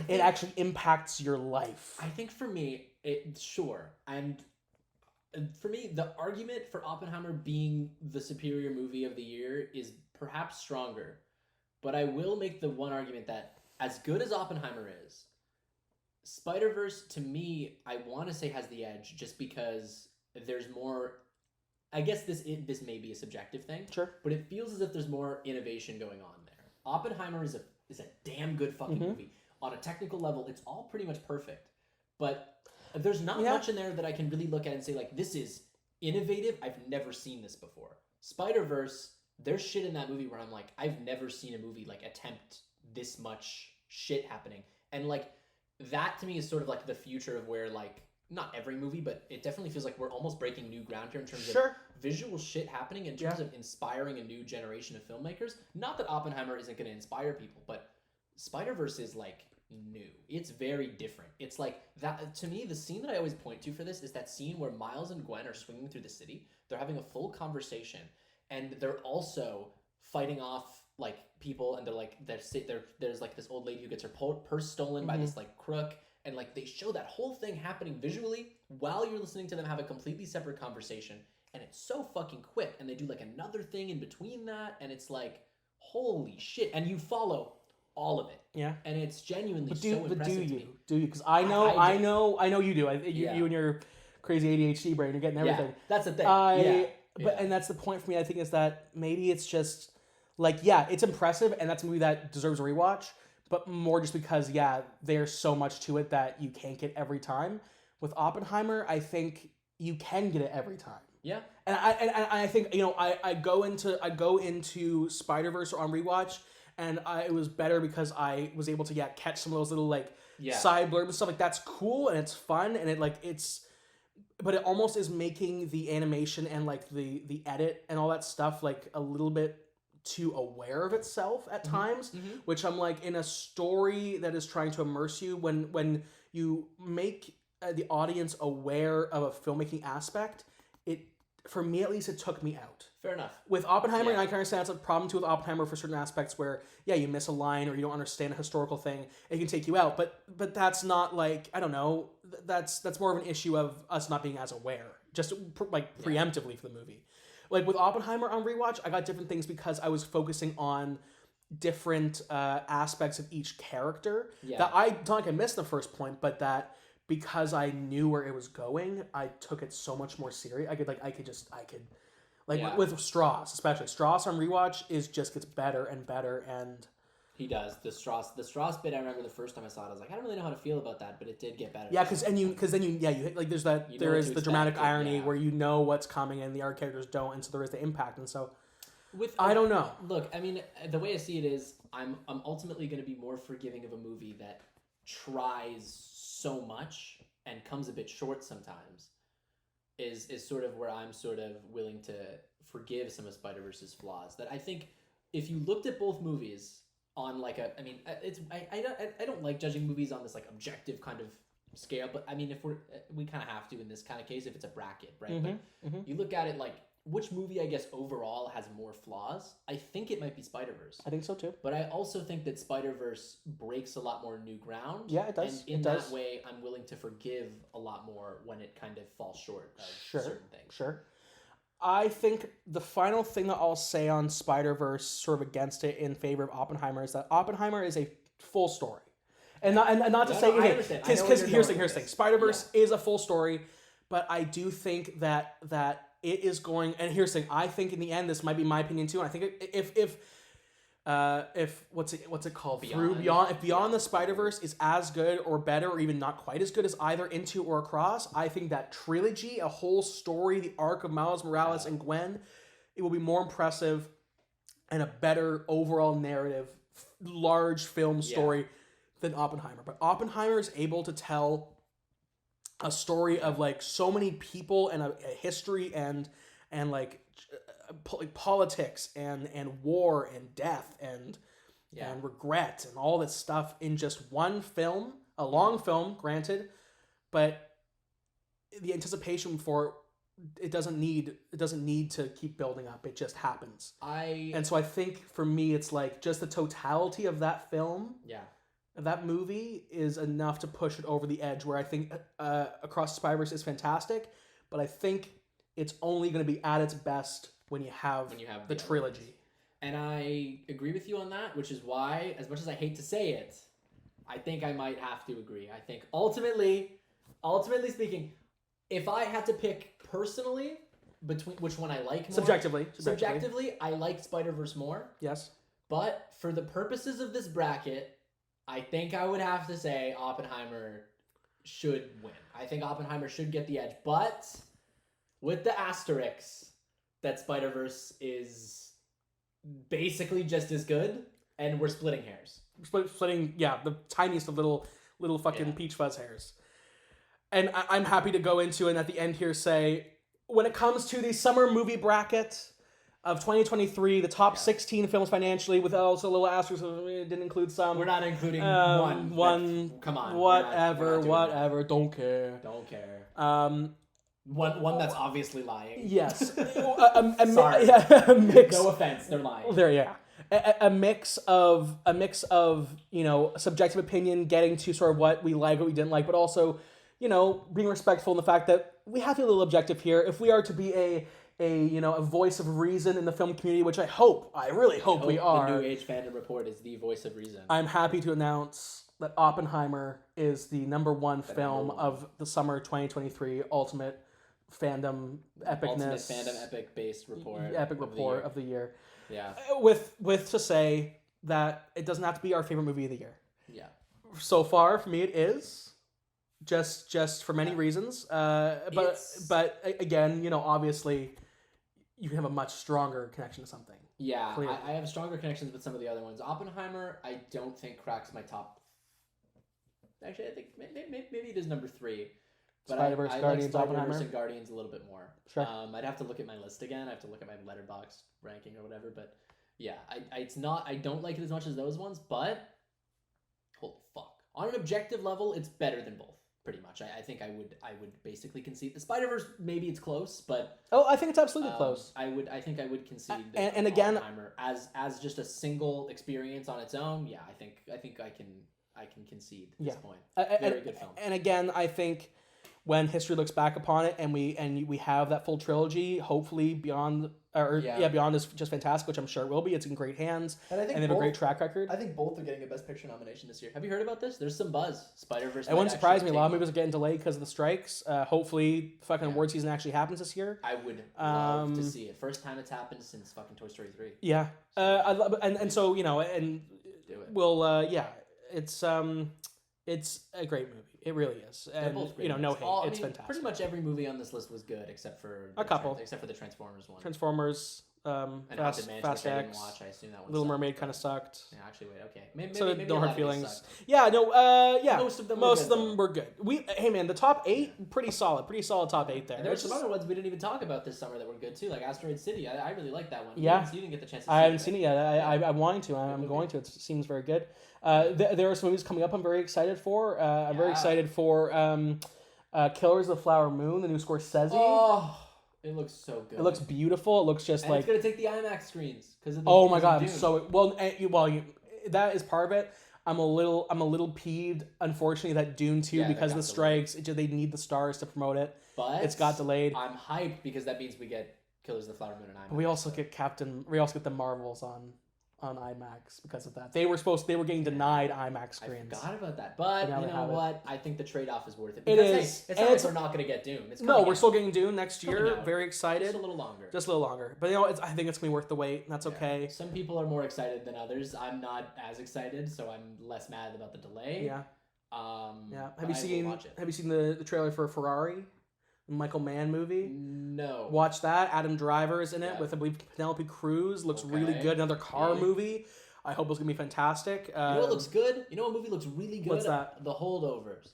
actually impacts your life. I think for me, for me, the argument for Oppenheimer being the superior movie of the year is perhaps stronger, but I will make the one argument that as good as Oppenheimer is, Spider-Verse, to me, I want to say has the edge just because there's more. I guess this may be a subjective thing, sure, but it feels as if there's more innovation going on there. Oppenheimer is a damn good fucking movie. On a technical level, it's all pretty much perfect, but there's not much in there that I can really look at and say, like, this is innovative. I've never seen this before. Spider-Verse, there's shit in that movie where I'm like, I've never seen a movie, like, attempt this much shit happening. And, like, that to me is sort of, like, the future of where, like, not every movie, but it definitely feels like we're almost breaking new ground here in terms of visual shit happening, in terms of inspiring a new generation of filmmakers. Not that Oppenheimer isn't going to inspire people, but Spider-Verse is, like, new. It's very different. It's like that to me. The scene that I always point to for this is that scene where Miles and Gwen are swinging through the city. They're having a full conversation, and they're also fighting off like people. And there's like this old lady who gets her purse stolen by this like crook, and like they show that whole thing happening visually while you're listening to them have a completely separate conversation, and it's so fucking quick. And they do like another thing in between that, and it's like holy shit. And you follow all of it, and it's genuinely so impressive. Do you? Because I know you do. You and your crazy ADHD brain, you're getting everything. Yeah, that's the thing. And that's the point for me. I think is that maybe it's just like it's impressive, and that's a movie that deserves a rewatch. But more just because there's so much to it that you can't get every time. With Oppenheimer, I think you can get it every time. Yeah, and I think I go into Spider-Verse on rewatch. And it was better because I was able to catch some of those little side blurbs and stuff. Like that's cool and it's fun and but it almost is making the animation and like the edit and all that stuff like a little bit too aware of itself at times. Which I'm like, in a story that is trying to immerse you, when you make the audience aware of a filmmaking aspect, for me at least, it took me out. Fair enough. With Oppenheimer, and I can understand that's a problem too with Oppenheimer for certain aspects where, you miss a line or you don't understand a historical thing, it can take you out. But that's not like, I don't know, that's more of an issue of us not being as aware, just preemptively for the movie. Like with Oppenheimer on rewatch, I got different things because I was focusing on different aspects of each character that I don't like I missed the first point, but that because I knew where it was going, I took it so much more serious. With Strauss, especially Strauss on rewatch gets better and better, and he does the Strauss bit. I remember the first time I saw it, I was like, I don't really know how to feel about that, but it did get better. Yeah, because then you like there's that there is the dramatic irony where you know what's coming and the other characters don't, and so there is the impact, and so I don't know. Look, I mean, the way I see it is, I'm ultimately going to be more forgiving of a movie that tries so much and comes a bit short sometimes. is sort of where I'm sort of willing to forgive some of Spider-Verse's flaws. That I think if you looked at both movies on like a, I mean, I don't like judging movies on this like objective kind of scale, but I mean, if we kind of have to in this kind of case if it's a bracket, right? But you look at it like which movie I guess overall has more flaws. I think it might be Spider-Verse. I think so too. But I also think that Spider-Verse breaks a lot more new ground. Yeah, it does. And in that way, I'm willing to forgive a lot more when it kind of falls short of certain things. Sure. I think the final thing that I'll say on Spider-Verse sort of against it in favor of Oppenheimer is that Oppenheimer is a full story. And not to say anything, because here's the thing. Spider-Verse is a full story, but I do think that it is going. And here's the thing. I think in the end, this might be my opinion too. And I think if what's it called? Beyond the Spider-Verse is as good or better or even not quite as good as either Into or Across, I think that trilogy, a whole story, the arc of Miles Morales and Gwen, it will be more impressive and a better overall narrative, large film story than Oppenheimer. But Oppenheimer is able to tell a story of like so many people and a history and like politics and war and death and regret and all this stuff in just one film, a long film, granted, but the anticipation for it doesn't need to keep building up. It just happens. And so I think for me, it's like just the totality of that film. Yeah. That movie is enough to push it over the edge where I think Across the Spider-Verse is fantastic, but I think it's only going to be at its best when you have the trilogy. And I agree with you on that, which is why, as much as I hate to say it, I think I might have to agree. I think ultimately speaking, if I had to pick personally between which one I like more, subjectively, I like Spider-Verse more. Yes. But for the purposes of this bracket, I think I would have to say Oppenheimer should win. I think Oppenheimer should get the edge, but with the asterisk that Spider-Verse is basically just as good, and we're splitting hairs. Splitting, the tiniest of little fucking peach fuzz hairs. And I'm happy to go into and at the end here say, when it comes to the summer movie bracket of 2023, the top 16 films financially, with also a little asterisk, it didn't include some. We're not including one. Come on. Whatever. Don't care. One that's obviously lying. Yes. Sorry. A mix. No offense, they're lying. A mix of subjective opinion, getting to sort of what we like, what we didn't like, but also, being respectful in the fact that we have to be a little objective here. If we are to be a voice of reason in the film community, which I really hope we are. The New Age Fandom Report is the voice of reason. I'm happy to announce that Oppenheimer is the number one film of the summer 2023 Ultimate Fandom Epicness. Ultimate Fandom Epic based report. Epic report of the year. Yeah. With to say that it doesn't have to be our favorite movie of the year. Yeah. So far, for me, it is. Just for many reasons. But again, obviously, you have a much stronger connection to something. Yeah, I have stronger connections with some of the other ones. Oppenheimer, I don't think cracks my top. Actually, I think maybe it is number 3. But Spider-Verse, Guardians, like Oppenheimer, and Guardians a little bit more. Sure. I'd have to look at my list again. I have to look at my Letterboxd ranking or whatever. But yeah, I don't like it as much as those ones. But holy fuck, on an objective level, it's better than both. Pretty much, I think I would basically concede the Spider-Verse. Maybe it's close, but I think it's absolutely close. I think I would concede. And again, Oppenheimer as just a single experience on its own. Yeah, I think I can concede at this point. Very good film. And again, I think when history looks back upon it, and we have that full trilogy, hopefully beyond is just fantastic, which I'm sure it will be. It's in great hands, and they have a great track record. I think both are getting a Best Picture nomination this year. Have you heard about this? There's some buzz. Spider-Verse. It wouldn't surprise me. A lot of movies are getting delayed because of the strikes. Hopefully, fucking award season actually happens this year. I would love to see it. First time it's happened since fucking Toy Story 3. Yeah. I love, and so and do it. We'll it's a great movie. It really is. And both great no hate. It's fantastic. Pretty much every movie on this list was good except for a couple. Except for the Transformers one. Transformers And Fast Haunted Mansion, which I didn't X. watch. I assume that one Little sucked, Mermaid kind of sucked. Yeah, actually, wait, okay. Maybe, So maybe no a hard lot of these feelings. sucked. Yeah, no, yeah. Most of them were good. Hey man, the top 8 pretty solid top 8 there. And there were some other ones we didn't even talk about this summer that were good too, like Asteroid City. I really like that one. Yeah, you didn't get the chance to see I haven't it, seen it yet. I'm wanting to. I'm going to. It seems very good. There are some movies coming up. I'm very excited for. I'm very excited for Killers of the Flower Moon, the new Scorsese. Oh, it looks so good. It looks beautiful. It looks just and like it's gonna take the IMAX screens because of the. Oh my god! So that is part of it. I'm a little peeved, unfortunately, that Dune 2 because of the strikes. They need the stars to promote it. But it's got delayed. I'm hyped because that means we get Killers of the Flower Moon and IMAX. We also get the Marvels on IMAX because of that. They were getting denied IMAX screens. I forgot about that, but you know what? I think the trade-off is worth it. Because, it is. Hey, it's not like we're not going to get Dune. We're still getting Dune next year. Very excited. Just a little longer. But I think it's going to be worth the wait, and that's okay. Some people are more excited than others. I'm not as excited, so I'm less mad about the delay. Yeah. Have you seen the trailer for Ferrari? Michael Mann movie? No. Watch that. Adam Driver's in it with, I believe, Penelope Cruz. Looks really good. Another car movie. I hope it's going to be fantastic. You know what looks good? You know what movie looks really good? What's that? The Holdovers.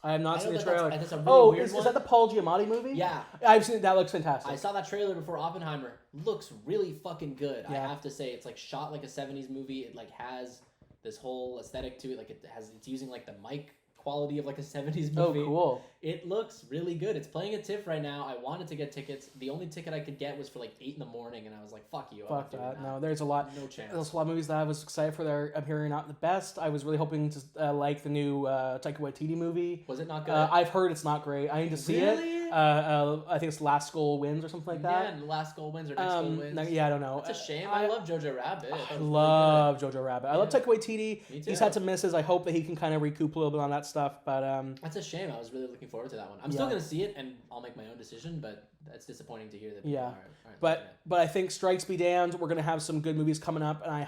I have not seen the trailer. That's a really weird one. Is that the Paul Giamatti movie? Yeah. I've seen it. That looks fantastic. I saw that trailer before Oppenheimer. Looks really fucking good. Yeah. I have to say, it's like shot like a 70s movie. It like has this whole aesthetic to it. Like it's using like the mic quality of like a 70s movie. Oh, cool. It looks really good. It's playing at TIFF right now. I wanted to get tickets. The only ticket I could get was for like 8 in the morning, and I was like, fuck you. Fuck that. No, there's a lot. No chance. There's a lot of movies that I was excited for that I'm hearing not the best. I was really hoping to like the new Taika Waititi movie. Was it not good? I've heard it's not great. I need to see it. I think it's Last Goal Wins or something like that. Yeah, Last Goal Wins or Next Goal Wins. I don't know. It's a shame. I love Jojo Rabbit. I love Jojo Rabbit. I love Taika Waititi. Me too. He's had some misses. I hope that he can kind of recoup a little bit on that stuff. But that's a shame. I was really looking forward to that one. I'm still gonna see it, and I'll make my own decision. But that's disappointing to hear that. People aren't but I think strikes be damned. We're gonna have some good movies coming up, and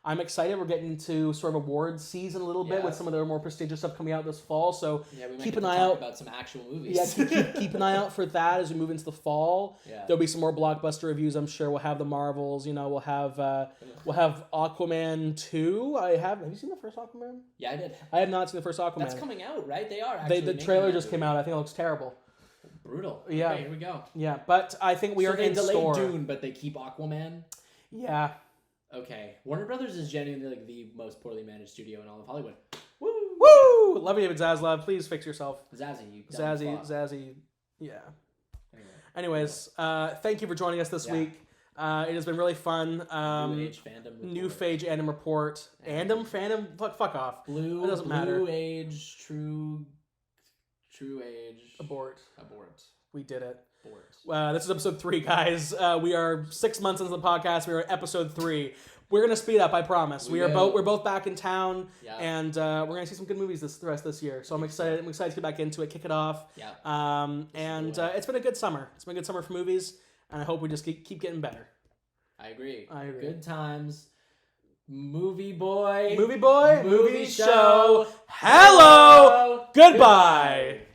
I'm excited. We're getting to sort of awards season a little bit with some of the more prestigious stuff coming out this fall. So we might keep an eye out about some actual movies. Yeah, keep an eye out for that as we move into the fall. Yeah. There'll be some more blockbuster reviews. I'm sure we'll have the Marvels. We'll have Aquaman 2. Have you seen the first Aquaman? Yeah, I did. I have not seen the first Aquaman. That's coming out, right? They are actually. The trailer just came out. I think it looks terrible. Brutal. Yeah. Okay, here we go. Yeah, but I think we are in store. They delayed Dune, but they keep Aquaman. Yeah. Okay. Warner Brothers is genuinely like the most poorly managed studio in all of Hollywood. Woo! Woo! Love you, David Zaslav. Please fix yourself. Zazzy. Yeah. Anyways, thank you for joining us this week. It has been really fun. New Age Fandom Report. New Phage Fandom Report. Fandom? Fuck off. It doesn't matter. Blue Age, True Age. Abort. We did it. Abort. This is episode 3, guys. We are 6 months into the podcast. We are at episode 3. We're gonna speed up, I promise. We're both back in town, and we're gonna see some good movies the rest of this year. So I'm excited. I'm excited to get back into it, kick it off. Yeah. It's been a good summer. It's been a good summer for movies, and I hope we just keep getting better. I agree. Good times. Movie boy. Movie show. Hello. Goodbye.